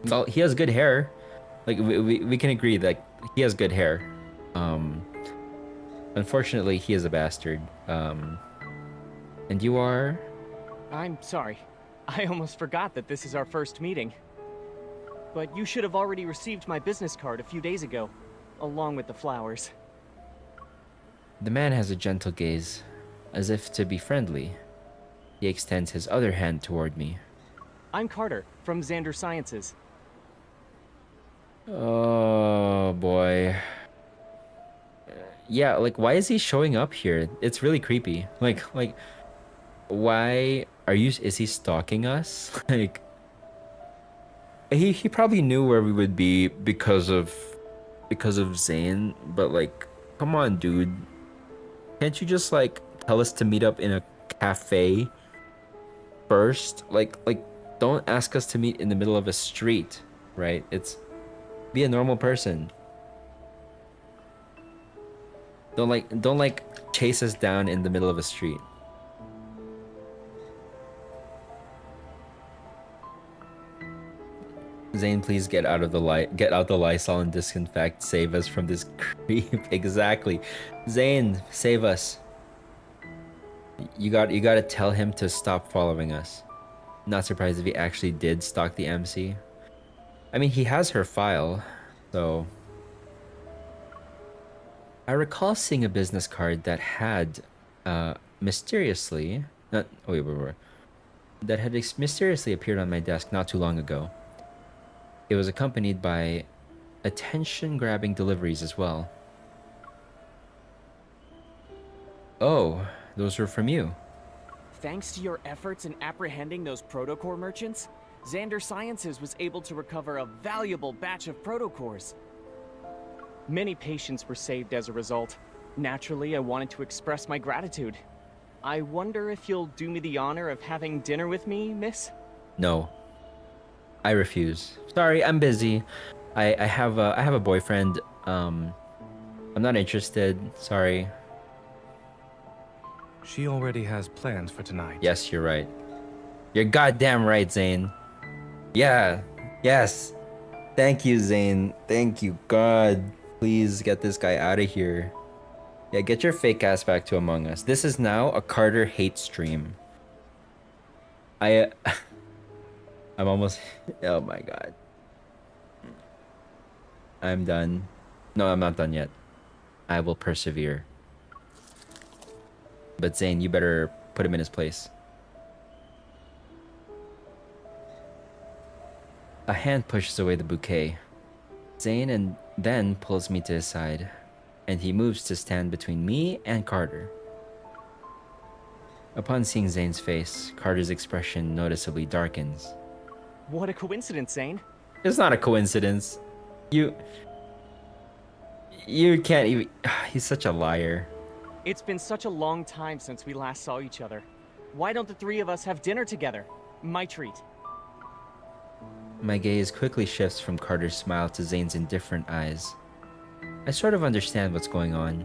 Well, he has good hair. Like, we can agree that he has good hair. Unfortunately, he is a bastard. And you are? I'm sorry. I almost forgot that this is our first meeting. But you should have already received my business card a few days ago, along with the flowers. The man has a gentle gaze, as if to be friendly. He extends his other hand toward me. I'm Carter, from Xander Sciences. Oh boy. Yeah, like, why is he showing up here? It's really creepy. Like, why are you? Is he stalking us? Like, he probably knew where we would be because of Zane. But like, come on, dude. Can't you just like tell us to meet up in a cafe first? Like, don't ask us to meet in the middle of a street, right? Be a normal person. Don't like chase us down in the middle of a street. Zane, please get out the Lysol and disinfect. Save us from this creep. Exactly. Zane, save us. You gotta tell him to stop following us. Not surprised if he actually did stalk the MC. I mean, he has her file, so... I recall seeing a business card that had, mysteriously... That had mysteriously appeared on my desk not too long ago. It was accompanied by attention-grabbing deliveries as well. Oh, those were from you. Thanks to your efforts in apprehending those protocore merchants, Xander Sciences was able to recover a valuable batch of protocores. Many patients were saved as a result. Naturally, I wanted to express my gratitude. I wonder if you'll do me the honor of having dinner with me, miss? No. I refuse. Sorry, I'm busy. I have a boyfriend. I'm not interested. Sorry. She already has plans for tonight. Yes, you're right. You're goddamn right, Zane. Yeah. Yes. Thank you, Zane. Thank you, God. Please get this guy out of here. Yeah, get your fake ass back to Among Us. This is now a Carter hate stream. I'm almost... Oh my God. I'm done. No, I'm not done yet. I will persevere. But Zane, you better put him in his place. A hand pushes away the bouquet. Zane and then pulls me to his side, and he moves to stand between me and Carter. Upon seeing Zane's face, Carter's expression noticeably darkens. What a coincidence, Zane. It's not a coincidence. You can't even... He's such a liar. It's been such a long time since we last saw each other. Why don't the three of us have dinner together? My treat. My gaze quickly shifts from Carter's smile to Zane's indifferent eyes. I sort of understand what's going on.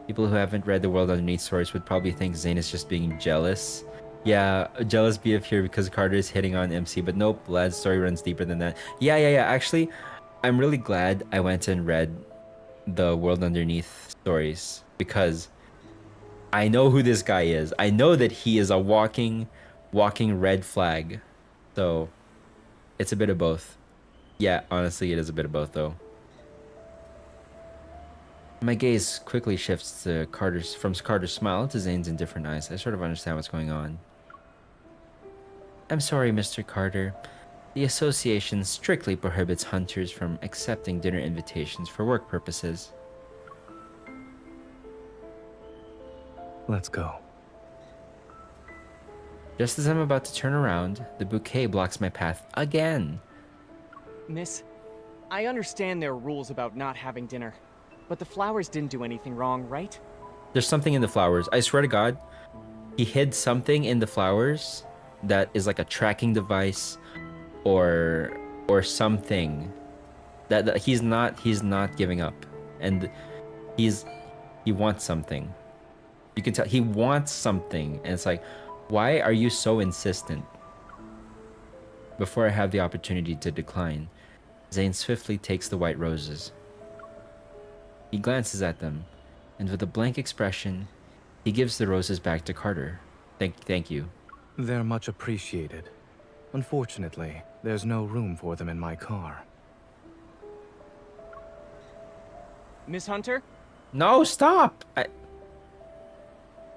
People who haven't read The World Underneath source would probably think Zane is just being jealous. Yeah, jealous BF here because Carter is hitting on MC, but nope, lad's story runs deeper than that. Yeah. Actually, I'm really glad I went and read the World Underneath stories because I know who this guy is. I know that he is a walking red flag. So it's a bit of both. Yeah, honestly, it is a bit of both though. My gaze quickly shifts to from Carter's smile to Zane's indifferent eyes. I sort of understand what's going on. I'm sorry, Mr. Carter. The association strictly prohibits hunters from accepting dinner invitations for work purposes. Let's go. Just as I'm about to turn around, the bouquet blocks my path again. Miss, I understand there are rules about not having dinner, but the flowers didn't do anything wrong, right? There's something in the flowers. I swear to God, he hid something in the flowers that is like a tracking device or something that he's not giving up, and he wants something. You can tell he wants something, and it's like, why are you so insistent? Before I have the opportunity to decline, Zane swiftly takes the white roses. He glances at them, and with a blank expression, he gives the roses back to Carter. Thank you. They're much appreciated. Unfortunately, there's no room for them in my car. Miss Hunter? No, stop!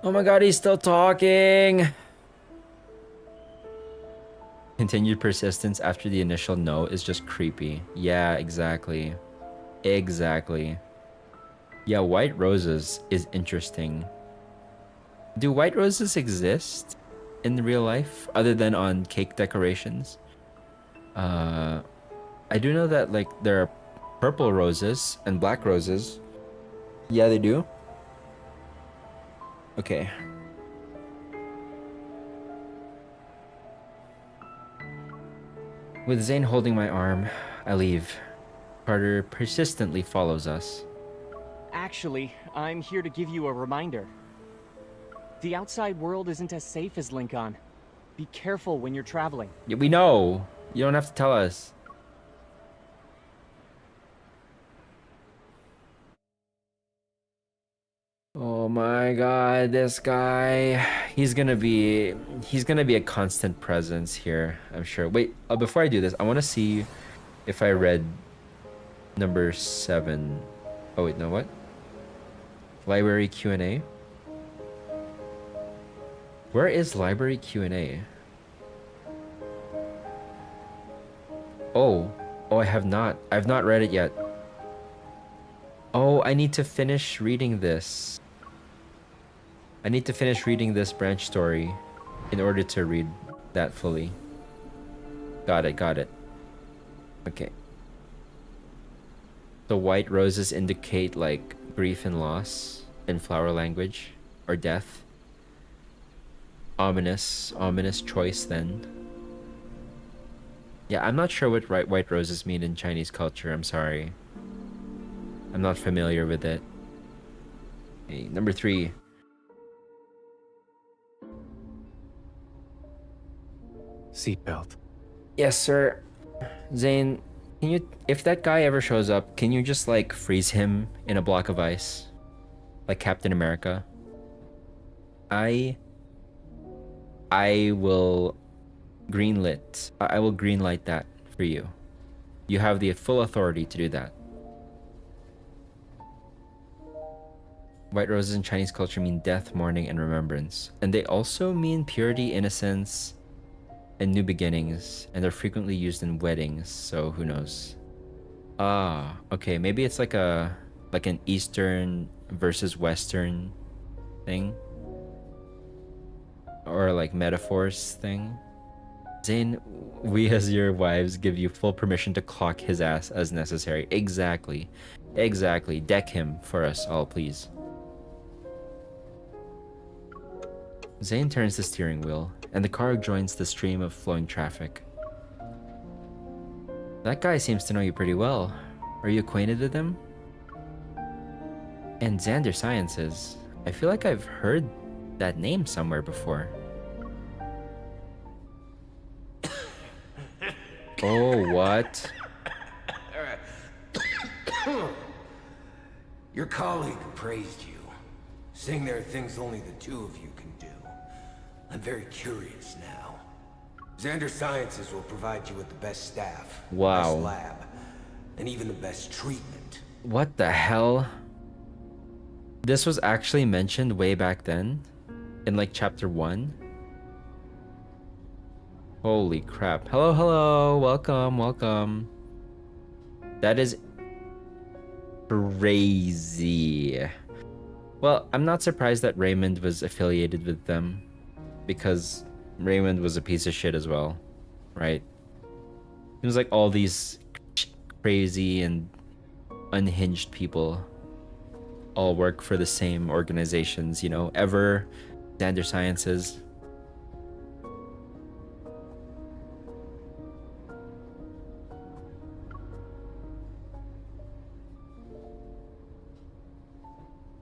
Oh my God, he's still talking! Continued persistence after the initial no is just creepy. Yeah, exactly. Exactly. Yeah, white roses is interesting. Do white roses exist in real life other than on cake decorations? I do know that like there are purple roses and black roses. Yeah, they do. Okay. With Zane holding my arm, I leave. Carter persistently follows us. Actually, I'm here to give you a reminder. The outside world isn't as safe as Lincoln. Be careful when you're traveling. Yeah, we know. You don't have to tell us. Oh my God, this guy. He's gonna be a constant presence here, I'm sure. Wait, before I do this, I want to see if I read number 7. Oh wait, no, what? Library Q&A. Where is library Q&A? Oh, I have not. I've not read it yet. Oh, I need to finish reading this. I need to finish reading this branch story in order to read that fully. Got it. Okay. The white roses indicate like grief and loss in flower language, or death. Ominous choice then. Yeah, I'm not sure what white roses mean in Chinese culture. I'm sorry. I'm not familiar with it. Okay, number 3. Seatbelt. Yes, sir. Zane, can you, if that guy ever shows up, can you just like freeze him in a block of ice? Like Captain America? I will I will greenlight that for you. You have the full authority to do that. White roses in Chinese culture mean death, mourning, and remembrance. And they also mean purity, innocence, and new beginnings. And they're frequently used in weddings, so who knows? Ah, okay, maybe it's like an Eastern versus Western thing. Or like metaphors thing. Zane, we as your wives give you full permission to clock his ass as necessary. Exactly. Deck him for us all, please. Zane turns the steering wheel, and the car joins the stream of flowing traffic. That guy seems to know you pretty well. Are you acquainted with him? And Xander Sciences. I feel like I've heard that name somewhere before. Oh, what? Your colleague praised you, saying there are things only the two of you can do. I'm very curious now. Xander Sciences will provide you with the best staff, Wow. best lab, and even the best treatment. What the hell? This was actually mentioned way back then? In like chapter 1? Holy crap. Hello, hello. Welcome, welcome. That is crazy. Well, I'm not surprised that Raymond was affiliated with them, because Raymond was a piece of shit as well, right? It was like all these crazy and unhinged people all work for the same organizations, you know, Ever, Xander Sciences.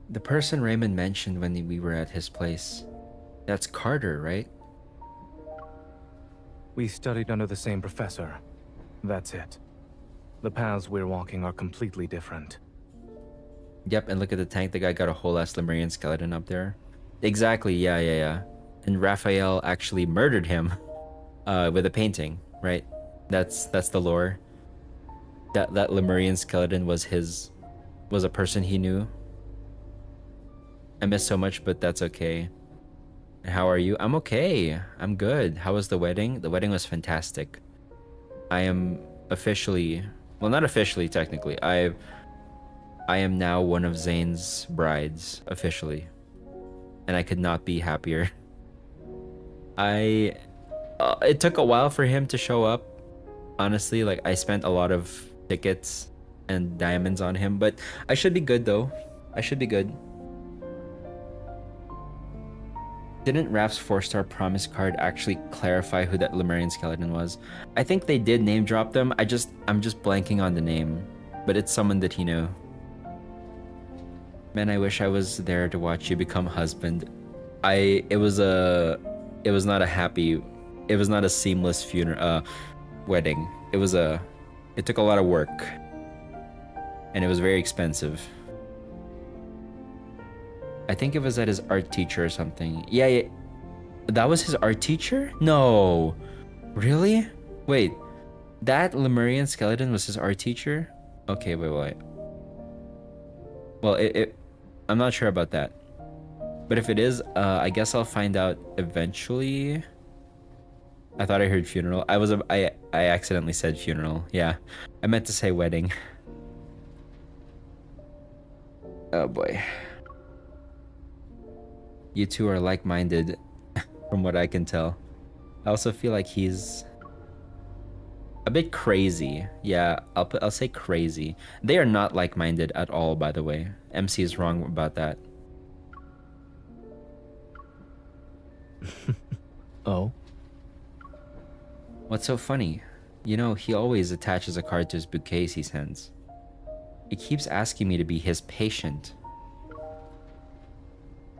The person Raymond mentioned when we were at his place, that's Carter, right? We studied under the same professor. That's it. The paths we're walking are completely different. Yep, and look at the tank. The guy got a whole ass Lemurian skeleton up there. Exactly, yeah. And Raphael actually murdered him with a painting, right? That's the lore. That Lemurian skeleton was a person he knew. I miss so much, but that's okay. How are you? I'm okay. I'm good. How was the wedding? The wedding was fantastic. I am officially, well, not officially technically. I am now one of Zayne's brides officially, and I could not be happier. It took a while for him to show up. Honestly, like I spent a lot of tickets and diamonds on him, but I should be good though. I should be good. Didn't Raph's 4-star promise card actually clarify who that Lemurian skeleton was? I think they did name drop them. I'm just blanking on the name, but it's someone that he knew. Man, I wish I was there to watch you become husband. It was not a seamless funeral wedding. It took a lot of work, and it was very expensive. I think it was at his art teacher or something. Yeah, that was his art teacher? No, really? Wait, that Lemurian skeleton was his art teacher? Okay, wait. Well, I'm not sure about that, but if it is, I guess I'll find out eventually. I thought I heard funeral. I accidentally said funeral. Yeah, I meant to say wedding. Oh boy. You two are like-minded, from what I can tell. I also feel like he's a bit crazy. Yeah, I'll say crazy. They are not like-minded at all, by the way. MC is wrong about that. Oh? What's so funny? You know, he always attaches a card to his bouquets he sends. He keeps asking me to be his patient.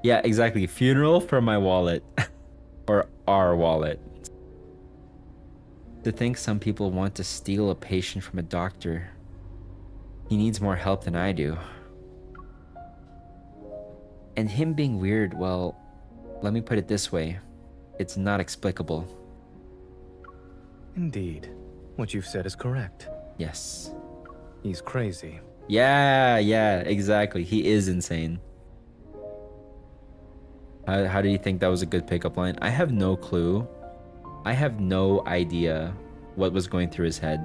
Yeah, exactly. Funeral for my wallet. Or our wallet. To think some people want to steal a patient from a doctor. He needs more help than I do. And him being weird, well, let me put it this way. It's not explicable. Indeed. What you've said is correct. Yes. He's crazy. Yeah, exactly. He is insane. How do you think that was a good pickup line? I have no clue. I have no idea what was going through his head.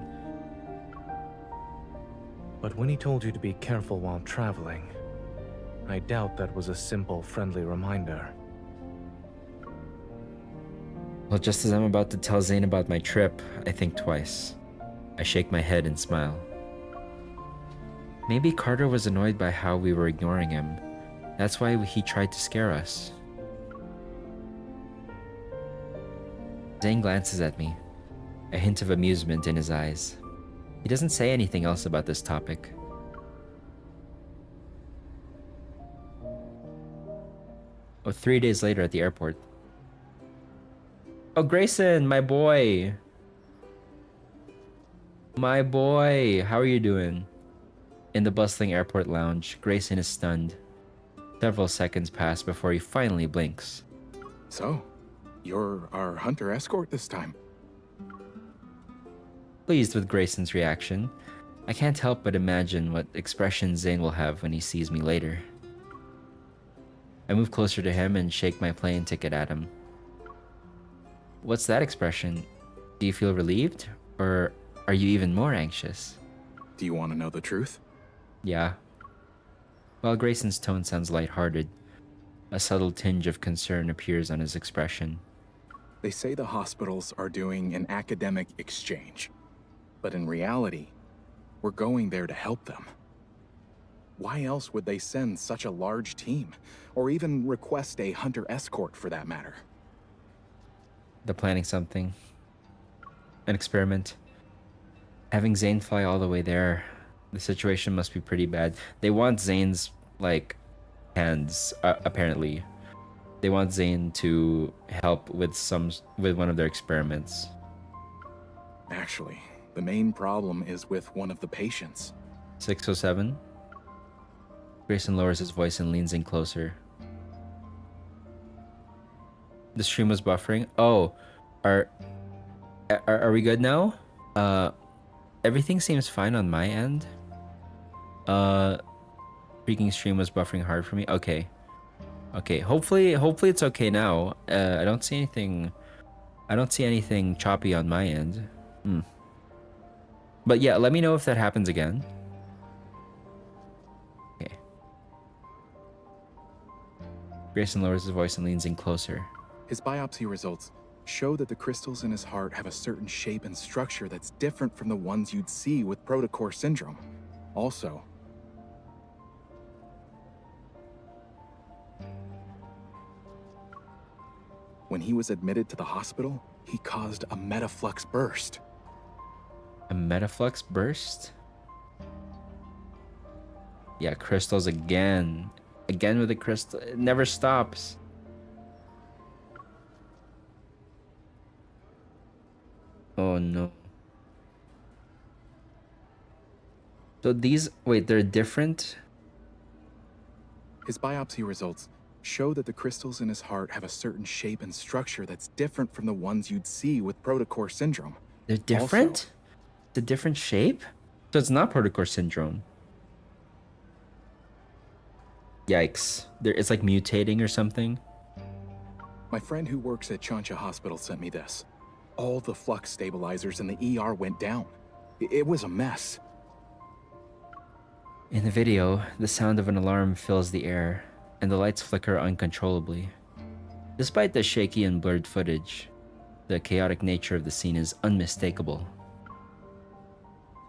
But when he told you to be careful while traveling, I doubt that was a simple, friendly reminder. Well, just as I'm about to tell Zayne about my trip, I think twice. I shake my head and smile. Maybe Carter was annoyed by how we were ignoring him. That's why he tried to scare us. Zayne glances at me, a hint of amusement in his eyes. He doesn't say anything else about this topic. Oh, 3 days later at the airport. Oh, Grayson, my boy. My boy, how are you doing? In the bustling airport lounge, Grayson is stunned. Several seconds pass before he finally blinks. So, you're our hunter escort this time? Pleased with Grayson's reaction, I can't help but imagine what expression Zane will have when he sees me later. I move closer to him and shake my plane ticket at him. What's that expression? Do you feel relieved? Or are you even more anxious? Do you want to know the truth? Yeah. While Grayson's tone sounds lighthearted, a subtle tinge of concern appears on his expression. They say the hospitals are doing an academic exchange. But in reality, we're going there to help them. Why else would they send such a large team? Or even request a hunter escort for that matter? They're planning something. An experiment. Having Zane fly all the way there, the situation must be pretty bad. They want Zane's, like, hands, apparently. They want Zane to help with one of their experiments. Actually, the main problem is with one of the patients. 607. Grayson lowers his voice and leans in closer. The stream was buffering. Oh, are we good now? Everything seems fine on my end. Freaking stream was buffering hard for me. Okay. Hopefully it's okay now. I don't see anything choppy on my end. But yeah, let me know if that happens again. Okay. Grayson lowers his voice and leans in closer. His biopsy results show that the crystals in his heart have a certain shape and structure that's different from the ones you'd see with protocore syndrome. Also, when he was admitted to the hospital, he caused a metaflux burst. A metaflux burst? Yeah, crystals again. Again with the crystal. It never stops. Oh no. So these, wait, they're different? His biopsy results show that the crystals in his heart have a certain shape and structure that's different from the ones you'd see with protocore syndrome. They're different? Also, it's a different shape? So it's not protocore syndrome. Yikes. It's like mutating or something? my friend who works at Chancha Hospital sent me this. All the flux stabilizers in the ER went down. It was a mess. In the video, the sound of an alarm fills the air, and the lights flicker uncontrollably. Despite the shaky and blurred footage, the chaotic nature of the scene is unmistakable.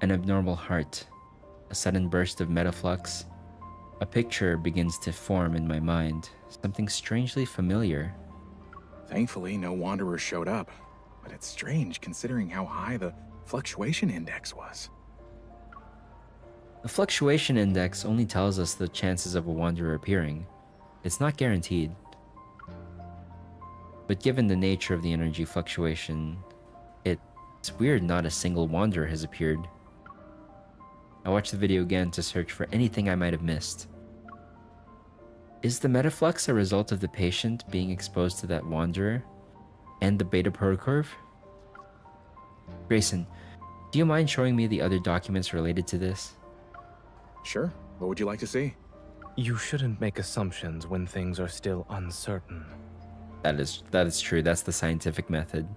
An abnormal heart, a sudden burst of metaflux, a picture begins to form in my mind, something strangely familiar. Thankfully, no wanderers showed up, but it's strange considering how high the fluctuation index was. The fluctuation index only tells us the chances of a wanderer appearing. It's not guaranteed. But given the nature of the energy fluctuation, it's weird not a single wanderer has appeared. I watched the video again to search for anything I might have missed. Is the metaflux a result of the patient being exposed to that wanderer and the beta protocurve? Grayson, do you mind showing me the other documents related to this? Sure. What would you like to see? You shouldn't make assumptions when things are still uncertain. That is true. That's the scientific method.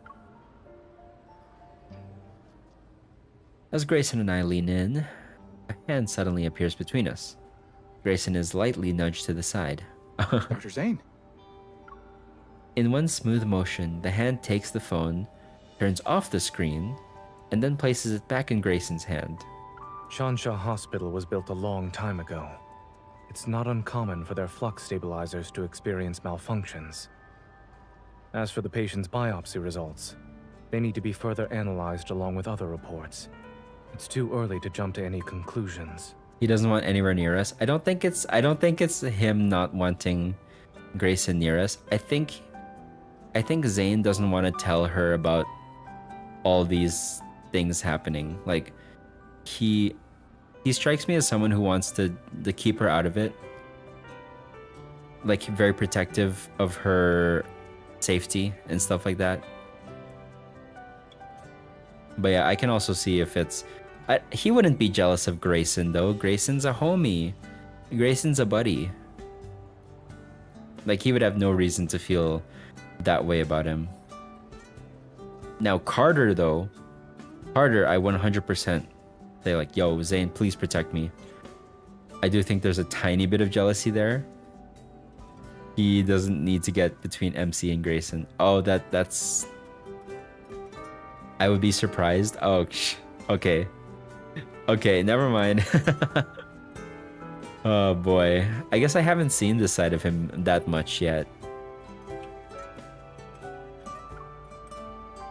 As Grayson and I lean in, a hand suddenly appears between us. Grayson is lightly nudged to the side. Dr. Zayne. In one smooth motion, the hand takes the phone, turns off the screen, and then places it back in Grayson's hand. Shansha Hospital was built a long time ago. It's not uncommon for their flux stabilizers to experience malfunctions. As for the patient's biopsy results, they need to be further analyzed along with other reports. It's too early to jump to any conclusions. He doesn't want anywhere near us. I don't think it's him not wanting Grayson near us. I think Zayne doesn't want to tell her about all these things happening. Like he He strikes me as someone who wants to keep her out of it. Like, very protective of her safety and stuff like that. But yeah, I can also see if it's... he wouldn't be jealous of Grayson, though. Grayson's a homie. Grayson's a buddy. Like, he would have no reason to feel that way about him. Now, Carter, though. Carter, I 100% say, like, yo, Zane, please protect me. I do think there's a tiny bit of jealousy there. He doesn't need to get between MC and Grayson. Oh, that's... I would be surprised. Oh, okay. Okay, never mind. Oh boy. I guess I haven't seen this side of him that much yet.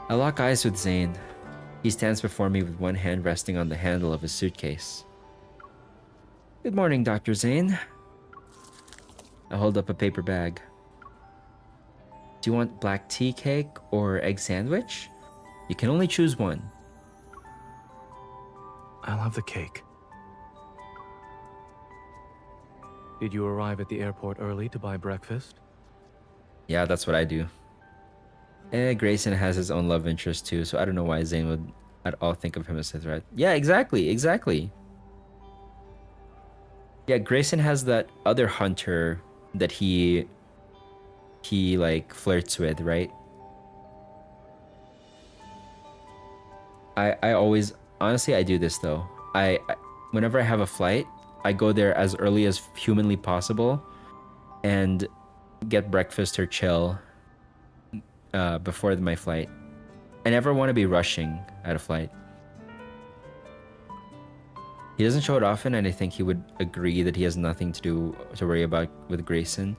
I lock eyes with Zane. He stands before me with one hand resting on the handle of his suitcase. Good morning, Dr. Zane. I hold up a paper bag. Do you want black tea cake or egg sandwich? You can only choose one. I'll have the cake. Did you arrive at the airport early to buy breakfast? Yeah, that's what I do. Grayson has his own love interest too, so I don't know why Zane would at all think of him as a threat. Yeah, exactly. Yeah, Grayson has that other hunter that he like flirts with, right? I always, honestly, I do this though. I whenever I have a flight, I go there as early as humanly possible and get breakfast or chill before my flight. I never want to be rushing at a flight. He doesn't show it often, and I think he would agree that he has nothing to worry about with Grayson.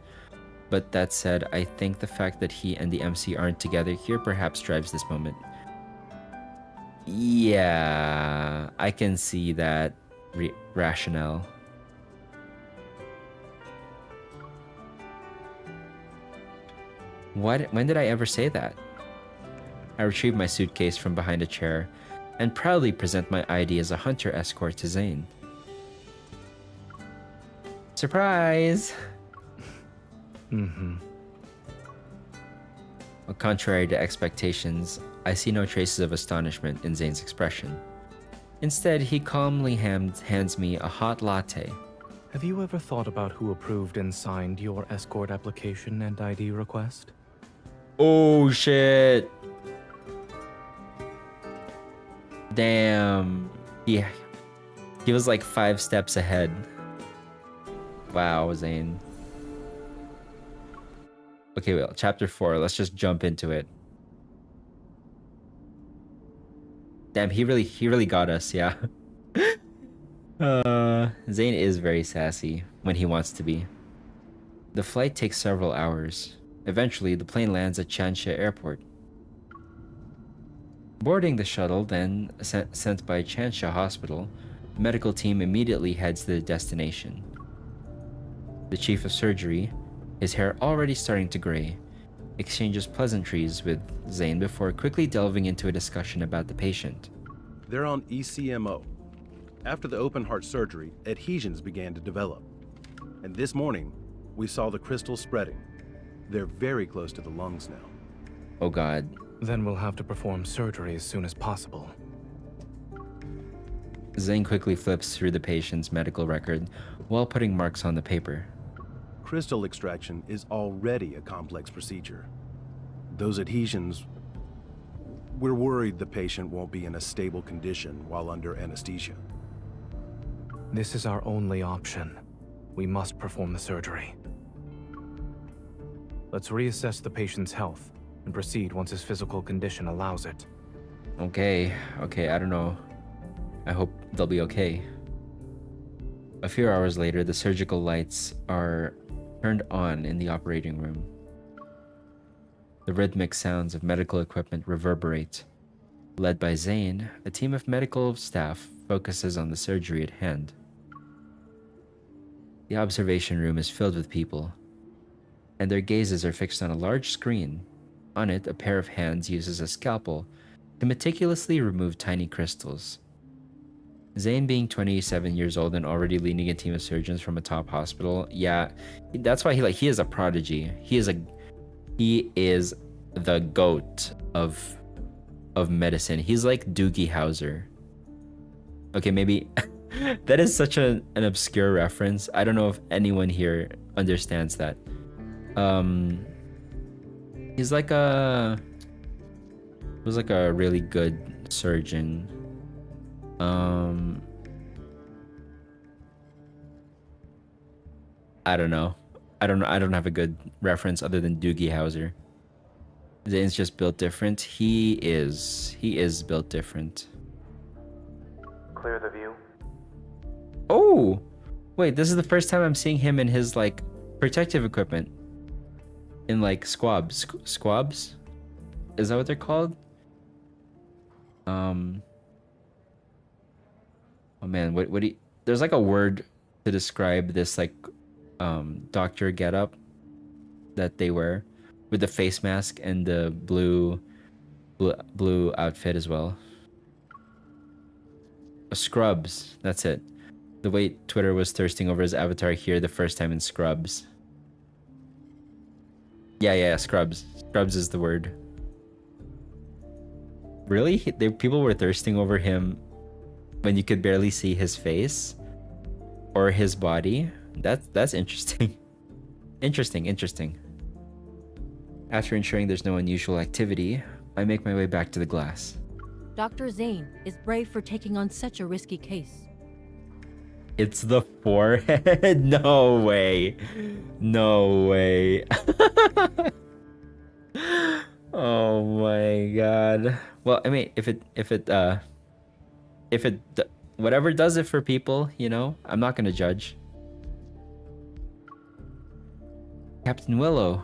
But that said, I think the fact that he and the MC aren't together here perhaps drives this moment. Yeah, I can see that rationale. When did I ever say that? I retrieve my suitcase from behind a chair and proudly present my ID as a hunter escort to Zane. Surprise! Mm-hmm. Well, contrary to expectations, I see no traces of astonishment in Zane's expression. Instead, he calmly hands me a hot latte. Have you ever thought about who approved and signed your escort application and ID request? Oh shit! Damn. He was like 5 steps ahead. Wow, Zane. Okay, well, chapter 4. Let's just jump into it. Damn, he really got us, yeah. Zane is very sassy when he wants to be. The flight takes several hours. Eventually, the plane lands at Chansha Airport. Boarding the shuttle, then sent by Chansha Hospital, the medical team immediately heads to the destination. The chief of surgery, his hair already starting to gray, exchanges pleasantries with Zane before quickly delving into a discussion about the patient. They're on ECMO. After the open heart surgery, adhesions began to develop. And this morning, we saw the crystals spreading. They're very close to the lungs now. Oh god. Then we'll have to perform surgery as soon as possible. Zane quickly flips through the patient's medical record while putting marks on the paper. Crystal extraction is already a complex procedure. Those adhesions, we're worried the patient won't be in a stable condition while under anesthesia. This is our only option. We must perform the surgery. Let's reassess the patient's health and proceed once his physical condition allows it. Okay, I don't know. I hope they'll be okay. A few hours later, the surgical lights are turned on in the operating room. The rhythmic sounds of medical equipment reverberate. Led by Zane, a team of medical staff focuses on the surgery at hand. The observation room is filled with people, and their gazes are fixed on a large screen. On it, a pair of hands uses a scalpel to meticulously remove tiny crystals. Zane being 27 years old and already leading a team of surgeons from a top hospital. Yeah, that's why he is a prodigy. He is the goat of medicine. He's like Doogie Howser. Okay, maybe that is such an obscure reference. I don't know if anyone here understands that. He's like a really good surgeon. I don't know. I don't have a good reference other than Doogie Howser. Zane's just built different. He is built different. Clear the view. Oh, wait, this is the first time I'm seeing him in his like protective equipment. In like squabs. Squabs? Is that what they're called? Oh man, what do you, there's like a word to describe this like doctor getup that they wear with the face mask and the blue outfit as well. Scrubs, that's it. The way Twitter was thirsting over his avatar here the first time in Scrubs. Yeah, Scrubs. Scrubs is the word. Really? People were thirsting over him when you could barely see his face or his body? That's interesting. Interesting. After ensuring there's no unusual activity, I make my way back to the glass. Dr. Zayne is brave for taking on such a risky case. It's the forehead? No way. Oh my god. Well, I mean, if it whatever does it for people, you know, I'm not gonna judge. Captain Willow.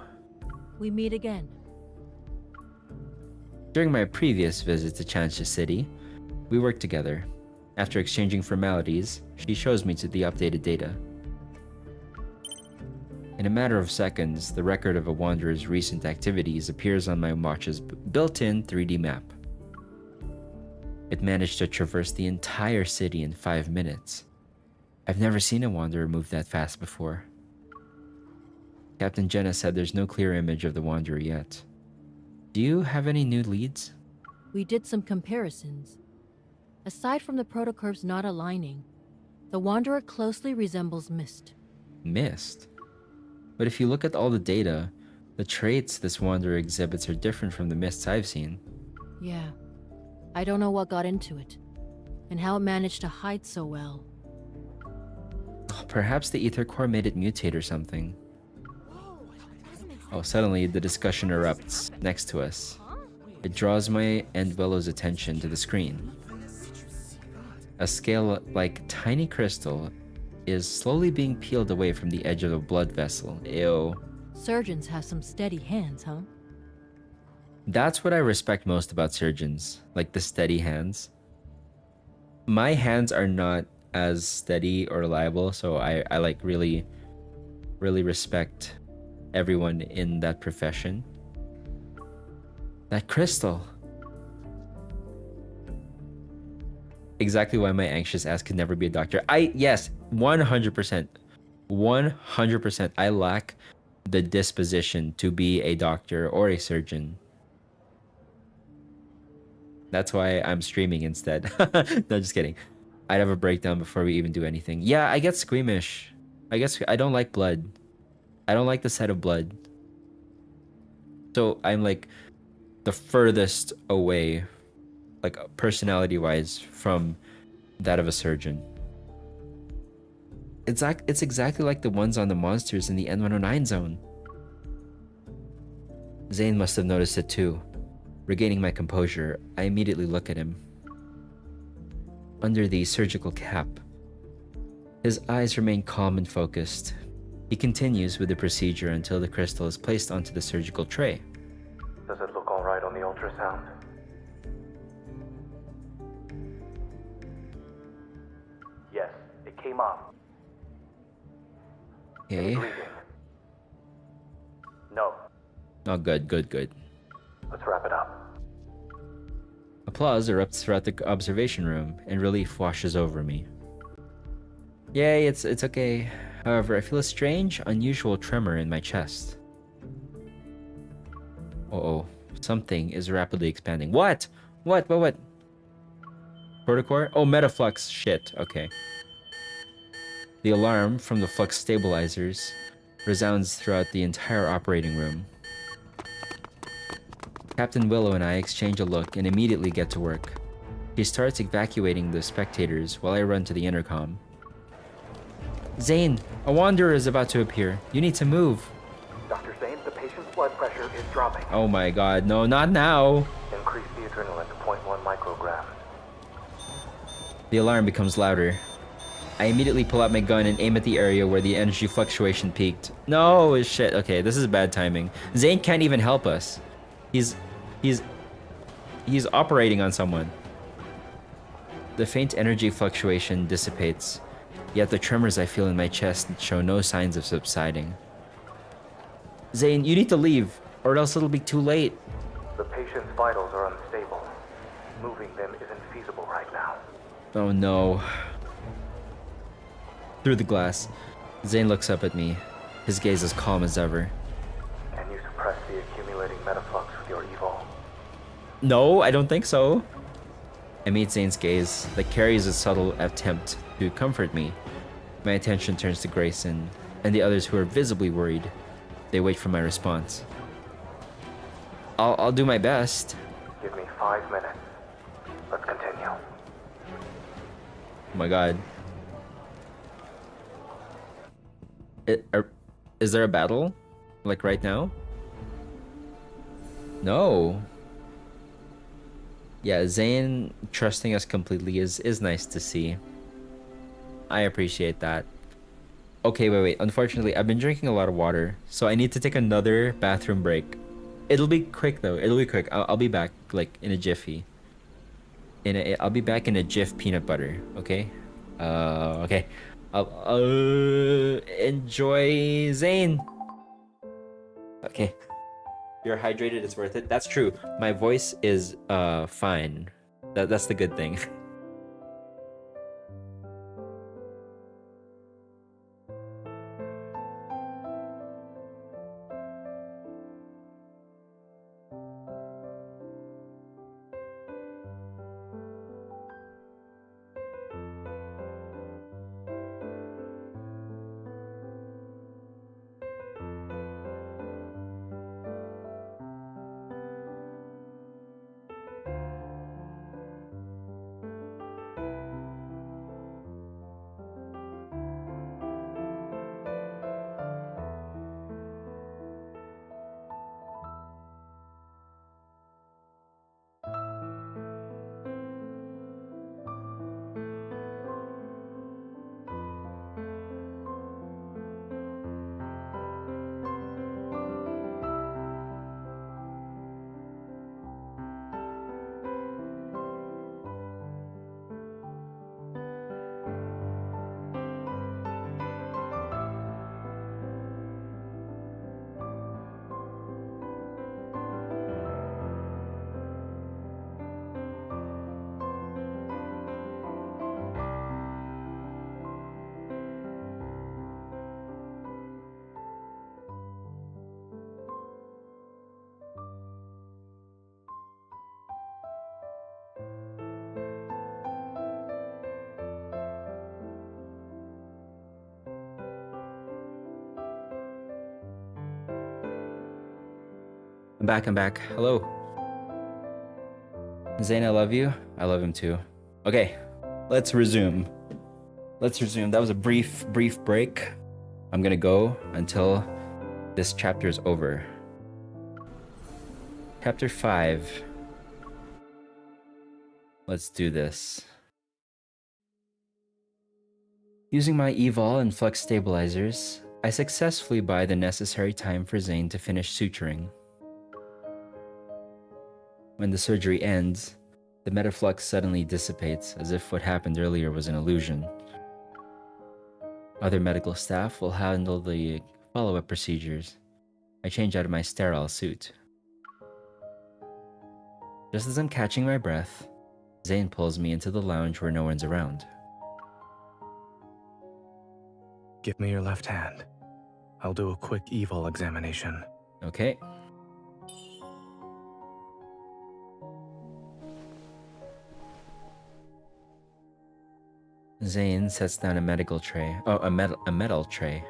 We meet again. During my previous visit to Chansha City, we worked together. After exchanging formalities, she shows me to the updated data. In a matter of seconds, the record of a wanderer's recent activities appears on my watch's built-in 3D map. It managed to traverse the entire city in 5 minutes. I've never seen a wanderer move that fast before. Captain Jenna said there's no clear image of the wanderer yet. Do you have any new leads? We did some comparisons. Aside from the protocorps not aligning, the Wanderer closely resembles Mist. Mist? But if you look at all the data, the traits this Wanderer exhibits are different from the Mists I've seen. Yeah. I don't know what got into it, and how it managed to hide so well. Perhaps the Ether Core made it mutate or something. Oh, suddenly the discussion erupts next to us. It draws my and Willow's attention to the screen. A scale-like tiny crystal is slowly being peeled away from the edge of a blood vessel. Ew. Surgeons have some steady hands, huh? That's what I respect most about surgeons, like the steady hands. My hands are not as steady or reliable, so I like really respect everyone in that profession. That crystal. Exactly why my anxious ass could never be a doctor. Yes, 100%. 100%. I lack the disposition to be a doctor or a surgeon. That's why I'm streaming instead. No, just kidding. I'd have a breakdown before we even do anything. Yeah, I get squeamish. I guess I don't like blood. I don't like the sight of blood. So I'm like the furthest away, like personality-wise, from that of a surgeon. It's exactly like the ones on the monsters in the N109 zone. Zayne must have noticed it too. Regaining my composure, I immediately look at him. Under the surgical cap, his eyes remain calm and focused. He continues with the procedure until the crystal is placed onto the surgical tray. Does it look all right on the ultrasound? Yes, it came up. Okay. Bleeding? No. Oh, good. Let's wrap it up. Applause erupts throughout the observation room, and relief washes over me. Yay, it's okay. However, I feel a strange, unusual tremor in my chest. Uh-oh. Something is rapidly expanding. What? What? Protocore? Oh, metaflux. Shit. Okay. The alarm from the flux stabilizers resounds throughout the entire operating room. Captain Willow and I exchange a look and immediately get to work. She starts evacuating the spectators while I run to the intercom. Zayne, a wanderer is about to appear. You need to move. Dr. Zayne, the patient's blood pressure is dropping. Oh my god, no, not now. Increase the adrenaline to 0.1 micrograms. The alarm becomes louder. I immediately pull out my gun and aim at the area where the energy fluctuation peaked. No, shit. Okay, this is bad timing. Zayne can't even help us. He's operating on someone. The faint energy fluctuation dissipates, yet the tremors I feel in my chest show no signs of subsiding. Zayne, you need to leave, or else it'll be too late. The patient's vitals are unstable. Moving them isn't feasible right now. Oh no. Through the glass, Zayne looks up at me, his gaze as calm as ever. Can you suppress the accumulating metaflux with your evol? No, I don't think so. I meet Zayne's gaze that carries a subtle attempt to comfort me. My attention turns to Grayson and the others who are visibly worried. They wait for my response. I'll do my best. Give me 5 minutes. Let's continue. Oh my god. Is there a battle? Like right now? No. Yeah, Zayne trusting us completely is nice to see. I appreciate that. Okay, wait. Unfortunately, I've been drinking a lot of water, so I need to take another bathroom break. It'll be quick though. It'll be quick. I'll be back like in a jiffy. I'll be back in a jiff peanut butter. Okay. Okay. I'll enjoy Zayne. Okay. You're hydrated. It's worth it. That's true. My voice is fine. That's the good thing. I'm back. Hello. Zayne, I love you. I love him too. Okay, let's resume. That was a brief break. I'm gonna go until this chapter is over. Chapter 5. Let's do this. Using my evol and flux stabilizers, I successfully buy the necessary time for Zayne to finish suturing. When the surgery ends, the metaflux suddenly dissipates as if what happened earlier was an illusion. Other medical staff will handle the follow-up procedures. I change out of my sterile suit. Just as I'm catching my breath, Zane pulls me into the lounge where no one's around. Give me your left hand. I'll do a quick evil examination. Okay. Zane sets down a metal tray,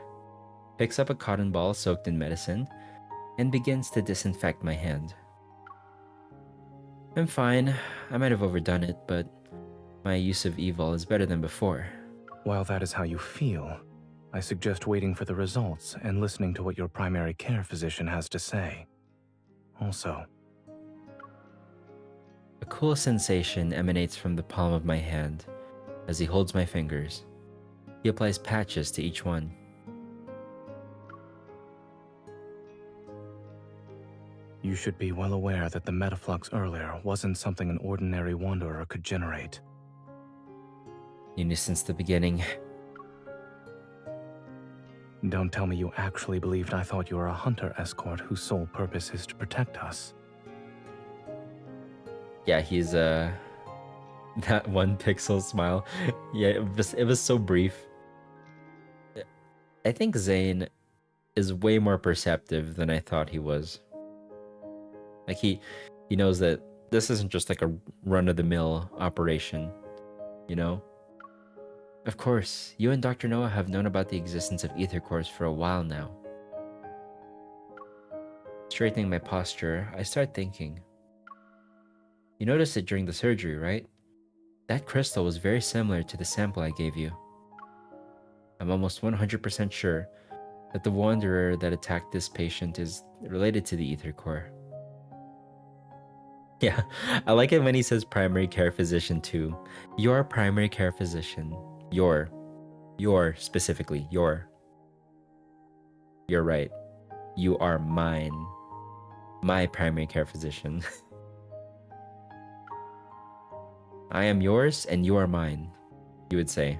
picks up a cotton ball soaked in medicine, and begins to disinfect my hand. I'm fine. I might have overdone it, but my use of evil is better than before. While that is how you feel, I suggest waiting for the results and listening to what your primary care physician has to say. Also, A cool sensation emanates from the palm of my hand as he holds my fingers. He applies patches to each one. you should be well aware that the metaflux earlier wasn't something an ordinary wanderer could generate. You knew since the beginning. Don't tell me you actually believed I thought you were a hunter escort whose sole purpose is to protect us. Yeah, he's that one pixel smile. Yeah, it was so brief. I think Zane is way more perceptive than I thought he was. Like he knows that this isn't just like a run-of-the-mill operation, you know? Of course, you and Dr. Noah have known about the existence of ether cores for a while now. Straightening my posture, I start thinking. You noticed it during the surgery, right? That crystal was very similar to the sample I gave you. I'm almost 100% sure that the wanderer that attacked this patient is related to the ether core. Yeah, I like it when he says primary care physician too. Your primary care physician. Your specifically, your. You're right. You are mine. My primary care physician. I am yours and you are mine, you would say.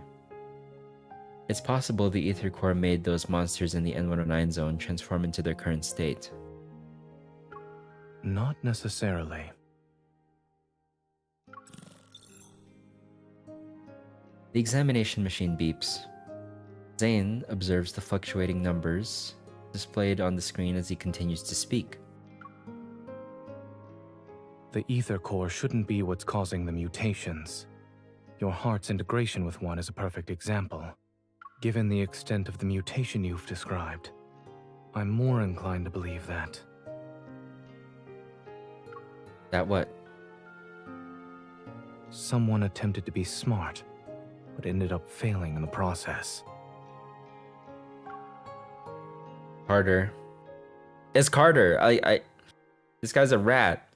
It's possible the ether core made those monsters in the N109 zone transform into their current state. Not necessarily. The examination machine beeps. Zane observes the fluctuating numbers displayed on the screen as he continues to speak. The ether core shouldn't be what's causing the mutations. Your heart's integration with one is a perfect example. Given the extent of the mutation you've described, I'm more inclined to believe that. That what? Someone attempted to be smart, but ended up failing in the process. Carter. It's Carter. This guy's a rat.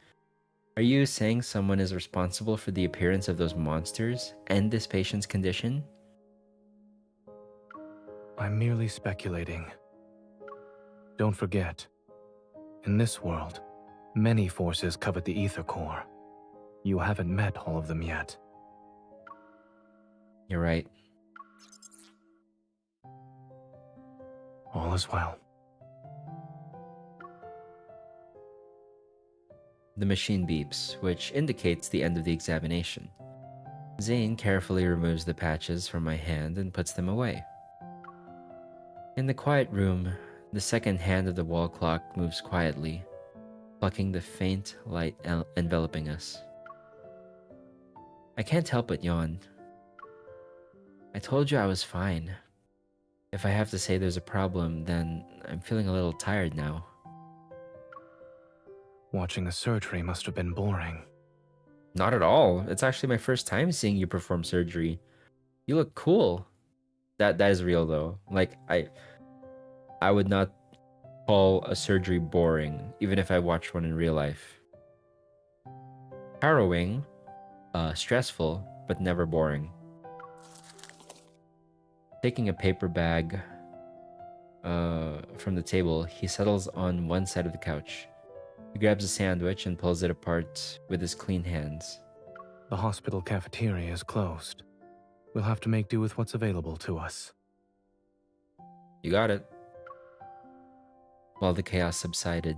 Are you saying someone is responsible for the appearance of those monsters and this patient's condition? I'm merely speculating. Don't forget, in this world, many forces covet the ether core. You haven't met all of them yet. You're right. All is well. The machine beeps, which indicates the end of the examination. Zane carefully removes the patches from my hand and puts them away. In the quiet room, the second hand of the wall clock moves quietly, plucking the faint light enveloping us. I can't help but yawn. I told you I was fine. If I have to say there's a problem, then I'm feeling a little tired now. Watching a surgery must have been boring. Not at all. It's actually my first time seeing you perform surgery. You look cool. That is real though. Like I would not call a surgery boring, even if I watched one in real life. Harrowing, stressful, but never boring. Taking a paper bag from the table, he settles on one side of the couch. He grabs a sandwich and pulls it apart with his clean hands. The hospital cafeteria is closed. We'll have to make do with what's available to us. You got it. While the chaos subsided,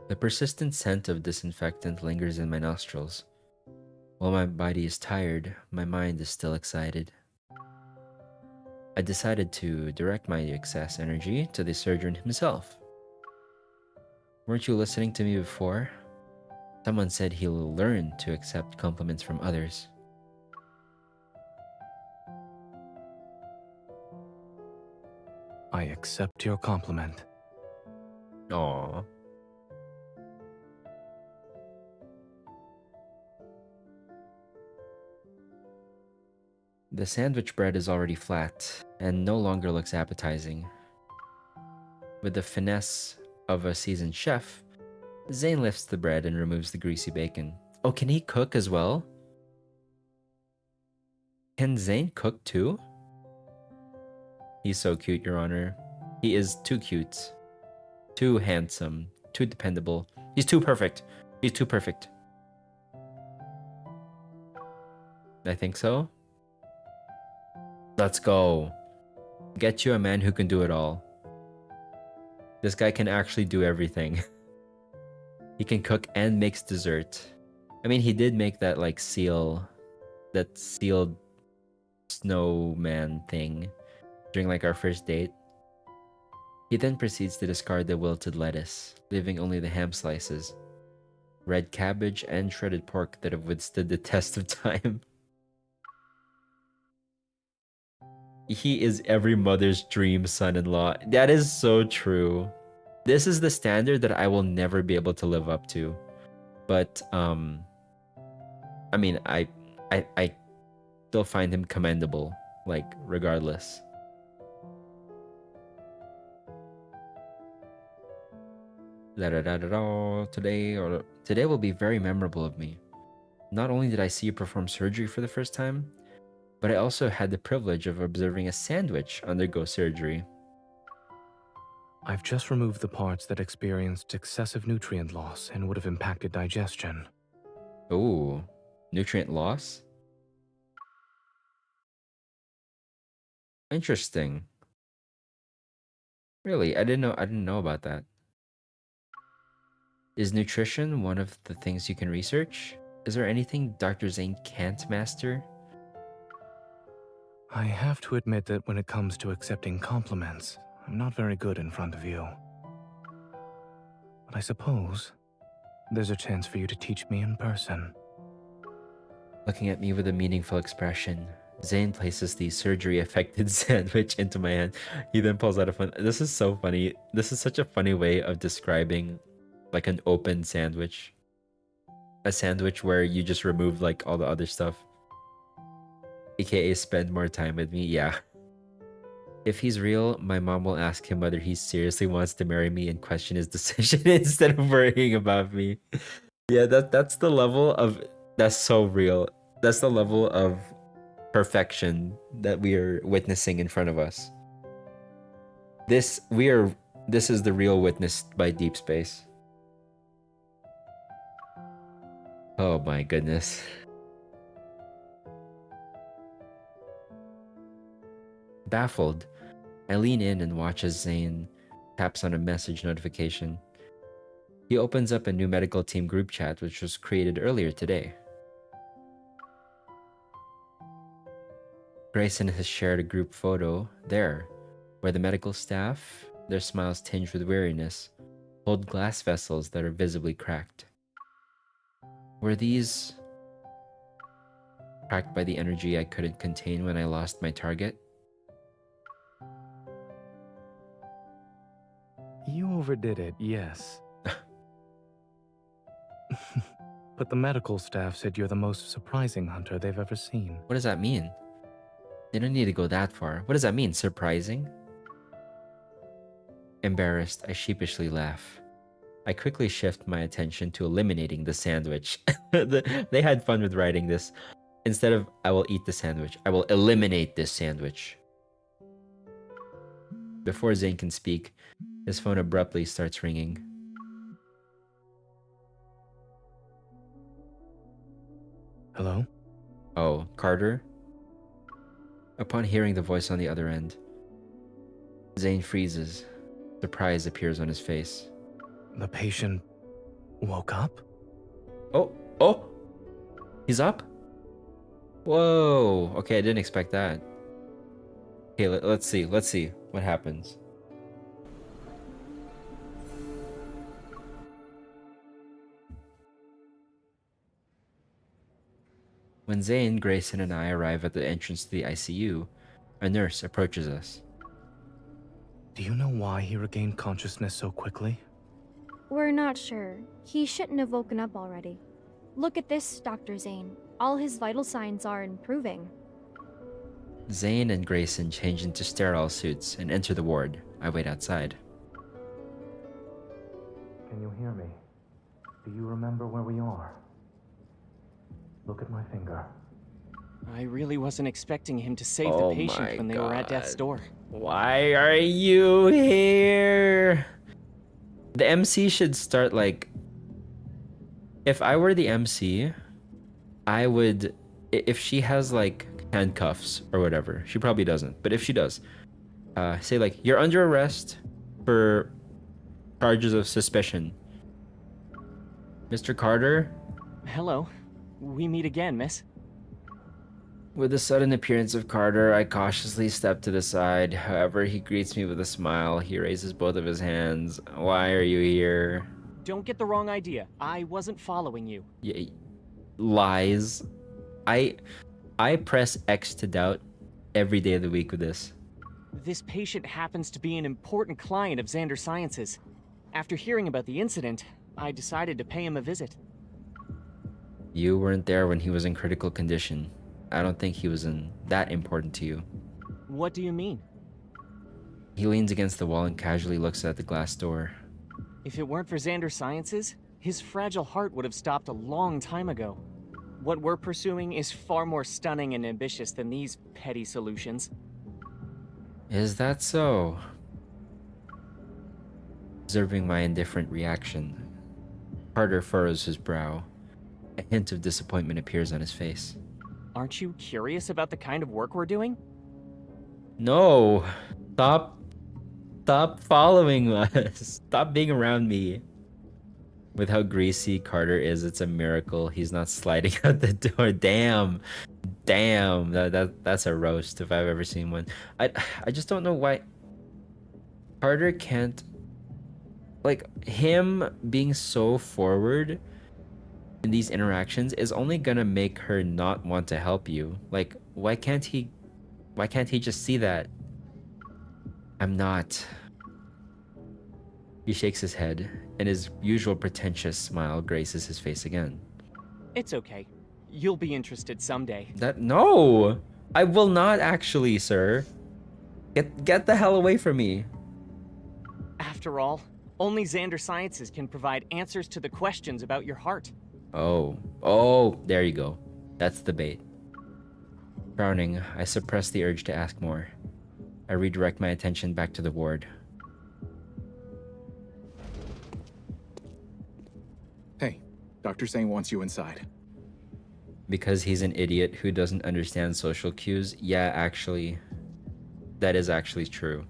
The persistent scent of disinfectant lingers in my nostrils. While my body is tired, my mind is still excited. I decided to direct my excess energy to the surgeon himself. Weren't you listening to me before? Someone said he'll learn to accept compliments from others. I accept your compliment. Aww. The sandwich bread is already flat and no longer looks appetizing. With the finesse of a seasoned chef, Zane lifts the bread and removes the greasy bacon. Oh, can he cook as well? Can Zane cook too? He's so cute, Your Honor. He is too cute. Too handsome. Too dependable. He's too perfect. He's too perfect. I think so. Let's go. Get you a man who can do it all. This guy can actually do everything. He can cook and makes dessert. I mean, he did make that like seal, that sealed snowman thing during like our first date. He then proceeds to discard the wilted lettuce, leaving only the ham slices, red cabbage, and shredded pork that have withstood the test of time. He is every mother's dream son-in-law. That is so true. This is the standard that I will never be able to live up to. But I mean, I still find him commendable, like regardless. Today will be very memorable of me. Not only did I see you perform surgery for the first time, but I also had the privilege of observing a sandwich undergo surgery. I've just removed the parts that experienced excessive nutrient loss and would have impacted digestion. Ooh, nutrient loss? Interesting. Really, I didn't know about that. Is nutrition one of the things you can research? Is there anything Dr. Zane can't master? I have to admit that when it comes to accepting compliments, I'm not very good in front of you. But I suppose there's a chance for you to teach me in person. Looking at me with a meaningful expression, Zane places the surgery-affected sandwich into my hand. He then pulls out a fun... This is so funny. This is such a funny way of describing like an open sandwich. A sandwich where you just remove like all the other stuff. AKA spend more time with me, yeah. If he's real, my mom will ask him whether he seriously wants to marry me and question his decision instead of worrying about me. Yeah, that's the level of... That's so real. That's the level of perfection that we are witnessing in front of us. This is the real witnessed by Deepspace. Oh my goodness. Baffled, I lean in and watch as Zane taps on a message notification. He opens up a new medical team group chat which was created earlier today. Grayson has shared a group photo there, where the medical staff, their smiles tinged with weariness, hold glass vessels that are visibly cracked. Were these cracked by the energy I couldn't contain when I lost my target? You overdid it, yes. But the medical staff said you're the most surprising hunter they've ever seen. What does that mean? They don't need to go that far. What does that mean? Surprising? Embarrassed, I sheepishly laugh. I quickly shift my attention to eliminating the sandwich. They had fun with writing this. Instead of, I will eat the sandwich, I will eliminate this sandwich. Before Zane can speak, his phone abruptly starts ringing. Hello? Oh, Carter? Upon hearing the voice on the other end, Zane freezes. Surprise appears on his face. The patient woke up? Oh, he's up. Whoa. Okay, I didn't expect that. Okay, let's see what happens. When Zane, Grayson, and I arrive at the entrance to the ICU, a nurse approaches us. Do you know why he regained consciousness so quickly? We're not sure. He shouldn't have woken up already. Look at this, Dr. Zane. All his vital signs are improving. Zane and Grayson change into sterile suits and enter the ward. I wait outside. Can you hear me? Do you remember where we are? Look at my finger. I really wasn't expecting him to save Oh the patient my when they were at death's God. door. Why are you here? The MC should start like... If I were the MC, I would... If she has like handcuffs or whatever, she probably doesn't, but if she does, say like, you're under arrest for charges of suspicion. Mr. Carter? Hello. We meet again, miss. With the sudden appearance of Carter, I cautiously step to the side. However, he greets me with a smile. He raises both of his hands. Why are you here? Don't get the wrong idea. I wasn't following you. Yeah, lies. I press X to doubt every day of the week with this. This patient happens to be an important client of Xander Sciences. After hearing about the incident, I decided to pay him a visit. You weren't there when he was in critical condition. I don't think he was that important to you. What do you mean? He leans against the wall and casually looks at the glass door. If it weren't for Xander Sciences, his fragile heart would have stopped a long time ago. What we're pursuing is far more stunning and ambitious than these petty solutions. Is that so? Observing my indifferent reaction, Carter furrows his brow. A hint of disappointment appears on his face. Aren't you curious about the kind of work we're doing? No! Stop following us. Stop being around me. With how greasy Carter is, it's a miracle he's not sliding out the door. Damn. That's a roast if I've ever seen one. I just don't know why Carter can't, like, him being so forward in these interactions is only gonna make her not want to help you. Like, why can't he just see that? I'm not. He shakes his head, and his usual pretentious smile graces his face again. It's okay. You'll be interested someday. No! I will not actually, sir. Get the hell away from me. After all, only Xander Sciences can provide answers to the questions about your heart. Oh, there you go. That's the bait. Frowning, I suppress the urge to ask more. I redirect my attention back to the ward. Hey, Dr. Zane wants you inside. Because he's an idiot who doesn't understand social cues? Yeah, actually, that is actually true.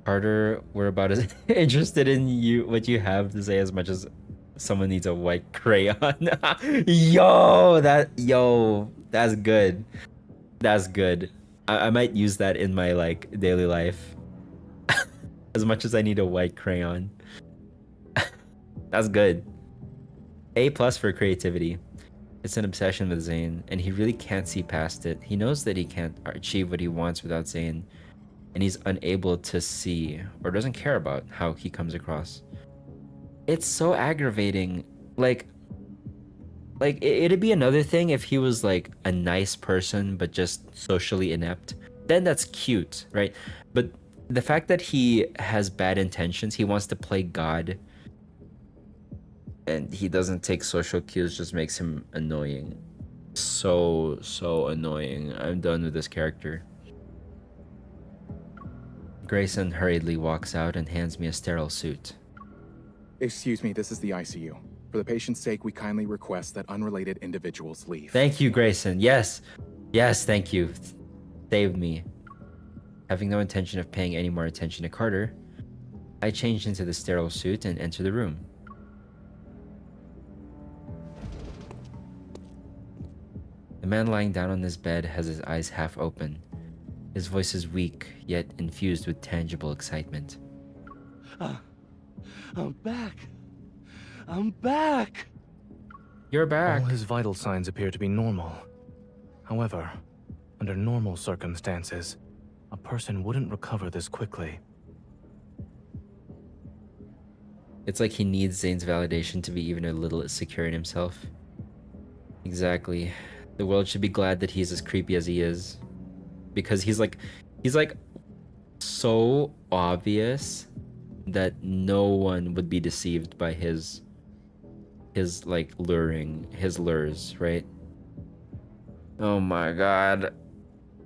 Carter, we're about as interested in what you have to say as much as someone needs a white crayon. Yo, that's good. That's good. I might use that in my like daily life. As much as I need a white crayon. That's good. A+ for creativity. It's an obsession with Zane, and he really can't see past it. He knows that he can't achieve what he wants without Zane, and he's unable to see or doesn't care about how he comes across. It's so aggravating. Like it'd be another thing if he was like a nice person but just socially inept. Then that's cute, right? But the fact that he has bad intentions, he wants to play God, and he doesn't take social cues, just makes him annoying. So annoying. I'm done with this character. Grayson hurriedly walks out and hands me a sterile suit. Excuse me, this is the ICU. For the patient's sake, we kindly request that unrelated individuals leave. Thank you, Grayson. Yes, thank you. Saved me. Having no intention of paying any more attention to Carter, I changed into the sterile suit and entered the room. man lying down on his bed has his eyes half open. His voice is weak, yet infused with tangible excitement. I'm back. I'm back. You're back. All his vital signs appear to be normal. However, under normal circumstances, a person wouldn't recover this quickly. It's like he needs Zane's validation to be even a little secure in himself. Exactly. The world should be glad that he's as creepy as he is. Because he's like so obvious that no one would be deceived by his like lures, right? Oh my god.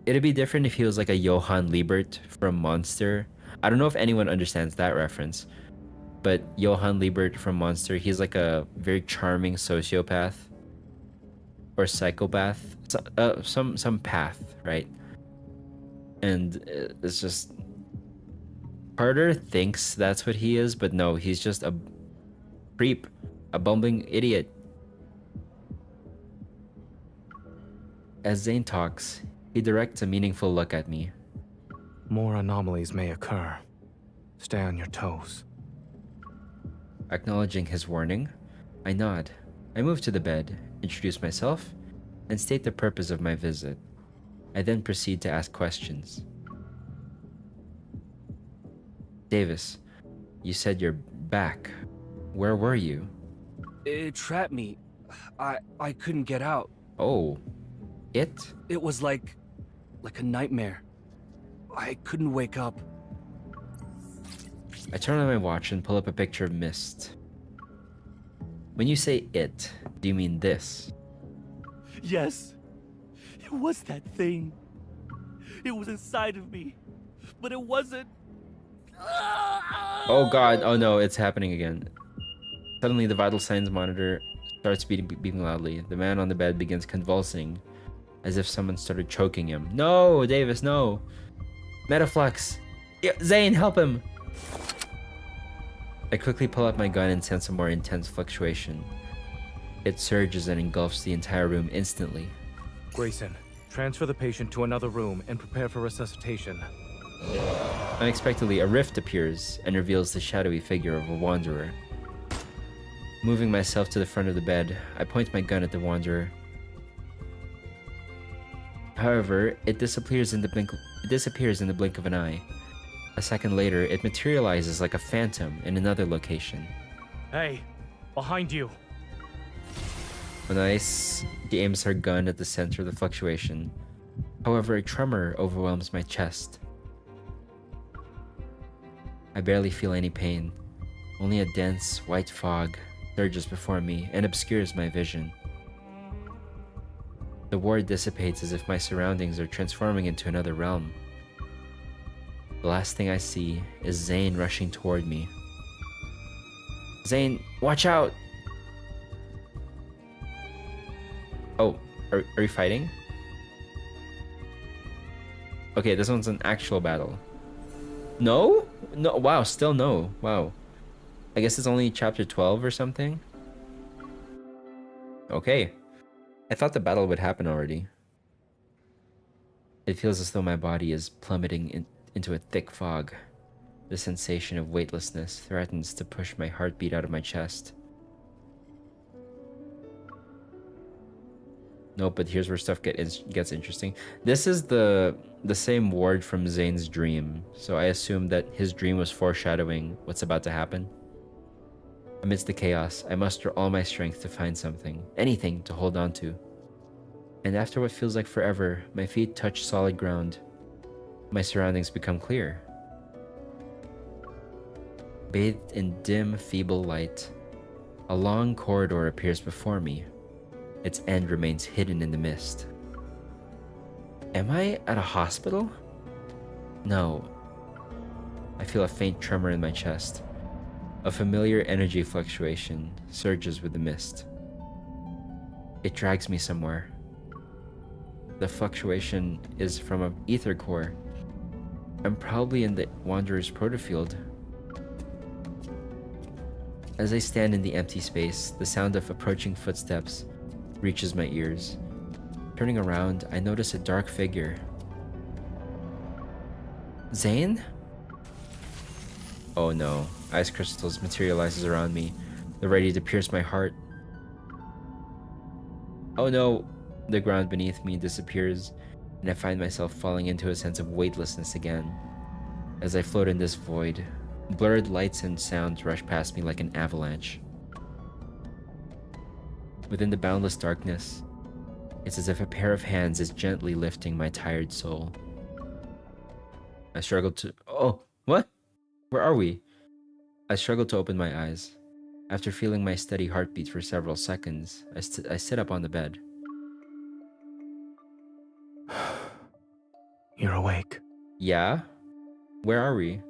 It'd be different if he was like a Johann Liebert from Monster. I don't know if anyone understands that reference, but Johann Liebert from Monster, he's like a very charming sociopath or psychopath, some path, right? And it's just Carter thinks that's what he is, but no, he's just a creep, a bumbling idiot. As Zayne talks, he directs a meaningful look at me. More anomalies may occur. Stay on your toes. Acknowledging his warning, I nod. I move to the bed, introduce myself, and state the purpose of my visit. I then proceed to ask questions. Davis, you said you're back. Where were you? It trapped me. I couldn't get out. Oh, it? It was like a nightmare. I couldn't wake up. I turn on my watch and pull up a picture of Mist. When you say it, do you mean this? Yes. It was that thing. It was inside of me. But it wasn't. Oh god, oh no, it's happening again. Suddenly the vital signs monitor starts beeping loudly. The man on the bed begins convulsing, as if someone started choking him. No, Davis, no. Metaflux. Yeah, Zayne, help him. I quickly pull out my gun and sense a more intense fluctuation. It surges and engulfs the entire room instantly. Grayson, transfer the patient to another room and prepare for resuscitation. Unexpectedly, a rift appears and reveals the shadowy figure of a wanderer. Moving myself to the front of the bed, I point my gun at the wanderer. However, it disappears in the blink of an eye. A second later, it materializes like a phantom in another location. Hey, behind you. Nice. She aims her gun at the center of the fluctuation. However, a tremor overwhelms my chest. I barely feel any pain. Only a dense, white fog surges before me and obscures my vision. The ward dissipates as if my surroundings are transforming into another realm. The last thing I see is Zayne rushing toward me. Zayne, watch out! Oh, are you fighting? Okay, this one's an actual battle. No? No, wow, still no. Wow. I guess it's only chapter 12 or something? Okay. I thought the battle would happen already. It feels as though my body is plummeting into a thick fog. The sensation of weightlessness threatens to push my heartbeat out of my chest. Nope, but here's where stuff gets interesting. This is the same ward from Zayne's dream, so I assume that his dream was foreshadowing what's about to happen. Amidst the chaos, I muster all my strength to find something, anything to hold on to. And after what feels like forever, my feet touch solid ground. My surroundings become clear. Bathed in dim, feeble light, a long corridor appears before me. Its end remains hidden in the mist. Am I at a hospital? No. I feel a faint tremor in my chest. A familiar energy fluctuation surges with the mist. It drags me somewhere. The fluctuation is from an ether core. I'm probably in the Wanderer's protofield. As I stand in the empty space, the sound of approaching footsteps reaches my ears. Turning around, I notice a dark figure. ZAYNE? Oh no, ice crystals materializes around me. They're ready to pierce my heart. Oh no, the ground beneath me disappears, and I find myself falling into a sense of weightlessness again. As I float in this void, blurred lights and sounds rush past me like an avalanche. Within the boundless darkness, it's as if a pair of hands is gently lifting my tired soul. I struggle to... Oh, what? Where are we? I struggle to open my eyes. After feeling my steady heartbeat for several seconds, I sit up on the bed. You're awake. Yeah? Where are we?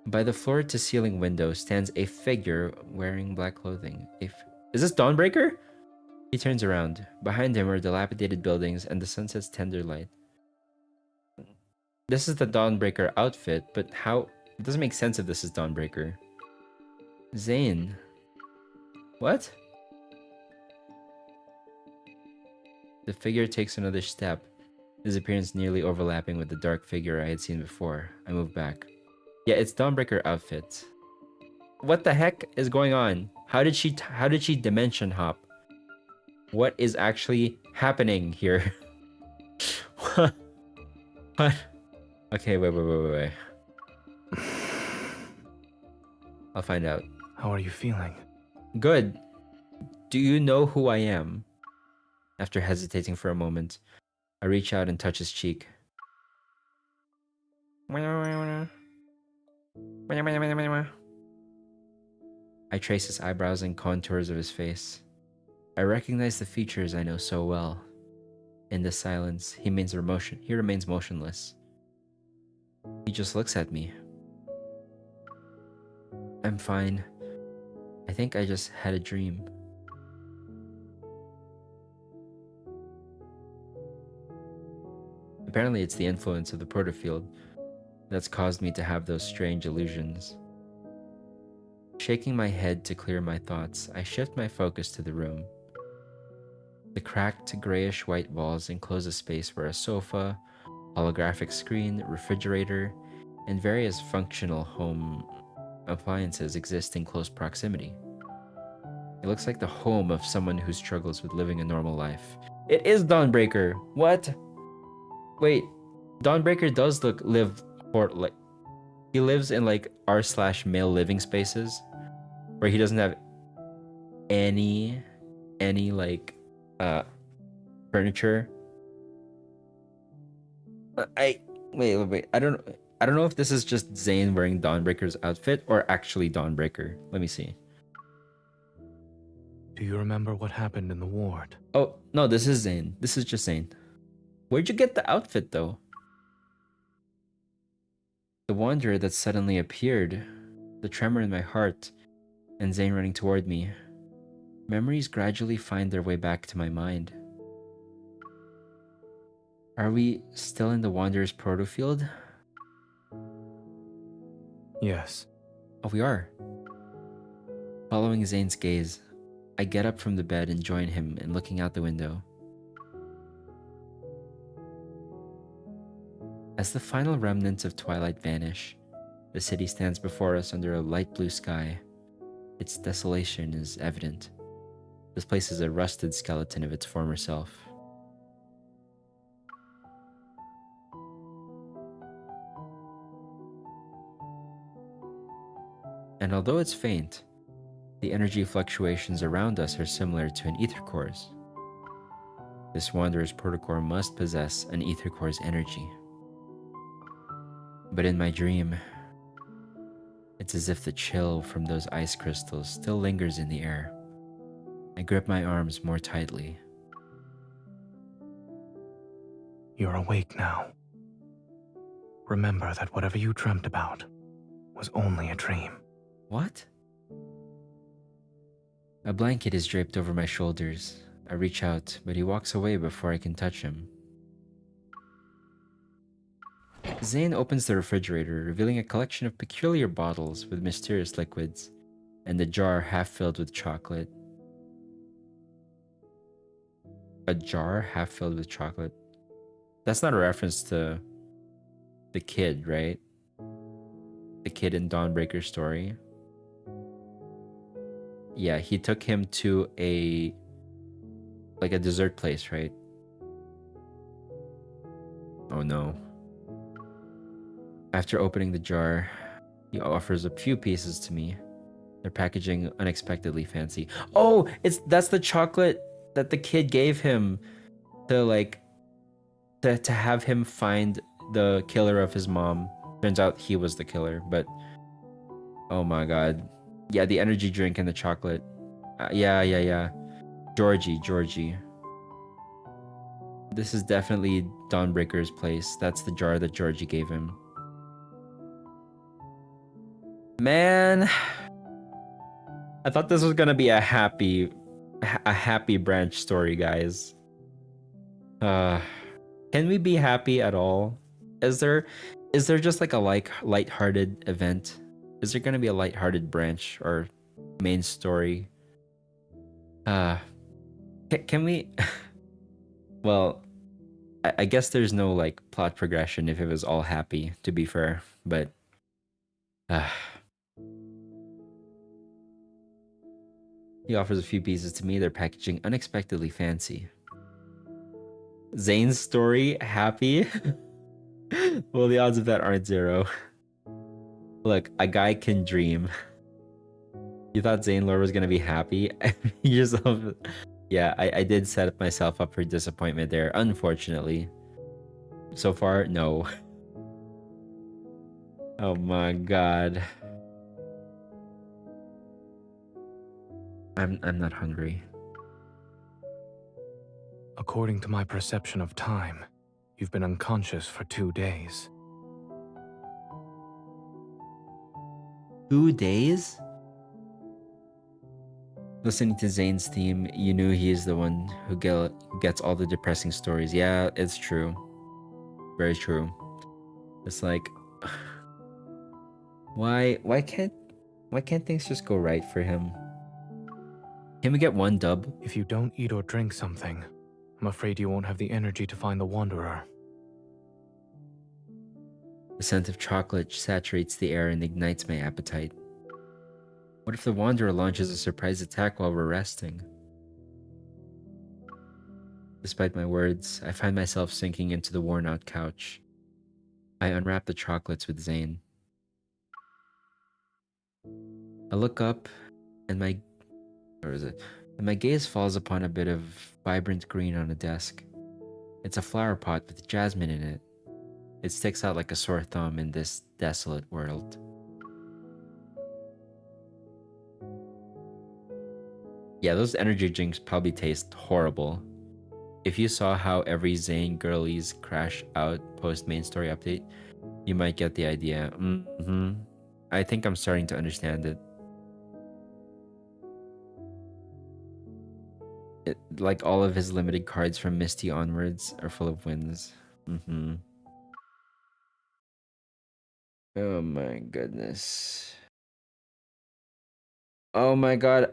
By the floor-to-ceiling window stands a figure wearing black clothing. Is this Dawnbreaker? He turns around. Behind him are dilapidated buildings and the sunset's tender light. This is the Dawnbreaker outfit, but how... It doesn't make sense if this is Dawnbreaker. ZAYNE. What? The figure takes another step, his appearance nearly overlapping with the dark figure I had seen before. I move back. Yeah, it's Dawnbreaker outfit. What the heck is going on? How did she dimension hop? What is actually happening here? What? Okay, wait. I'll find out. How are you feeling? Good. Do you know who I am? After hesitating for a moment, I reach out and touch his cheek. I trace his eyebrows and contours of his face. I recognize the features I know so well. In the silence, he remains motionless. He just looks at me. I'm fine. I think I just had a dream. Apparently it's the influence of the protofield that's caused me to have those strange illusions. Shaking my head to clear my thoughts, I shift my focus to the room. The cracked grayish-white walls enclose a space where a sofa, holographic screen, refrigerator, and various functional home appliances exist in close proximity. It looks like the home of someone who struggles with living a normal life. It is Dawnbreaker! What? Wait, Dawnbreaker does he lives in like r/male living spaces where he doesn't have any like furniture. Wait. I don't know if this is just ZAYNE wearing Dawnbreaker's outfit or actually Dawnbreaker. Let me see. Do you remember what happened in the ward? Oh, no, this is ZAYNE. This is just ZAYNE. Where'd you get the outfit, though? The wanderer that suddenly appeared, the tremor in my heart, and ZAYNE running toward me. Memories gradually find their way back to my mind. Are we still in the wanderer's protofield? Yes. Oh, we are. Following ZAYNE's gaze, I get up from the bed and join him in looking out the window. As the final remnants of twilight vanish, the city stands before us under a light blue sky. Its desolation is evident. This place is a rusted skeleton of its former self. And although it's faint, the energy fluctuations around us are similar to an ether core's. This wanderer's protocore must possess an ether core's energy. But in my dream, it's as if the chill from those ice crystals still lingers in the air. I grip my arms more tightly. You're awake now. Remember that whatever you dreamt about was only a dream. What? A blanket is draped over my shoulders. I reach out, but he walks away before I can touch him. ZAYNE opens the refrigerator, revealing a collection of peculiar bottles with mysterious liquids, and the jar half filled with chocolate. a jar half filled with chocolate. That's not a reference to the kid, right? The kid in Dawnbreaker's story. Yeah, he took him to a dessert place, right? Oh no. After opening the jar, he offers a few pieces to me. Their packaging unexpectedly fancy. Oh, that's the chocolate that the kid gave him to to have him find the killer of his mom. Turns out he was the killer, but oh my god. Yeah, the energy drink and the chocolate. Yeah. Georgie. This is definitely Dawnbreaker's place. That's the jar that Georgie gave him. Man, I thought this was gonna be a happy branch story, guys. Can we be happy at all? Is there just like a lighthearted event? Is there gonna be a lighthearted branch or main story? Can we? Well, I guess there's no like plot progression if it was all happy, to be fair, but he offers a few pieces to me. Their packaging unexpectedly fancy. Zayne's story happy? Well, the odds of that aren't zero. Look, a guy can dream. You thought Zayne lore was gonna be happy? You just yeah, I did set myself up for disappointment there, unfortunately. So far, no. Oh my god. I'm not hungry. According to my perception of time, you've been unconscious for 2 days. 2 days? Listening to Zayne's theme, you knew he is the one who gets all the depressing stories. Yeah, it's true. Very true. It's like, why can't things just go right for him? Can we get one dub? If you don't eat or drink something, I'm afraid you won't have the energy to find the Wanderer. The scent of chocolate saturates the air and ignites my appetite. What if the Wanderer launches a surprise attack while we're resting? Despite my words, I find myself sinking into the worn-out couch. I unwrap the chocolates with Zayne. I look up, and my gaze falls upon a bit of vibrant green on a desk. It's a flower pot with jasmine in it. It sticks out like a sore thumb in this desolate world. Yeah, those energy drinks probably taste horrible. If you saw how every Zayne girlies crash out post main story update, you might get the idea. I think I'm starting to understand it. Like all of his limited cards from Misty onwards are full of wins. Oh my goodness. Oh my god,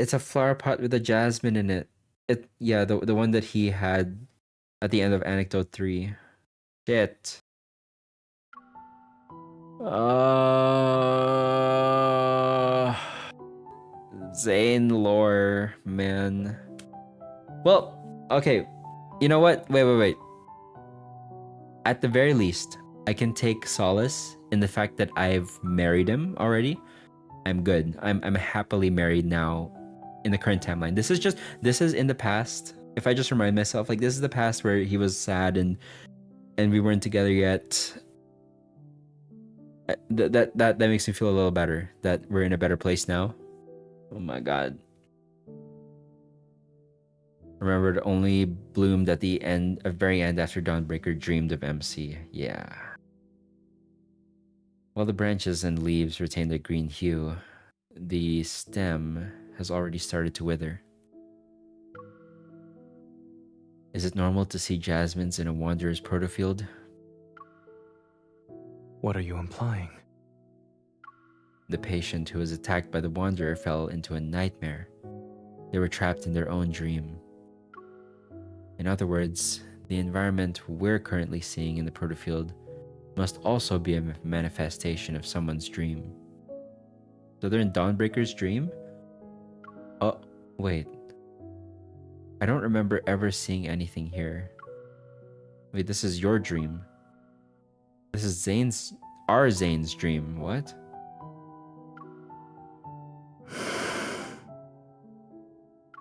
it's a flower pot with a jasmine in it. Yeah, the one that he had at the end of Anecdote 3. Shit. Zayne lore, man. Well, okay. You know what? Wait. At the very least, I can take solace in the fact that I've married him already. I'm good. I'm happily married now in the current timeline. This is in the past. If I just remind myself, like, this is the past where he was sad and we weren't together yet. That makes me feel a little better that we're in a better place now. Oh my god. Remember, it only bloomed at the very end after Dawnbreaker dreamed of MC. Yeah. While the branches and leaves retain their green hue, the stem has already started to wither. Is it normal to see jasmines in a wanderer's protofield? What are you implying? The patient who was attacked by the wanderer fell into a nightmare. They were trapped in their own dream. In other words, the environment we're currently seeing in the protofield must also be a manifestation of someone's dream. So they're in Dawnbreaker's dream? Oh, wait. I don't remember ever seeing anything here. Wait, this is your dream. This is our Zayne's dream. What?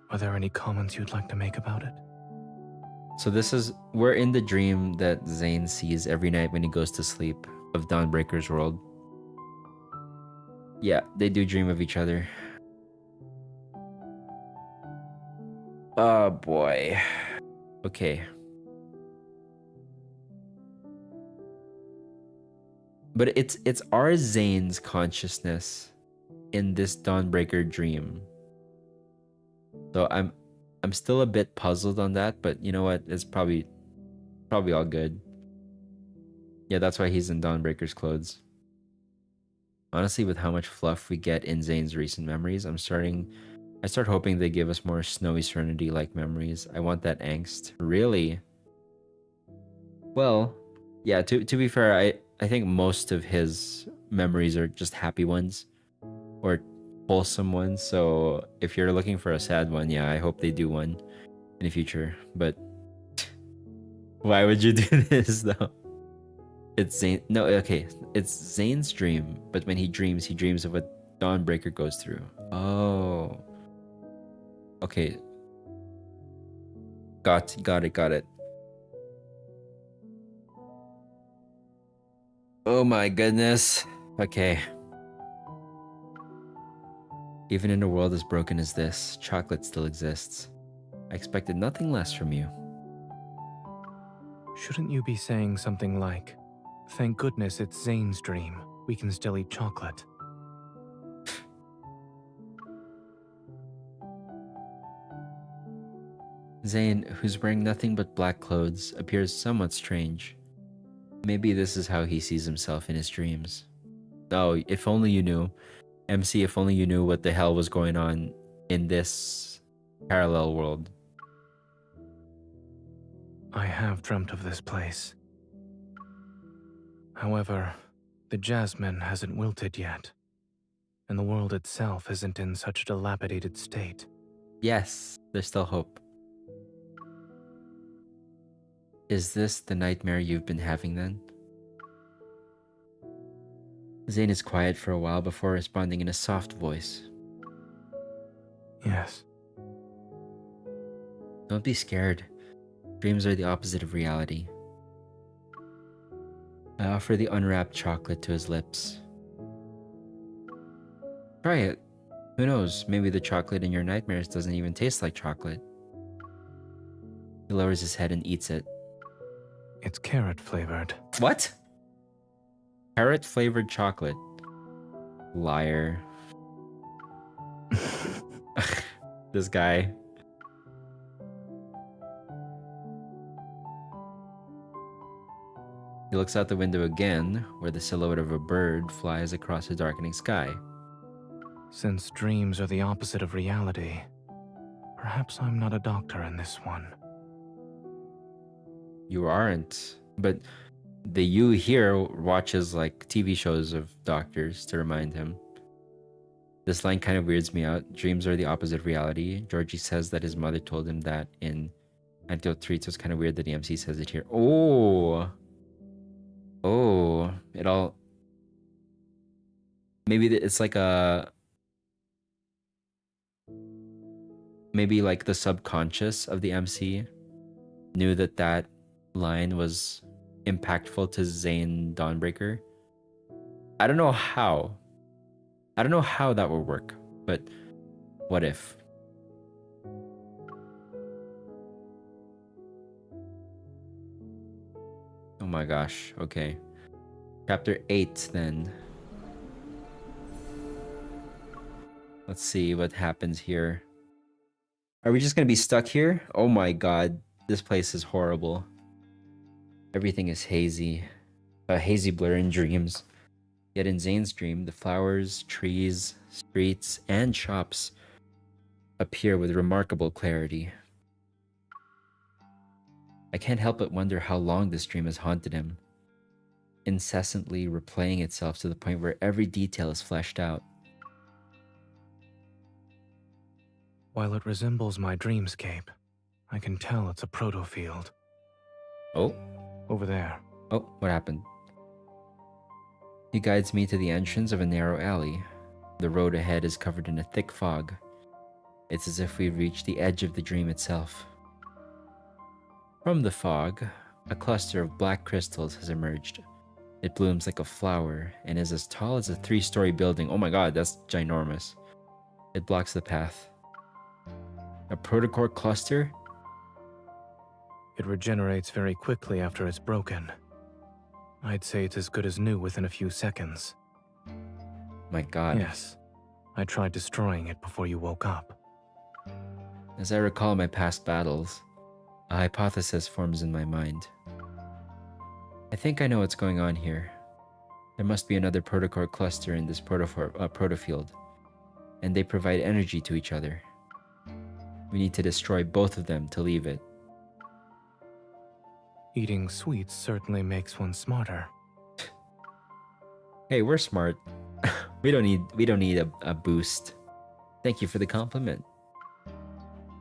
Are there any comments you'd like to make about it? So we're in the dream that Zayne sees every night when he goes to sleep of Dawnbreaker's world. Yeah, they do dream of each other. Oh boy. Okay. But it's our Zayne's consciousness in this Dawnbreaker dream. So I'm still a bit puzzled on that, but you know what? It's probably all good. Yeah, that's why he's in Dawnbreaker's clothes. Honestly, with how much fluff we get in Zayne's recent memories, I start hoping they give us more Snowy Serenity-like memories. I want that angst. Really? Well, yeah, to be fair, I think most of his memories are just happy ones or wholesome ones. So if you're looking for a sad one, yeah, I hope they do one in the future. But why would you do this though? It's Zayne. No, okay. It's Zayne's dream, but when he dreams of what Dawnbreaker goes through. Oh. Okay. Got it. Oh my goodness. Okay. Even in a world as broken as this, chocolate still exists. I expected nothing less from you. Shouldn't you be saying something like, "Thank goodness it's Zayne's dream. We can still eat chocolate." Zayne, who's wearing nothing but black clothes, appears somewhat strange. Maybe this is how he sees himself in his dreams. Oh, if only you knew. MC, if only you knew what the hell was going on in this parallel world. I have dreamt of this place. However, the jasmine hasn't wilted yet, and the world itself isn't in such a dilapidated state. Yes, there's still hope. Is this the nightmare you've been having then? Zayne is quiet for a while before responding in a soft voice. Yes. Don't be scared. Dreams are the opposite of reality. I offer the unwrapped chocolate to his lips. Try it. Who knows, maybe the chocolate in your nightmares doesn't even taste like chocolate. He lowers his head and eats it. It's carrot flavored. What? Carrot flavored chocolate. Liar. This guy. He looks out the window again, where the silhouette of a bird flies across a darkening sky. Since dreams are the opposite of reality, perhaps I'm not a doctor in this one. You aren't, but the you here watches like TV shows of doctors to remind him. This line kind of weirds me out. Dreams are the opposite of reality. Georgie says that his mother told him that in Antidote 3, so it's kind of weird that the MC says it here. Oh, it all... Maybe it's like a... Maybe like the subconscious of the MC knew that line was impactful to Zayne Dawnbreaker. I don't know how that would work, but what if? Oh my gosh, okay. Chapter 8 then. Let's see what happens here. Are we just gonna be stuck here? Oh my god, this place is horrible. Everything is hazy. A hazy blur in dreams. Yet in Zayne's dream, the flowers, trees, streets, and shops appear with remarkable clarity. I can't help but wonder how long this dream has haunted him, incessantly replaying itself to the point where every detail is fleshed out. While it resembles my dreamscape, I can tell it's a proto-field. Oh? Over there. Oh, what happened? He guides me to the entrance of a narrow alley. The road ahead is covered in a thick fog. It's as if we've reached the edge of the dream itself. From the fog, a cluster of black crystals has emerged. It blooms like a flower and is as tall as a 3-story building. Oh my god, that's ginormous. It blocks the path. A protocore cluster? It regenerates very quickly after it's broken. I'd say it's as good as new within a few seconds. My god. Yes. I tried destroying it before you woke up. As I recall my past battles, a hypothesis forms in my mind. I think I know what's going on here. There must be another protocore cluster in this protofield, and they provide energy to each other. We need to destroy both of them to leave it. Eating sweets certainly makes one smarter. Hey, we're smart. we don't need a boost. Thank you for the compliment.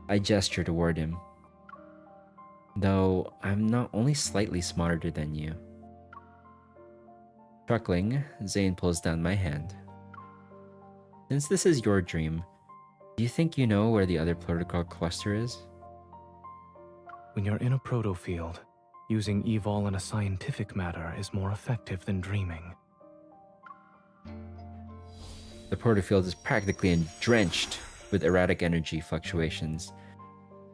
I gesture toward him. Though I'm not only slightly smarter than you. Chuckling, ZAYNE pulls down my hand. Since this is your dream, do you think you know where the other protocol cluster is? When you're in a proto-field, using evol in a scientific matter is more effective than dreaming. The protofield is practically drenched with erratic energy fluctuations.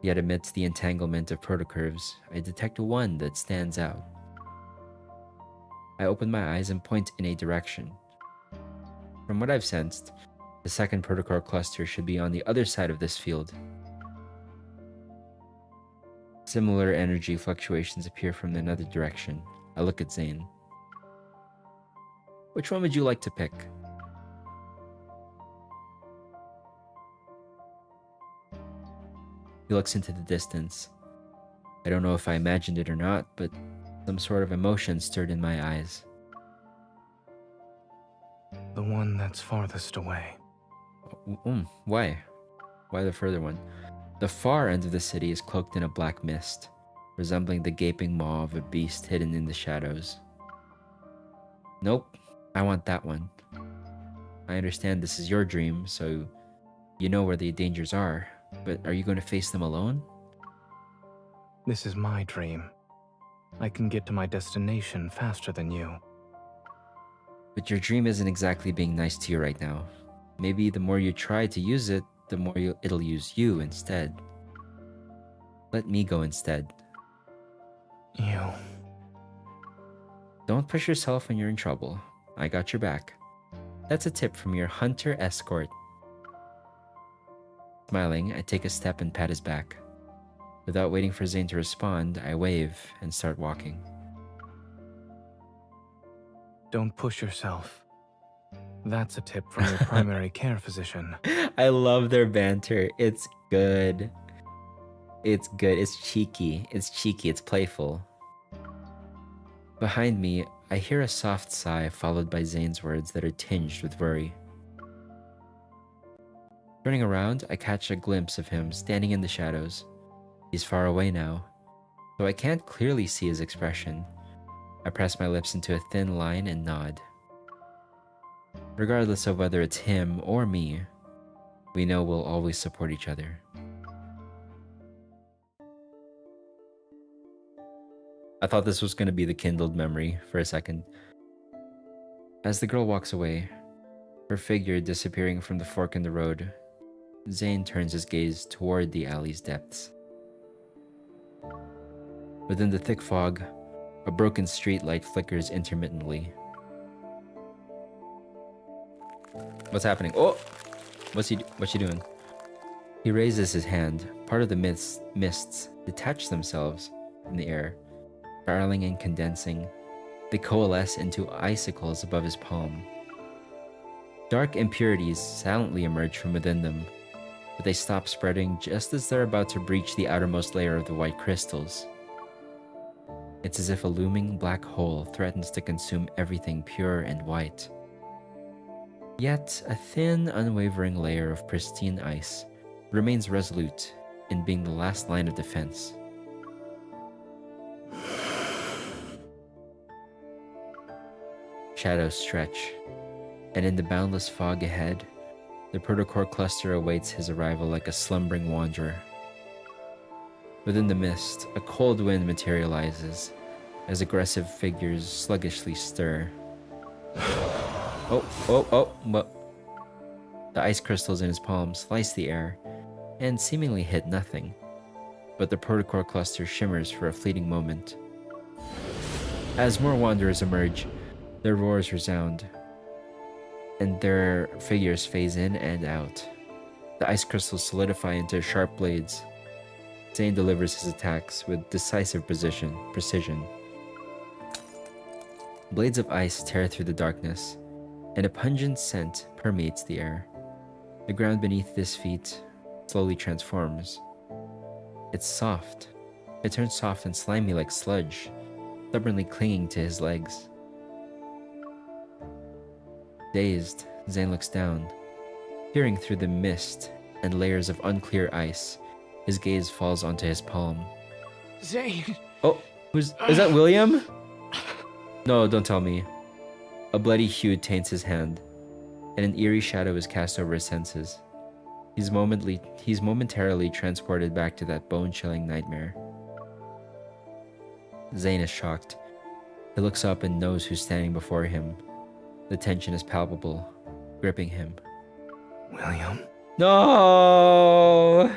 Yet amidst the entanglement of protocurves, I detect one that stands out. I open my eyes and point in a direction. From what I've sensed, the second protocol cluster should be on the other side of this field. Similar energy fluctuations appear from another direction. I look at ZAYNE. Which one would you like to pick? He looks into the distance. I don't know if I imagined it or not, but some sort of emotion stirred in my eyes. The one that's farthest away. Why? Why the further one? The far end of the city is cloaked in a black mist, resembling the gaping maw of a beast hidden in the shadows. Nope, I want that one. I understand this is your dream, so you know where the dangers are, but are you going to face them alone? This is my dream. I can get to my destination faster than you. But your dream isn't exactly being nice to you right now. Maybe the more you try to use it, the more it'll use you instead. Let me go instead. You. Don't push yourself when you're in trouble. I got your back. That's a tip from your hunter escort. Smiling, I take a step and pat his back. Without waiting for ZAYNE to respond, I wave and start walking. Don't push yourself. That's a tip from your primary care physician. I love their banter. It's good. It's good. It's cheeky. It's cheeky. It's playful. Behind me, I hear a soft sigh followed by ZAYNE's words that are tinged with worry. Turning around, I catch a glimpse of him standing in the shadows. He's far away now, though I can't clearly see his expression. I press my lips into a thin line and nod. Regardless of whether it's him or me, we know we'll always support each other. I thought this was going to be the kindled memory for a second. As the girl walks away, her figure disappearing from the fork in the road, ZAYNE turns his gaze toward the alley's depths. Within the thick fog, a broken street light flickers intermittently. What's happening? Oh! What's she doing? He raises his hand. Part of the mists detach themselves from the air, barreling and condensing. They coalesce into icicles above his palm. Dark impurities silently emerge from within them, but they stop spreading just as they're about to breach the outermost layer of the white crystals. It's as if a looming black hole threatens to consume everything pure and white. Yet, a thin, unwavering layer of pristine ice remains resolute in being the last line of defense. Shadows stretch, and in the boundless fog ahead, the protocore cluster awaits his arrival like a slumbering wanderer. Within the mist, a cold wind materializes as aggressive figures sluggishly stir. But the ice crystals in his palm slice the air and seemingly hit nothing, but the protocore cluster shimmers for a fleeting moment. As more wanderers emerge, their roars resound, and their figures phase in and out. The ice crystals solidify into sharp blades. ZAYNE delivers his attacks with decisive precision. Blades of ice tear through the darkness, and a pungent scent permeates the air. The ground beneath his feet slowly transforms. It's soft. It turns soft and slimy like sludge, stubbornly clinging to his legs. Dazed, ZAYNE looks down. Peering through the mist and layers of unclear ice, his gaze falls onto his palm. ZAYNE! Oh, is that William? No, don't tell me. A bloody hue taints his hand, and an eerie shadow is cast over his senses. He's momentarily transported back to that bone-chilling nightmare. ZAYNE is shocked. He looks up and knows who's standing before him. The tension is palpable, gripping him. William? No,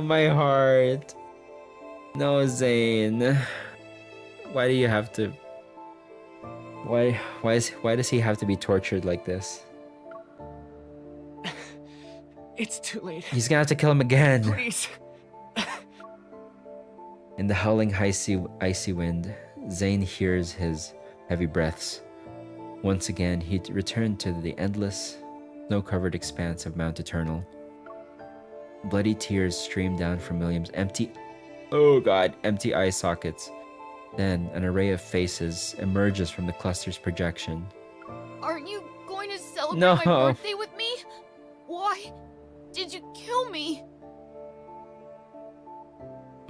my heart. No, ZAYNE. Why do you have to? Why does he have to be tortured like this? It's too late. He's gonna have to kill him again. Please. In the howling icy wind, ZAYNE hears his heavy breaths. Once again, he returned to the endless, snow-covered expanse of Mount Eternal. Bloody tears stream down from William's empty eye sockets. Then, an array of faces emerges from the cluster's projection. Aren't you going to celebrate No. my birthday with me? Why did you kill me?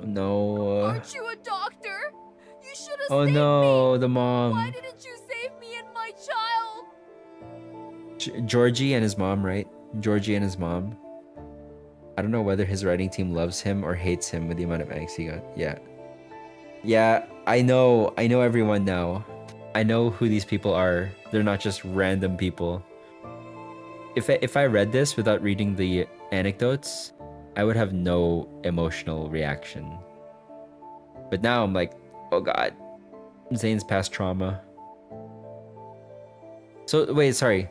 No. Aren't you a doctor? You should have Oh saved no, me. the mom. Why didn't you save me and my child? Georgie and his mom, right? Georgie and his mom. I don't know whether his writing team loves him or hates him with the amount of angst he got. Yeah, I know everyone now. I know who these people are. They're not just random people. If I read this without reading the anecdotes, I would have no emotional reaction. But now I'm like, oh god, ZAYNE's past trauma. So wait, sorry.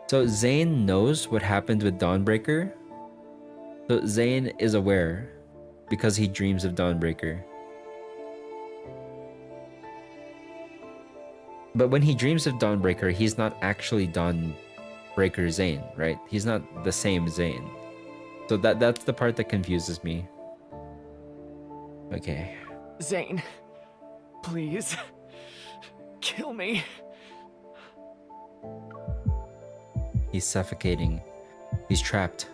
So ZAYNE knows what happened with Dawnbreaker? So ZAYNE is aware because he dreams of Dawnbreaker. But when he dreams of Dawnbreaker, he's not actually Dawnbreaker ZAYNE, right? He's not the same ZAYNE. So that's the part that confuses me. Okay. ZAYNE, please. Kill me. He's suffocating. He's trapped.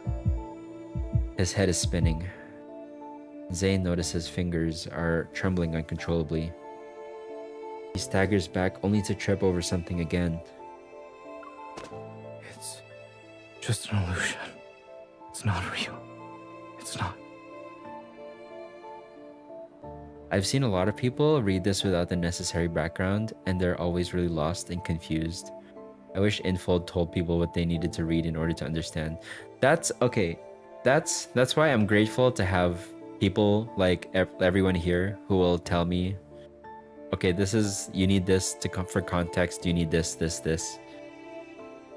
His head is spinning. ZAYNE notices fingers are trembling uncontrollably. He staggers back only to trip over something again. It's just an illusion. It's not real. It's not. I've seen a lot of people read this without the necessary background, and they're always really lost and confused. I wish Infold told people what they needed to read in order to understand. That's okay. That's why I'm grateful to have people like everyone here who will tell me, okay, you need this to come for context. You need this.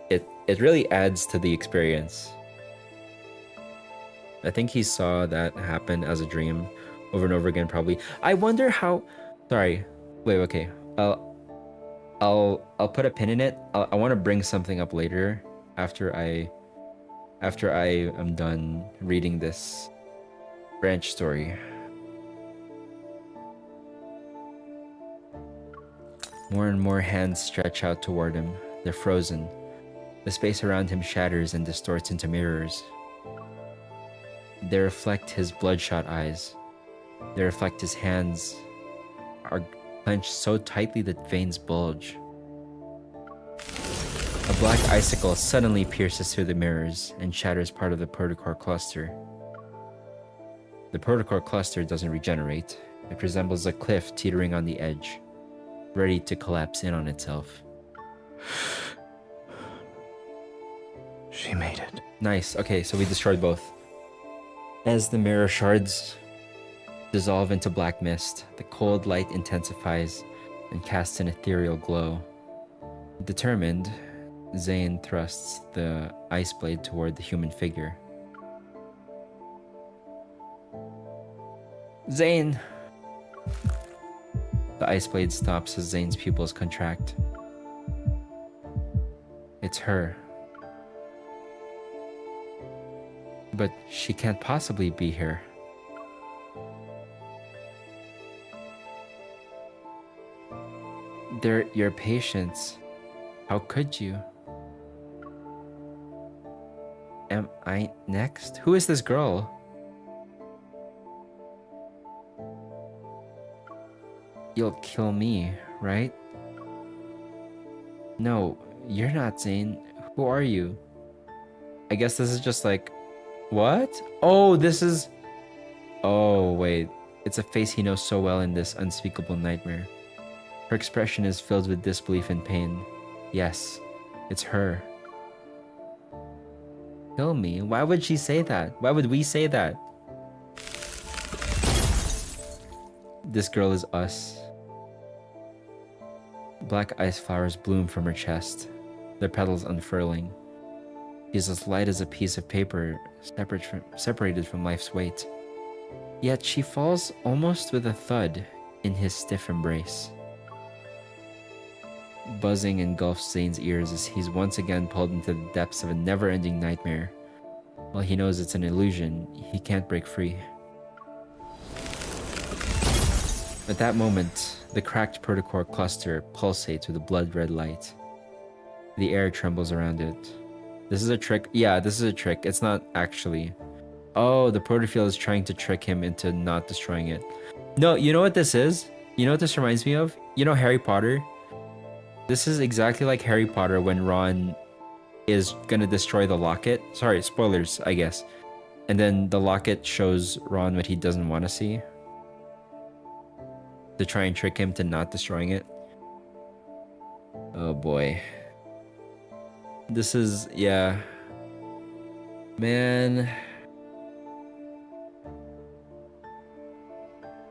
It really adds to the experience. I think he saw that happen as a dream over and over again, probably. I wonder how. Sorry. Wait. Okay. I'll put a pin in it. I want to bring something up later after I am done reading this branch story. More and more hands stretch out toward him. They're frozen. The space around him shatters and distorts into mirrors. They reflect his bloodshot eyes. They reflect his hands are clenched so tightly that veins bulge. A black icicle suddenly pierces through the mirrors and shatters part of the protocore cluster. The protocore cluster doesn't regenerate. It resembles a cliff teetering on the edge, ready to collapse in on itself. She made it. Nice. Okay, so we destroyed both. As the mirror shards dissolve into black mist, the cold light intensifies and casts an ethereal glow. Determined, ZAYNE thrusts the ice blade toward the human figure. ZAYNE! The ice blade stops as ZAYNE's pupils contract. It's her. But she can't possibly be here. They're your patients. How could you? Am I next? Who is this girl? You'll kill me, right? No, you're not ZAYNE. Who are you? I guess this is just like... What? Oh, this is... Oh, wait. It's a face he knows so well in this unspeakable nightmare. Her expression is filled with disbelief and pain. Yes, it's her. Kill me? Why would she say that? Why would we say that? This girl is us. Black ice flowers bloom from her chest, their petals unfurling. She is as light as a piece of paper separated from life's weight. Yet she falls almost with a thud in his stiff embrace. Buzzing engulfs ZAYNE's ears as he's once again pulled into the depths of a never-ending nightmare. While he knows it's an illusion, he can't break free. At that moment, the cracked protocore cluster pulsates with a blood-red light. The air trembles around it. This is a trick. Yeah, this is a trick. It's not actually. Oh, the protofield is trying to trick him into not destroying it. No, you know what this is? You know what this reminds me of? You know Harry Potter? This is exactly like Harry Potter when Ron is gonna destroy the locket. Sorry, spoilers, I guess. And then the locket shows Ron what he doesn't want to see. To try and trick him to not destroying it. Oh boy. This is, yeah. Man.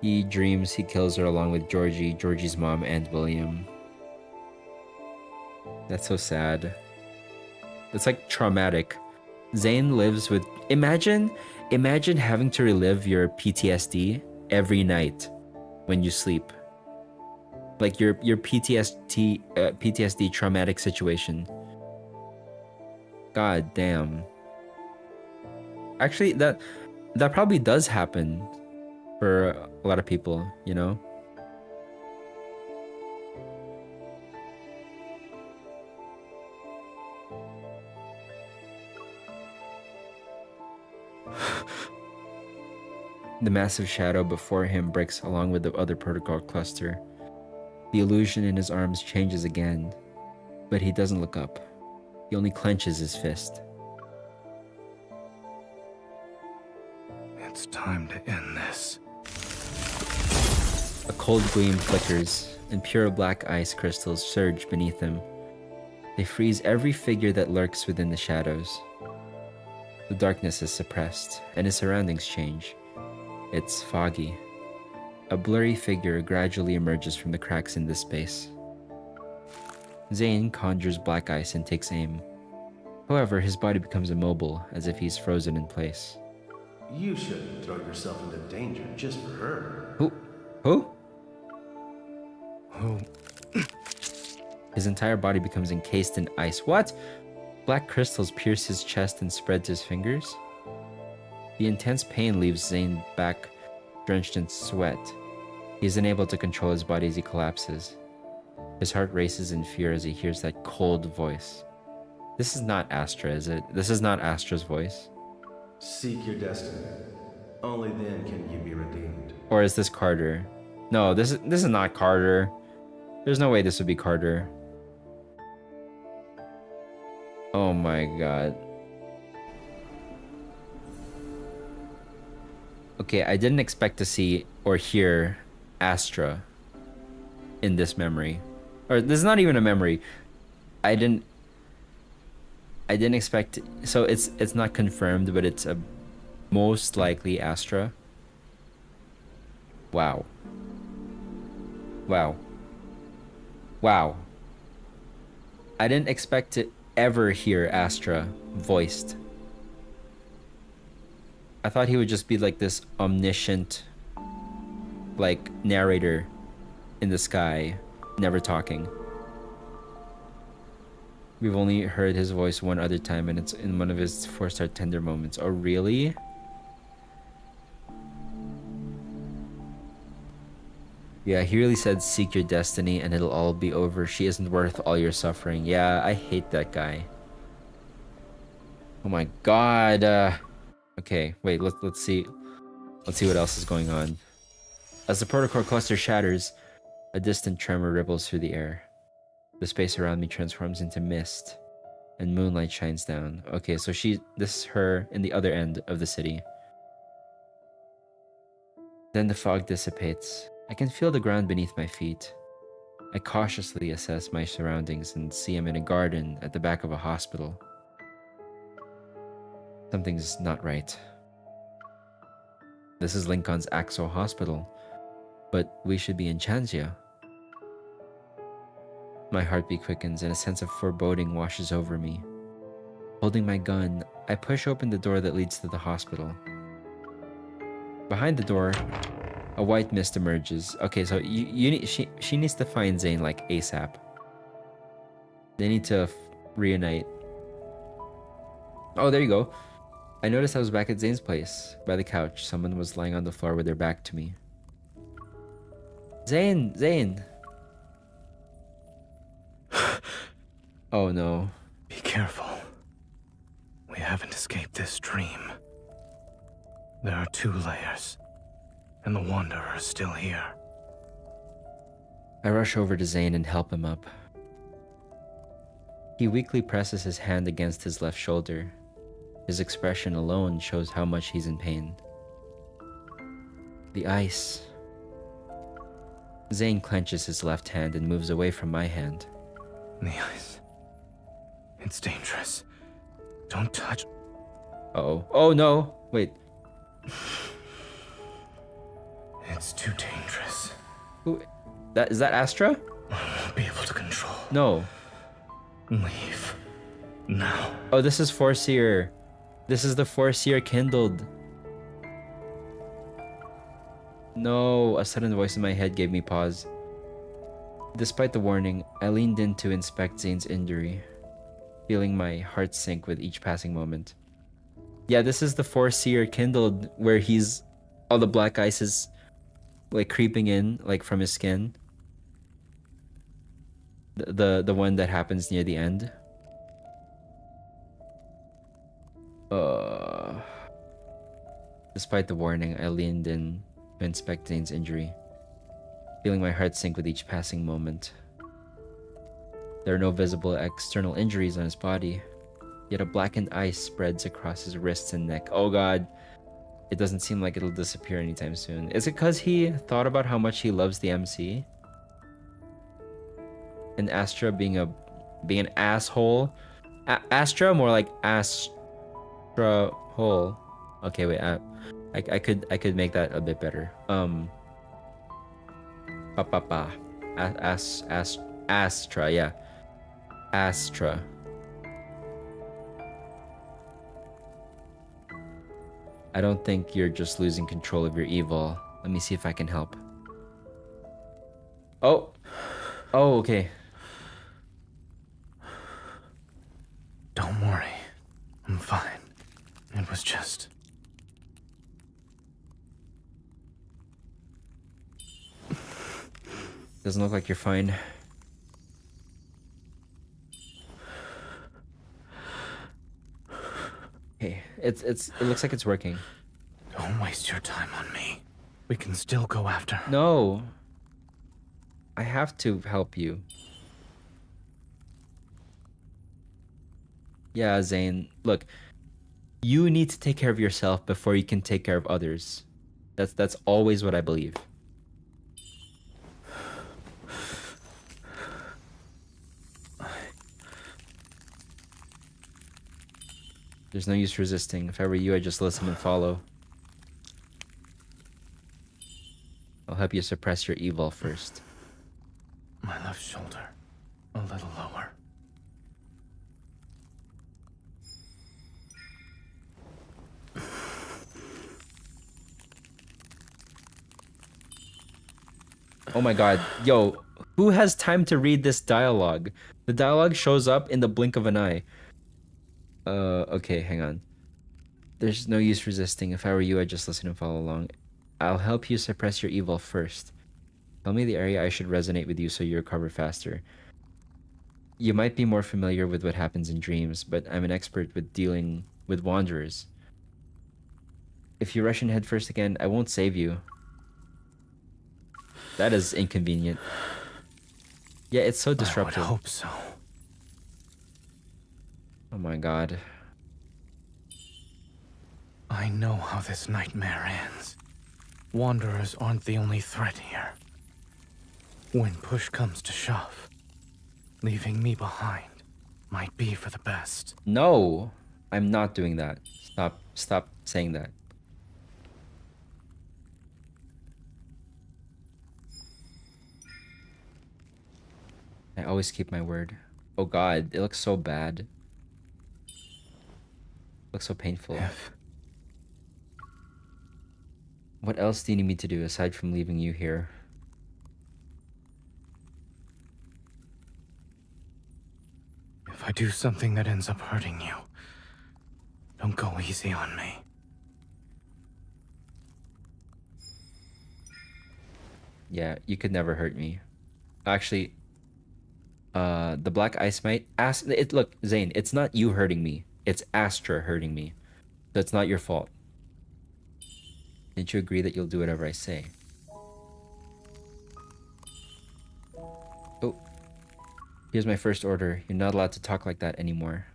He dreams he kills her along with Georgie, Georgie's mom, and William. That's so sad. That's like traumatic. ZAYNE lives with... Imagine having to relive your PTSD every night when you sleep. Like your PTSD traumatic situation. God damn. Actually, that probably does happen for a lot of people, you know? The massive shadow before him breaks along with the other protocol cluster. The illusion in his arms changes again, but he doesn't look up. He only clenches his fist. It's time to end this. A cold gleam flickers, and pure black ice crystals surge beneath him. They freeze every figure that lurks within the shadows. The darkness is suppressed, and his surroundings change. It's foggy. A blurry figure gradually emerges from the cracks in this space. ZAYNE conjures black ice and takes aim. However, his body becomes immobile, as if he's frozen in place. You shouldn't throw yourself into danger just for her. Who? His entire body becomes encased in ice. What? Black crystals pierce his chest and spread to his fingers? The intense pain leaves ZAYNE back, drenched in sweat. He is unable to control his body as he collapses. His heart races in fear as he hears that cold voice. This is not Astra, is it? This is not Astra's voice. Seek your destiny. Only then can you be redeemed. Or is this Carter? No, this is not Carter. There's no way this would be Carter. Oh my god. Okay, I didn't expect to see or hear Astra in this memory. Or this is not even a memory. I didn't expect, so it's not confirmed, but it's a most likely Astra. Wow. Wow. Wow. I didn't expect to ever hear Astra voiced. I thought he would just be like this omniscient, like, narrator in the sky, never talking. We've only heard his voice one other time, and it's in one of his 4-star tender moments. Oh, really? Yeah, he really said, seek your destiny and it'll all be over. She isn't worth all your suffering. Yeah, I hate that guy. Oh my god. Okay, wait, let's see. Let's see what else is going on. As the protocore cluster shatters, a distant tremor ripples through the air. The space around me transforms into mist, and moonlight shines down. Okay, so this is her in the other end of the city. Then the fog dissipates. I can feel the ground beneath my feet. I cautiously assess my surroundings and see I'm in a garden at the back of a hospital. Something's not right. This is Lincoln's Axel Hospital, but we should be in Chanzia. My heartbeat quickens and a sense of foreboding washes over me. Holding my gun, I push open the door that leads to the hospital. Behind the door, a white mist emerges. Okay, so she needs to find Zayne like ASAP. They need to reunite. Oh, there you go. I noticed I was back at Zayne's place. By the couch, someone was lying on the floor with their back to me. Zayne! Oh no. Be careful. We haven't escaped this dream. There are 2 layers, and the Wanderer is still here. I rush over to Zayne and help him up. He weakly presses his hand against his left shoulder. His expression alone shows how much he's in pain. The ice. Zayne clenches his left hand and moves away from my hand. The ice. It's dangerous. Don't touch. Uh-oh. Oh no! Wait. It's too dangerous. Who? Is that Astra? I won't be able to control. No. Leave. Now. Oh, this is Foreseer. This is the Foreseer kindled. No, a sudden voice in my head gave me pause. Despite the warning, I leaned in to inspect Zayne's injury, feeling my heart sink with each passing moment. Yeah, this is the Foreseer kindled, where all the black ice is like creeping in, like from his skin. The one that happens near the end. Despite the warning, I leaned in to inspect Zayne's injury, feeling my heart sink with each passing moment. There are no visible external injuries on his body, yet a blackened ice spreads across his wrists and neck. Oh god, it doesn't seem like it'll disappear anytime soon. Is it because he thought about how much he loves the MC? And Astra being an asshole? Astra? More like Astra hole. Okay, wait, I could make that a bit better. Astra, yeah. Astra. I don't think you're just losing control of your evil. Let me see if I can help. Oh, okay. Don't worry. I'm fine. It was just... Doesn't look like you're fine. Okay, it looks like it's working. Don't waste your time on me. We can still go after. No. I have to help you. Yeah, Zane. Look, you need to take care of yourself before you can take care of others. That's always what I believe. There's no use resisting. If I were you, I'd just listen and follow. I'll help you suppress your evil first. My left shoulder, a little lower. Oh my god. Yo, who has time to read this dialogue? The dialogue shows up in the blink of an eye. Okay, hang on. There's no use resisting. If I were you, I'd just listen and follow along. I'll help you suppress your evil first. Tell me the area I should resonate with you so you recover faster. You might be more familiar with what happens in dreams, but I'm an expert with dealing with wanderers. If you rush in head first again, I won't save you. That is inconvenient. Yeah, it's so disruptive. I would hope so. Oh my god. I know how this nightmare ends. Wanderers aren't the only threat here. When push comes to shove, leaving me behind might be for the best. No, I'm not doing that. Stop saying that. I always keep my word. Oh god, it looks so bad. It looks so painful. What else do you need me to do aside from leaving you here? If I do something that ends up hurting you, don't go easy on me. Yeah, you could never hurt me. Actually, the black ice mite. Look, Zane, it's not you hurting me. It's Astra hurting me. That's not your fault. Didn't you agree that you'll do whatever I say? Oh, here's my first order. You're not allowed to talk like that anymore.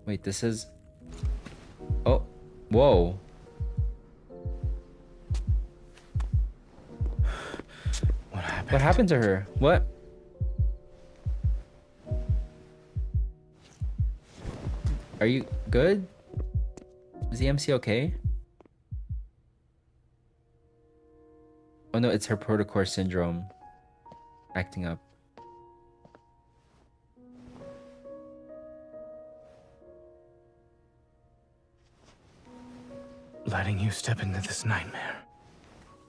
Wait, this is... Oh, whoa. What happened to her? What? Are you good? Is the MC okay? Oh no, it's her protocore syndrome acting up. Letting you step into this nightmare,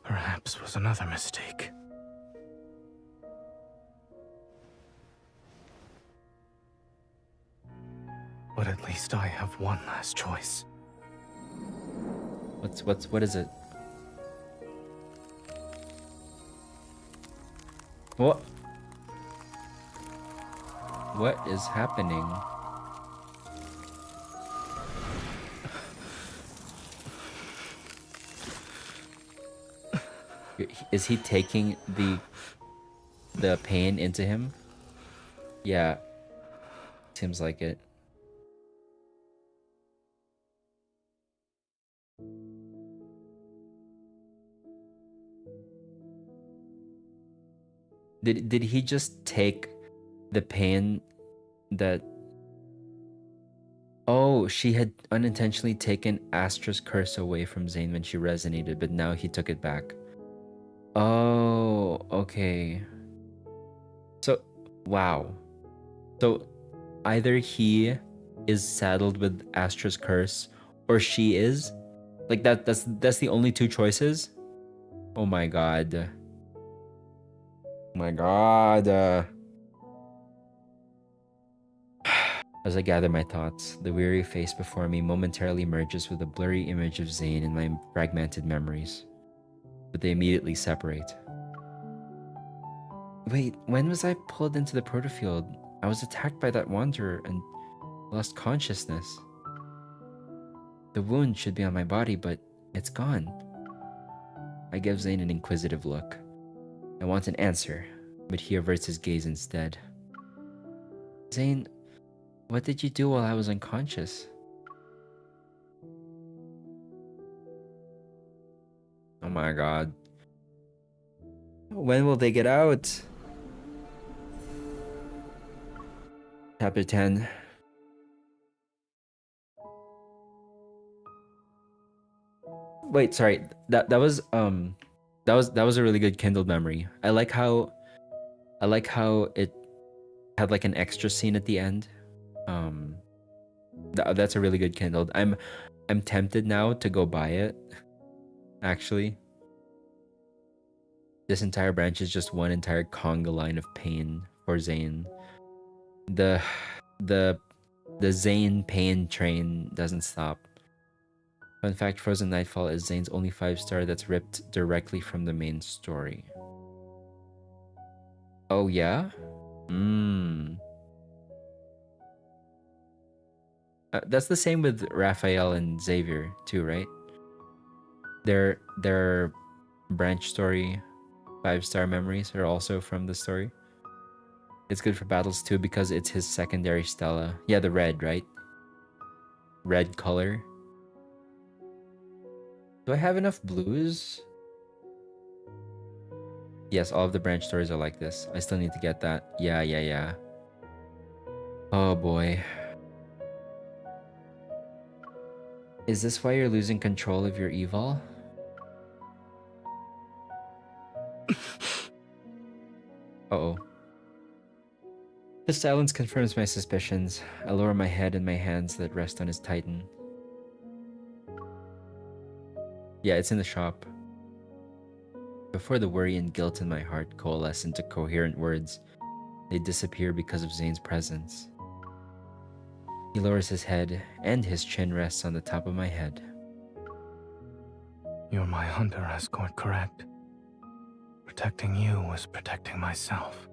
perhaps was another mistake. But at least I have one last choice. What is it? What is happening? Is he taking the pain into him? Yeah. Seems like it. Did he just take the pain that... Oh, she had unintentionally taken Astra's curse away from Zane when she resonated, but now he took it back. Oh, okay. So, wow. So, either he is saddled with Astra's curse, or she is? Like, that's the only two choices? Oh my god. My god. As I gather my thoughts, the weary face before me momentarily merges with a blurry image of Zane in my fragmented memories. But they immediately separate. Wait, when was I pulled into the protofield? I was attacked by that wanderer and lost consciousness. The wound should be on my body, but it's gone. I give Zayne an inquisitive look. I want an answer, but he averts his gaze instead. Zayne, what did you do while I was unconscious? Oh my god. When will they get out? Chapter 10. Wait, sorry. That was a really good kindled memory. I like how it had like an extra scene at the end. That's a really good kindled. I'm tempted now to go buy it. Actually, this entire branch is just one entire conga line of pain for Zayne. The Zayne pain train doesn't stop. Fun fact, Frozen Nightfall is Zayne's only 5-star that's ripped directly from the main story. Oh yeah? That's the same with Raphael and Xavier too, right? Their branch story 5-star memories are also from the story. It's good for battles too because it's his secondary Stella. Yeah, the red, right? Red color. Do I have enough blues? Yes, all of the branch stories are like this. I still need to get that. Yeah. Oh boy. Is this why you're losing control of your evil? Uh-oh. The silence confirms my suspicions. I lower my head and my hands that rest on his titan. Yeah, it's in the shop. Before the worry and guilt in my heart coalesce into coherent words, they disappear because of Zayne's presence. He lowers his head, and his chin rests on the top of my head. You're my hunter escort, correct? Protecting you was protecting myself.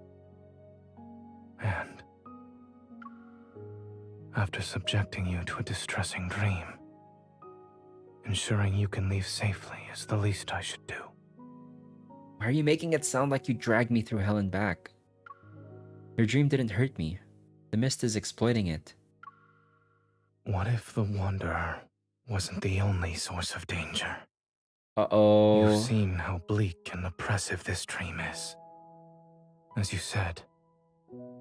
And after subjecting you to a distressing dream, ensuring you can leave safely is the least I should do. Why are you making it sound like you dragged me through hell and back? Your dream didn't hurt me. The mist is exploiting it. What if the Wanderer wasn't the only source of danger? Uh-oh. You've seen how bleak and oppressive this dream is. As you said,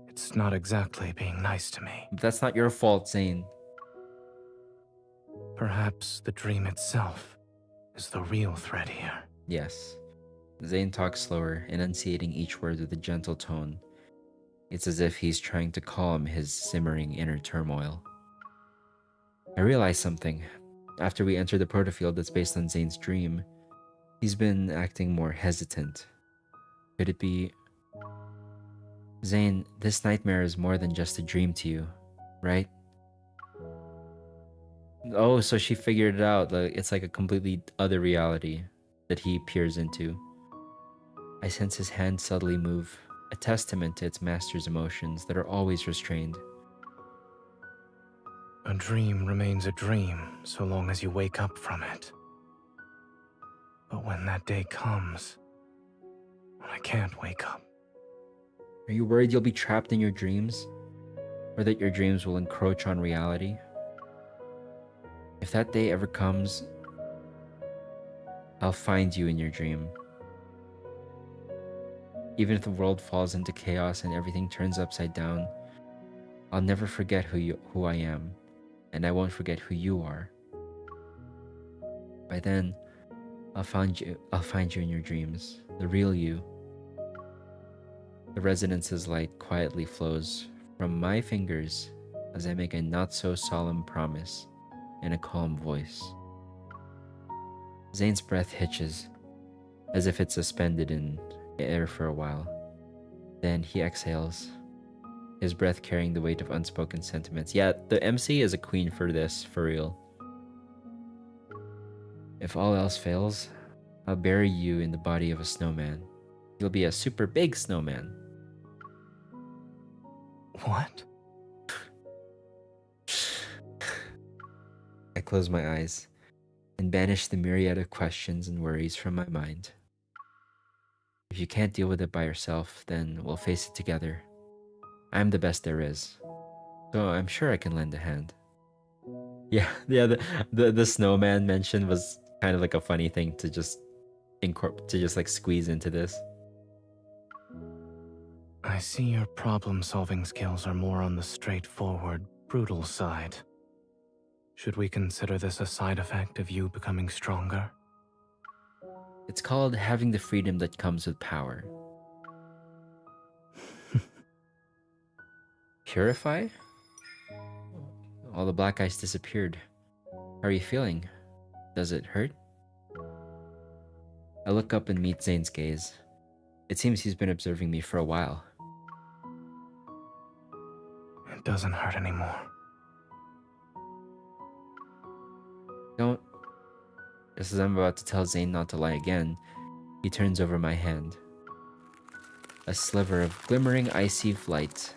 it's not exactly being nice to me. That's not your fault, Zayne. Perhaps the dream itself is the real threat here. Yes. Zayne talks slower, enunciating each word with a gentle tone. It's as if he's trying to calm his simmering inner turmoil. I realize something. After we enter the protofield that's based on Zayne's dream, he's been acting more hesitant. Could it be... Zayne, this nightmare is more than just a dream to you, right? Oh, so she figured it out. It's like a completely other reality that he peers into. I sense his hand subtly move, a testament to its master's emotions that are always restrained. A dream remains a dream so long as you wake up from it. But when that day comes, when I can't wake up... Are you worried you'll be trapped in your dreams? Or that your dreams will encroach on reality? If that day ever comes, I'll find you in your dream. Even if the world falls into chaos and everything turns upside down, I'll never forget who I am, and I won't forget who you are. By then, I'll find you in your dreams, the real you. The residence's light quietly flows from my fingers as I make a not-so-solemn promise in a calm voice. Zayne's breath hitches, as if it's suspended in air for a while. Then he exhales, his breath carrying the weight of unspoken sentiments. Yeah, the MC is a queen for this, for real. If all else fails, I'll bury you in the body of a snowman. You'll be a super big snowman. What? I close my eyes and banish the myriad of questions and worries from my mind. If you can't deal with it by yourself, then we'll face it together. I'm the best there is, so I'm sure I can lend a hand. Yeah, the snowman mention was kind of like a funny thing to just like squeeze into this. I see your problem-solving skills are more on the straightforward, brutal side. Should we consider this a side effect of you becoming stronger? It's called having the freedom that comes with power. Purify? All the black ice disappeared. How are you feeling? Does it hurt? I look up and meet Zayne's gaze. It seems he's been observing me for a while. It doesn't hurt anymore. Don't. Just as I'm about to tell Zayne not to lie again, he turns over my hand. A sliver of glimmering icy light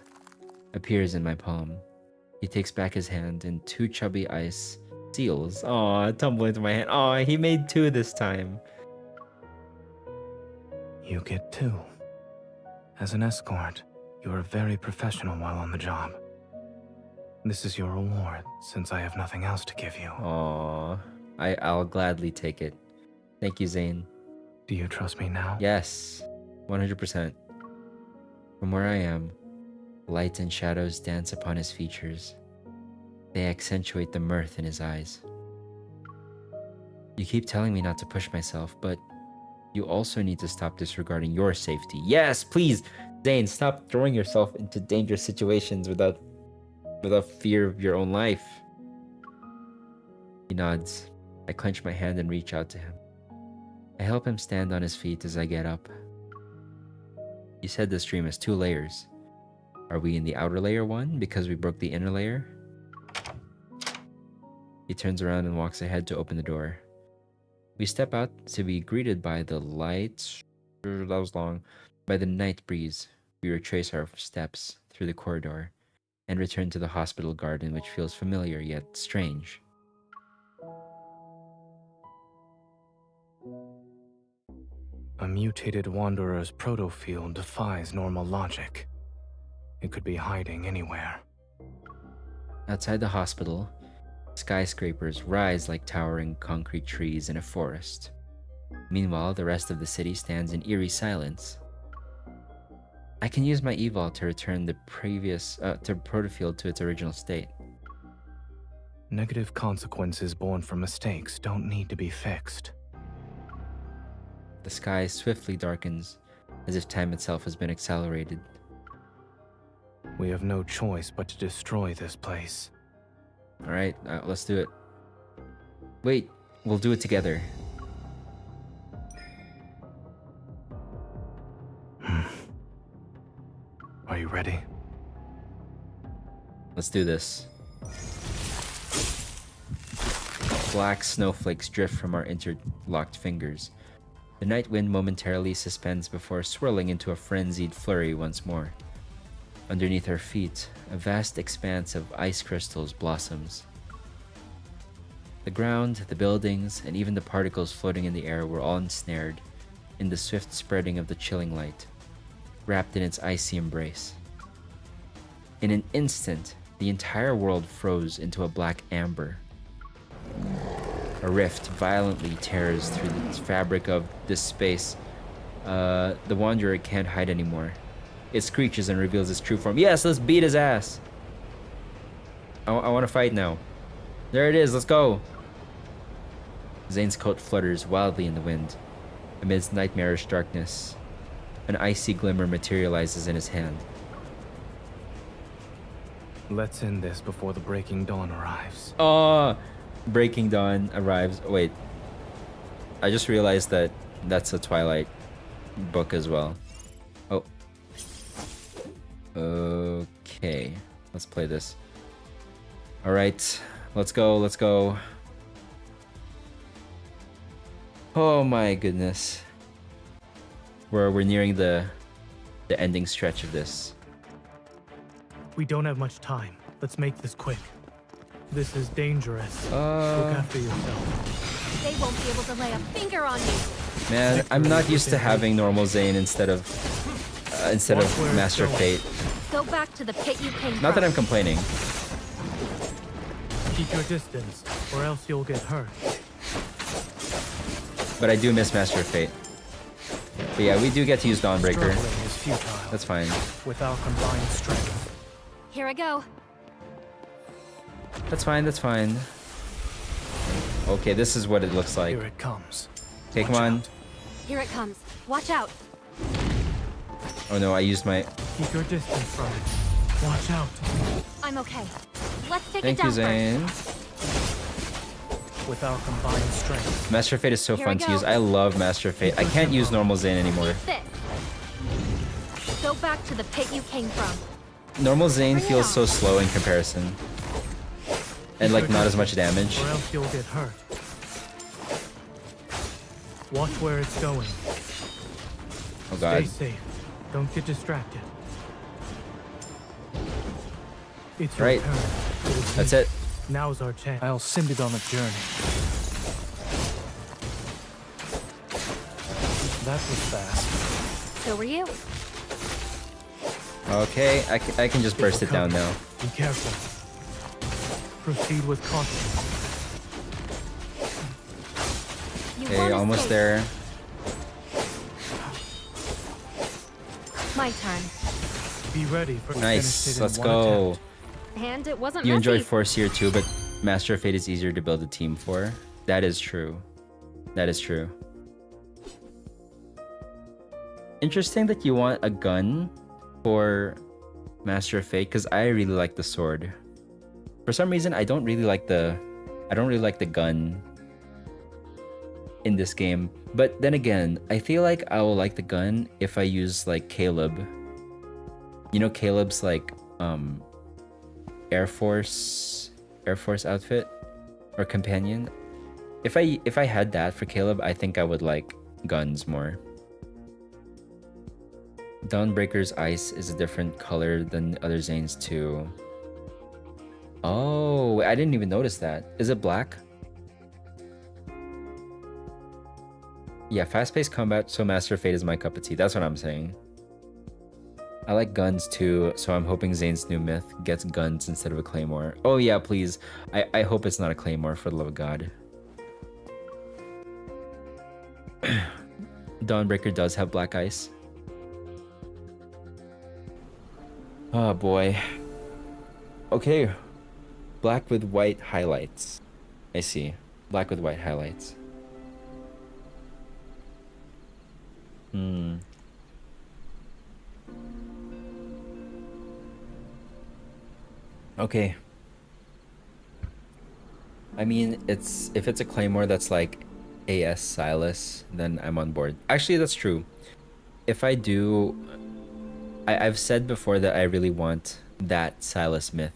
appears in my palm. He takes back his hand and 2 chubby ice seals, tumble into my hand. Aw, he made 2 this time. You get 2. As an escort, you are very professional while on the job. This is your reward, since I have nothing else to give you. Aw, I'll gladly take it. Thank you, Zayne. Do you trust me now? Yes, 100%. From where I am, light and shadows dance upon his features. They accentuate the mirth in his eyes. You keep telling me not to push myself, but you also need to stop disregarding your safety. Yes, please, Zayne, stop throwing yourself into dangerous situations without fear of your own life. He nods. I clench my hand and reach out to him. I help him stand on his feet as I get up. You said the stream has 2 layers. Are we in the outer layer 1 because we broke the inner layer? He turns around and walks ahead to open the door. We step out to be greeted by the light. That was long. By the night breeze, we retrace our steps through the corridor and return to the hospital garden, which feels familiar yet strange. A mutated wanderer's protofield defies normal logic. It could be hiding anywhere. Outside the hospital, skyscrapers rise like towering concrete trees in a forest. Meanwhile, the rest of the city stands in eerie silence. I can use my eval to return the protofield to its original state. Negative consequences born from mistakes don't need to be fixed. The sky swiftly darkens, as if time itself has been accelerated. We have no choice but to destroy this place. Alright, let's do it. Wait, we'll do it together. Are you ready? Let's do this. Black snowflakes drift from our interlocked fingers. The night wind momentarily suspends before swirling into a frenzied flurry once more. Underneath our feet, a vast expanse of ice crystals blossoms. The ground, the buildings, and even the particles floating in the air were all ensnared in the swift spreading of the chilling light, wrapped in its icy embrace. In an instant, the entire world froze into a black amber. A rift violently tears through the fabric of this space. The Wanderer can't hide anymore. It screeches and reveals its true form. Yes, let's beat his ass. I want to fight now. There it is, let's go. Zayne's coat flutters wildly in the wind. Amidst nightmarish darkness, an icy glimmer materializes in his hand. Let's end this before the breaking dawn arrives. Breaking dawn arrives. Wait, I just realized that that's a Twilight book as well. Oh. Okay, let's play this. All right, let's go, let's go. Oh my goodness. We're nearing the ending stretch of this. We don't have much time. Let's make this quick. This is dangerous. Look after yourself. They won't be able to lay a finger on you. Man, I'm not used to having normal ZAYNE instead of Master Fate. Go back to the pit you came Not that from. I'm complaining. Keep your distance, or else you'll get hurt. But I do miss Master Fate. But yeah, we do get to use Dawnbreaker. Struggling is futile. That's fine. With our combined strength. Here I go. That's fine, that's fine. Okay, this is what it looks like. Here it comes. Okay, come on. Here it comes. Watch out. Oh no, I used my... Keep your distance from it. Watch out. I'm okay. Let's take Thank it you, down ZAYNE. With our combined strength. Master Fate is so Here fun I to use. go. I love Master Fate. I can't use normal ZAYNE anymore. first. Go back to the pit you came from. Normal ZAYNE Bring it feels on. so slow in comparison. And like not as much damage. Or else you'll get hurt. Watch where it's going. Oh god. Stay safe. Don't get distracted. It's your Right. turn. That's it. Now's our chance. I'll send it on a journey. That was fast. So were you. Okay, I can just burst it down now. Be careful. Proceed with caution. You Okay, won't almost escape. there. My turn. Be ready for Nice, finish it in let's one go. attempt. And it wasn't You messy. enjoy Force here too, but Master Fate is easier to build a team for. That is true. That is true. Interesting that you want a gun for Master Fate, because I really like the sword. For some reason, I don't really like the gun in this game. But then again, I feel like I will like the gun if I use like Caleb. You know Caleb's like Air Force outfit or companion. If I had that for Caleb, I think I would like guns more. Dawnbreaker's ice is a different color than other ZAYNE's too. Oh, I didn't even notice that. Is it black? Yeah, fast-paced combat, so Master Fate is my cup of tea. That's what I'm saying. I like guns too, so I'm hoping ZAYNE's new myth gets guns instead of a claymore. Oh yeah, please. I hope it's not a claymore, for the love of God. Dawnbreaker does have black ice. Oh boy. Okay. Black with white highlights. I see. Black with white highlights. Okay. I mean, if it's a claymore that's like AS Silas, then I'm on board. Actually, that's true. If I do, I've said before that I really want that Silas myth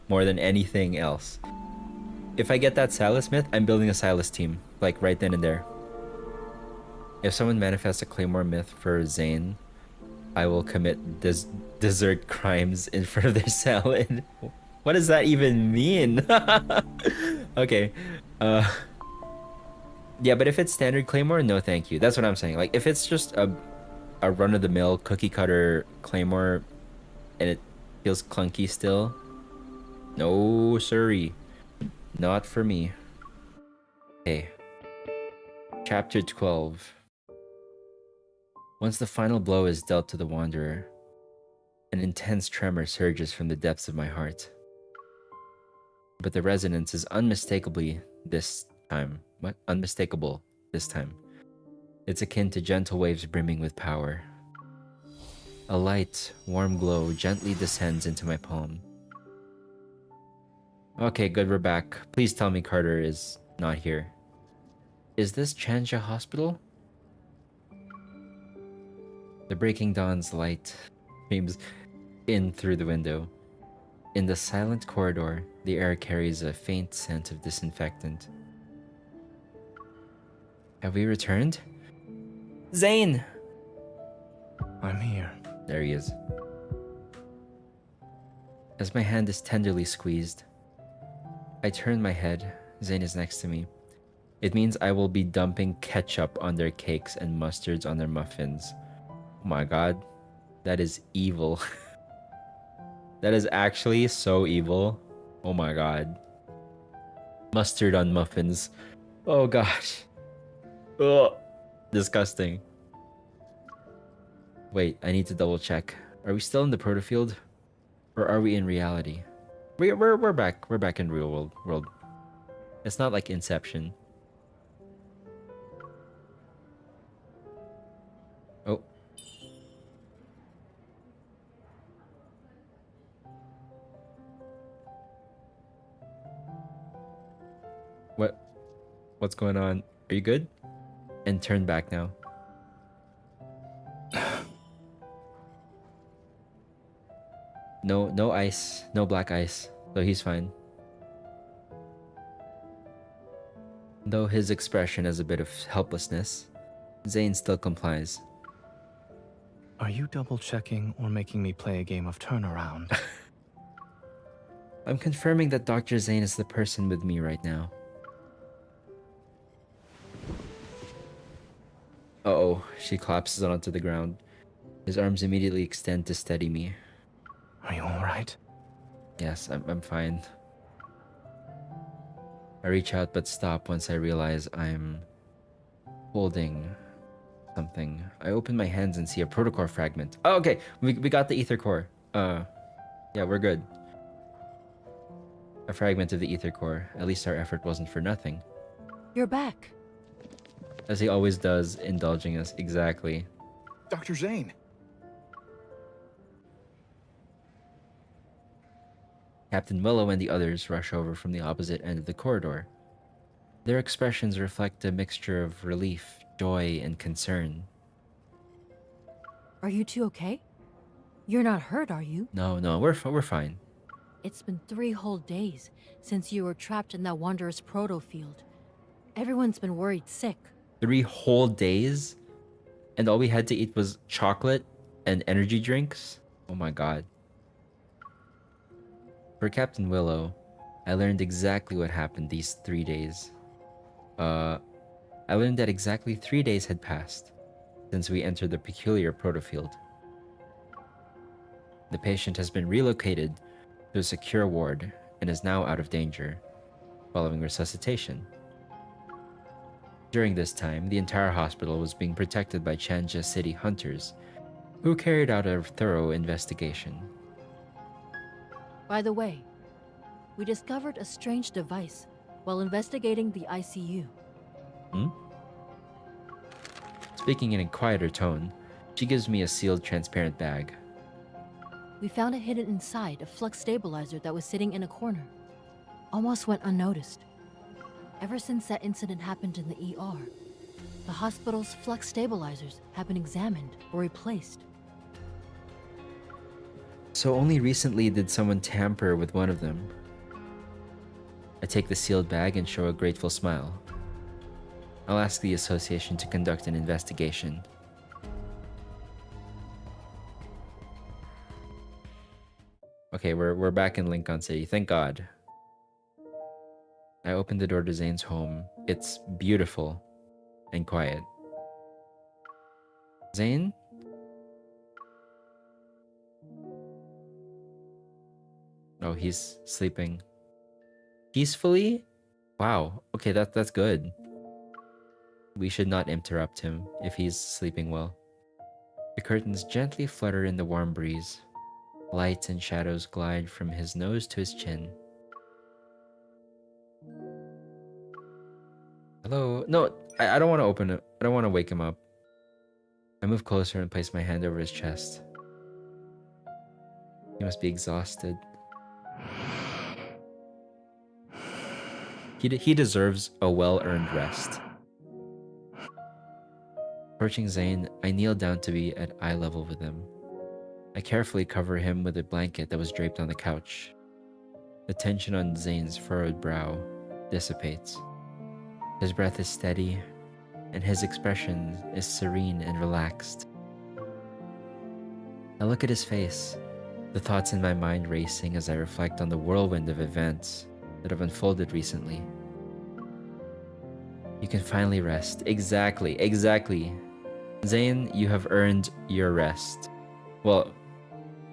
more than anything else. If I get that Silas myth, I'm building a Silas team, like right then and there. If someone manifests a claymore myth for ZAYNE, I will commit dessert crimes in front of their salad. What does that even mean? Okay. Yeah, but if it's standard claymore, no thank you. That's what I'm saying. Like, if it's just a run-of-the-mill cookie-cutter claymore and it feels clunky still, no siree. Not for me. Okay. Chapter 12. Once the final blow is dealt to the Wanderer, an intense tremor surges from the depths of my heart. But the resonance is unmistakably this time. What? Unmistakable this time. It's akin to gentle waves brimming with power. A light, warm glow gently descends into my palm. Okay, good, we're back. Please tell me Carter is not here. Is this Chansha Hospital? The breaking dawn's light streams in through the window. In the silent corridor, the air carries a faint scent of disinfectant. Have we returned? ZAYNE! I'm here. There he is. As my hand is tenderly squeezed, I turn my head. Zane is next to me. It means I will be dumping ketchup on their cakes and mustards on their muffins. Oh my god. That is evil. That is actually so evil. Oh my god. Mustard on muffins. Oh gosh. Ugh. Disgusting. Wait, I need to double check. Are we still in the protofield? Or are we in reality? We're back. We're back in real world. It's not like Inception. Oh. What's going on? Are you good? And turn back now. No ice, no black ice, so he's fine. Though his expression has a bit of helplessness, Zane still complies. Are you double-checking or making me play a game of turnaround? I'm confirming that Dr. Zane is the person with me right now. Uh-oh, she collapses onto the ground. His arms immediately extend to steady me. Are you alright? Yes, I'm fine. I reach out but stop once I realize I'm holding something. I open my hands and see a protocore fragment. Oh, okay, we got the ether core. Yeah, we're good. A fragment of the ether core. At least our effort wasn't for nothing. You're back. As he always does, indulging us. Exactly. Dr. Zane! Captain Willow and the others rush over from the opposite end of the corridor. Their expressions reflect a mixture of relief, joy, and concern. Are you two okay? You're not hurt, are you? No, we're fine. It's been 3 whole days since you were trapped in that Wanderer's proto field. Everyone's been worried sick. 3 whole days? And all we had to eat was chocolate and energy drinks? Oh my god. For Captain Willow, I learned exactly what happened these 3 days. I learned that exactly 3 days had passed since we entered the peculiar protofield. The patient has been relocated to a secure ward and is now out of danger, following resuscitation. During this time, the entire hospital was being protected by Chanja City hunters, who carried out a thorough investigation. By the way, we discovered a strange device while investigating the ICU. Speaking in a quieter tone, she gives me a sealed transparent bag. We found it hidden inside a flux stabilizer that was sitting in a corner. Almost went unnoticed. Ever since that incident happened in the ER, the hospital's flux stabilizers have been examined or replaced. So only recently did someone tamper with one of them. I take the sealed bag and show a grateful smile. I'll ask the association to conduct an investigation. Okay, we're back in Lincoln City, thank God. I open the door to Zane's home. It's beautiful and quiet. Zane? Oh, he's sleeping peacefully? Wow, okay, that's good. We should not interrupt him if he's sleeping well. The curtains gently flutter in the warm breeze. Lights and shadows glide from his nose to his chin. Hello? No, I don't want to open it. I don't want to wake him up. I move closer and place my hand over his chest. He must be exhausted. He deserves a well-earned rest. Approaching Zane, I kneel down to be at eye level with him. I carefully cover him with a blanket that was draped on the couch. The tension on Zane's furrowed brow dissipates. His breath is steady, and his expression is serene and relaxed. I look at his face. the thoughts in my mind racing as I reflect on the whirlwind of events that have unfolded recently. You can finally rest. Exactly. Zane, you have earned your rest. Well,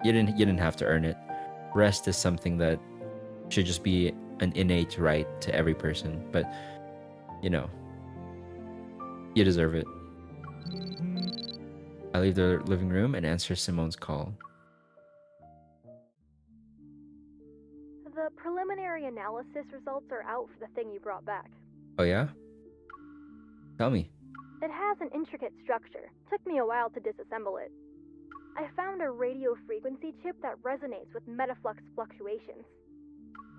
you didn't have to earn it. Rest is something that should just be an innate right to every person, but you know, you deserve it. I leave the living room and answer Simone's call. The preliminary analysis results are out for the thing you brought back. Oh yeah? Tell me. It has an intricate structure. Took me a while to disassemble it. I found a radio frequency chip that resonates with metaflux fluctuations.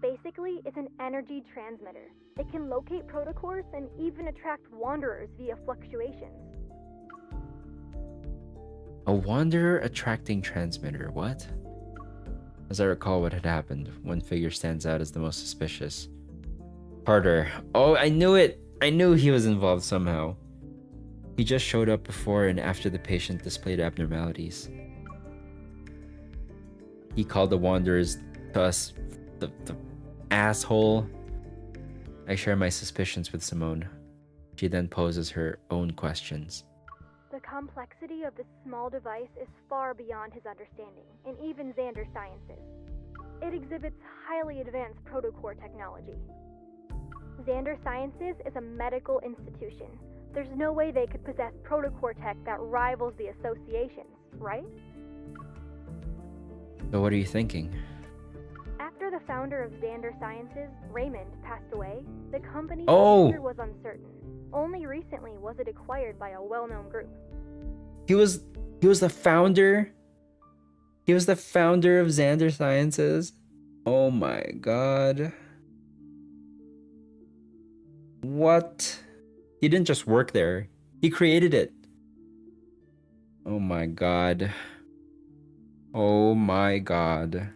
Basically, it's an energy transmitter. It can locate protocors and even attract wanderers via fluctuations. A wanderer attracting transmitter, what? As I recall what had happened, one figure stands out as the most suspicious. Carter. Oh, I knew it! I knew he was involved somehow. He just showed up before and after the patient displayed abnormalities. He called the wanderers to us the asshole. I share my suspicions with Simone. She then poses her own questions. The complexity of this small device is far beyond his understanding, and even Xander Sciences. It exhibits highly advanced protocore technology. Xander Sciences is a medical institution. There's no way they could possess protocore tech that rivals the associations, right? So what are you thinking? After the founder of Xander Sciences, Raymond, passed away, the company's future was uncertain. Only recently was it acquired by a well-known group. He was the founder? He was the founder of Xander Sciences? Oh my god. What? He didn't just work there. He created it. Oh my god. Oh my god.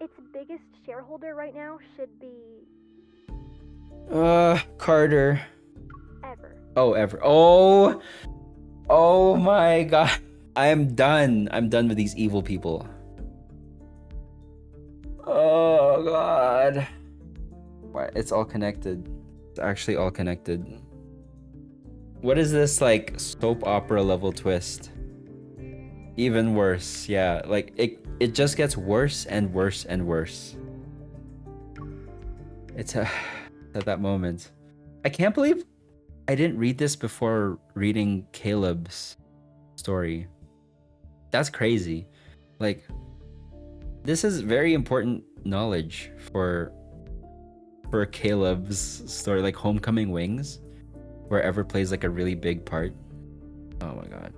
Its biggest shareholder right now should be... Carter. Ever. Oh, Ever. Oh! Oh my god. I am done. I'm done with these evil people. Oh god. Why? It's all connected. It's actually all connected. What is this, like, soap opera level twist? Even worse. Yeah, like, it just gets worse and worse and worse. It's at that moment. I can't believe I didn't read this before reading Caleb's story. That's crazy. Like, this is very important knowledge for Caleb's story, like Homecoming Wings, where Ever plays like a really big part. Oh my god.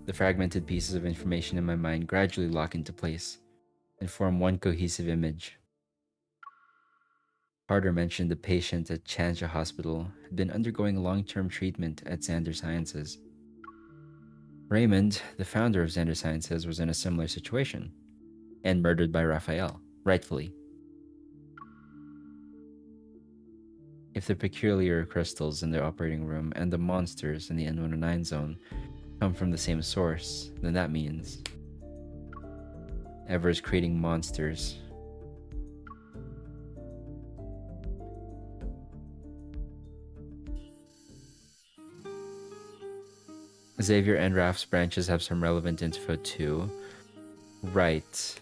The fragmented pieces of information in my mind gradually lock into place and form one cohesive image. Carter mentioned the patient at Chanja Hospital had been undergoing long-term treatment at Xander Sciences. Raymond, the founder of Xander Sciences, was in a similar situation and murdered by Raphael, rightfully. If the peculiar crystals in the operating room and the monsters in the N109 zone come from the same source, then that means Ever is creating monsters. Xavier and Raph's branches have some relevant info too. Right.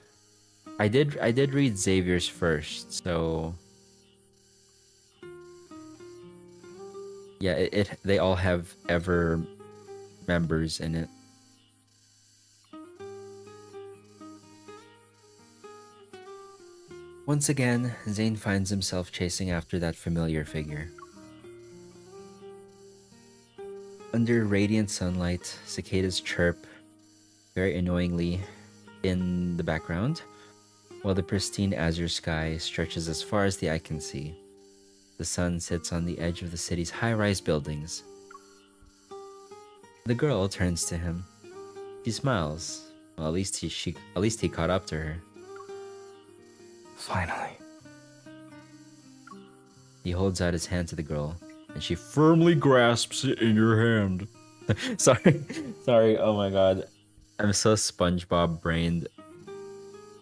I did read Xavier's first, so yeah, they all have Ever members in it. Once again, Zane finds himself chasing after that familiar figure. Under radiant sunlight, cicadas chirp very annoyingly in the background, while the pristine azure sky stretches as far as the eye can see. The sun sits on the edge of the city's high-rise buildings. The girl turns to him. She smiles. Well, at least he caught up to her. Finally. He holds out his hand to the girl, and she firmly grasps it in your hand. Sorry, oh my god. I'm so SpongeBob brained.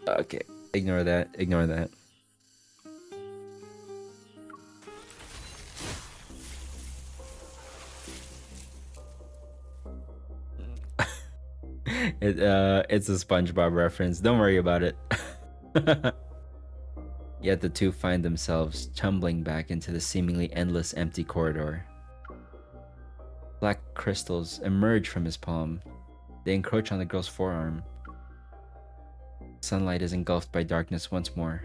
Okay, ignore that. Ignore that. It's a SpongeBob reference. Don't worry about it. Yet the two find themselves tumbling back into the seemingly endless empty corridor. Black crystals emerge from his palm. They encroach on the girl's forearm. Sunlight is engulfed by darkness once more.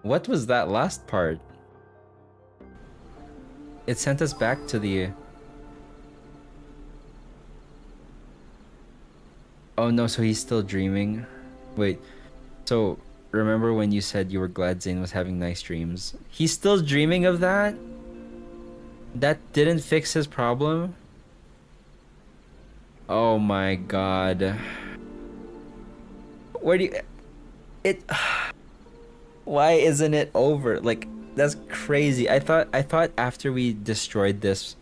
What was that last part? It sent us back to the... Oh no, so he's still dreaming? Wait, so remember when you said you were glad Zane was having nice dreams? He's still dreaming of that? That didn't fix his problem? Oh my god. Where do you... It... Why isn't it over? Like, that's crazy. I thought after we destroyed this,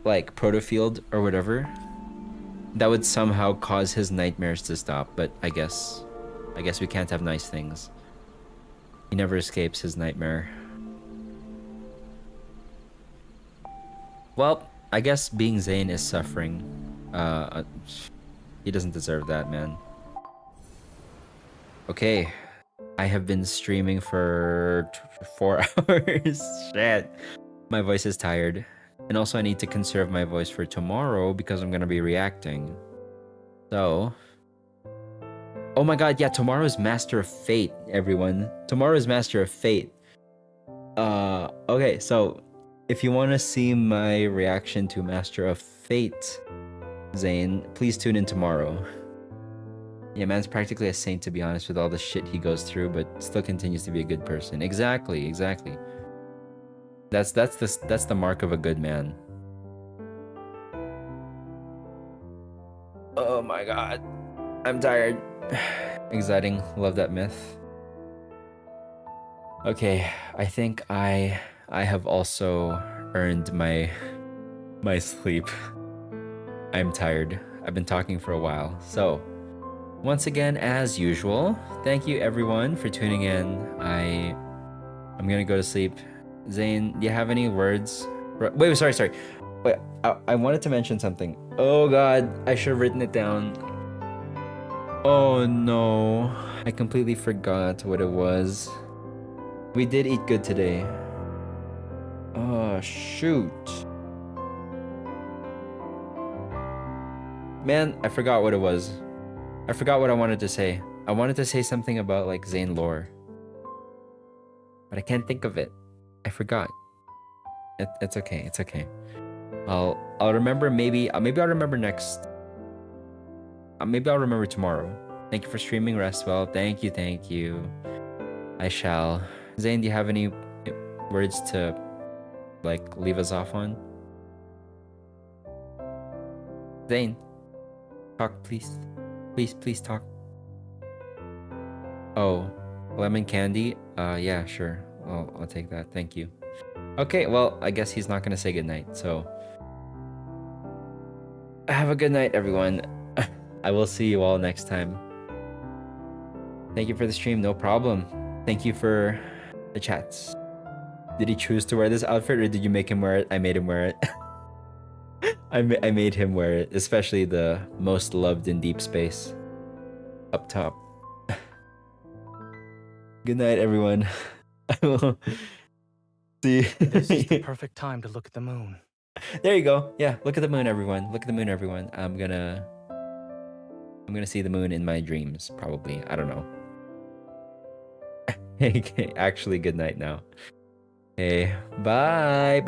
like, protofield or whatever, that would somehow cause his nightmares to stop, but I guess we can't have nice things. He never escapes his nightmare. Well, I guess being Zane is suffering. He doesn't deserve that, man. Okay. I have been streaming for 4 hours. Shit. My voice is tired. And also I need to conserve my voice for tomorrow because I'm gonna be reacting. So... Oh my god, yeah, tomorrow is Master of Fate, everyone. Tomorrow is Master of Fate. Okay, so... If you want to see my reaction to Master of Fate, Zane, please tune in tomorrow. Yeah, man's practically a saint, to be honest, with all the shit he goes through, but still continues to be a good person. Exactly, exactly. That's the mark of a good man. Oh my god. I'm tired. Exciting. Love that myth. Okay, I think I have also earned my sleep. I'm tired. I've been talking for a while. So, once again, as usual, thank you everyone for tuning in. I'm gonna go to sleep. Zane, do you have any words? Wait, sorry. Wait, I wanted to mention something. Oh god, I should have written it down. Oh no, I completely forgot what it was. We did eat good today. Oh, shoot. Man, I forgot what it was. I forgot what I wanted to say. I wanted to say something about, like, Zane lore. But I can't think of it. I forgot. It's okay, it's okay. I'll remember maybe I'll remember next. Maybe I'll remember tomorrow. Thank you for streaming, Restwell. Thank you. I shall. Zane, do you have any words to, like, leave us off on? Zane, talk, please. Please talk. Oh, lemon candy? Yeah, sure. I'll take that. Thank you. Okay, well, I guess he's not gonna say goodnight, so... Have a good night, everyone. I will see you all next time. Thank you for the stream, no problem. Thank you for the chats. Did he choose to wear this outfit, or did you make him wear it? I made him wear it. I made him wear it, especially the most loved in Deepspace. Up top. Good night, everyone. I will see. This is the perfect time to look at the moon. There you go. Yeah, look at the moon, everyone. Look at the moon, everyone. I'm gonna see the moon in my dreams, probably. I don't know. Okay, actually, good night now. Okay, bye.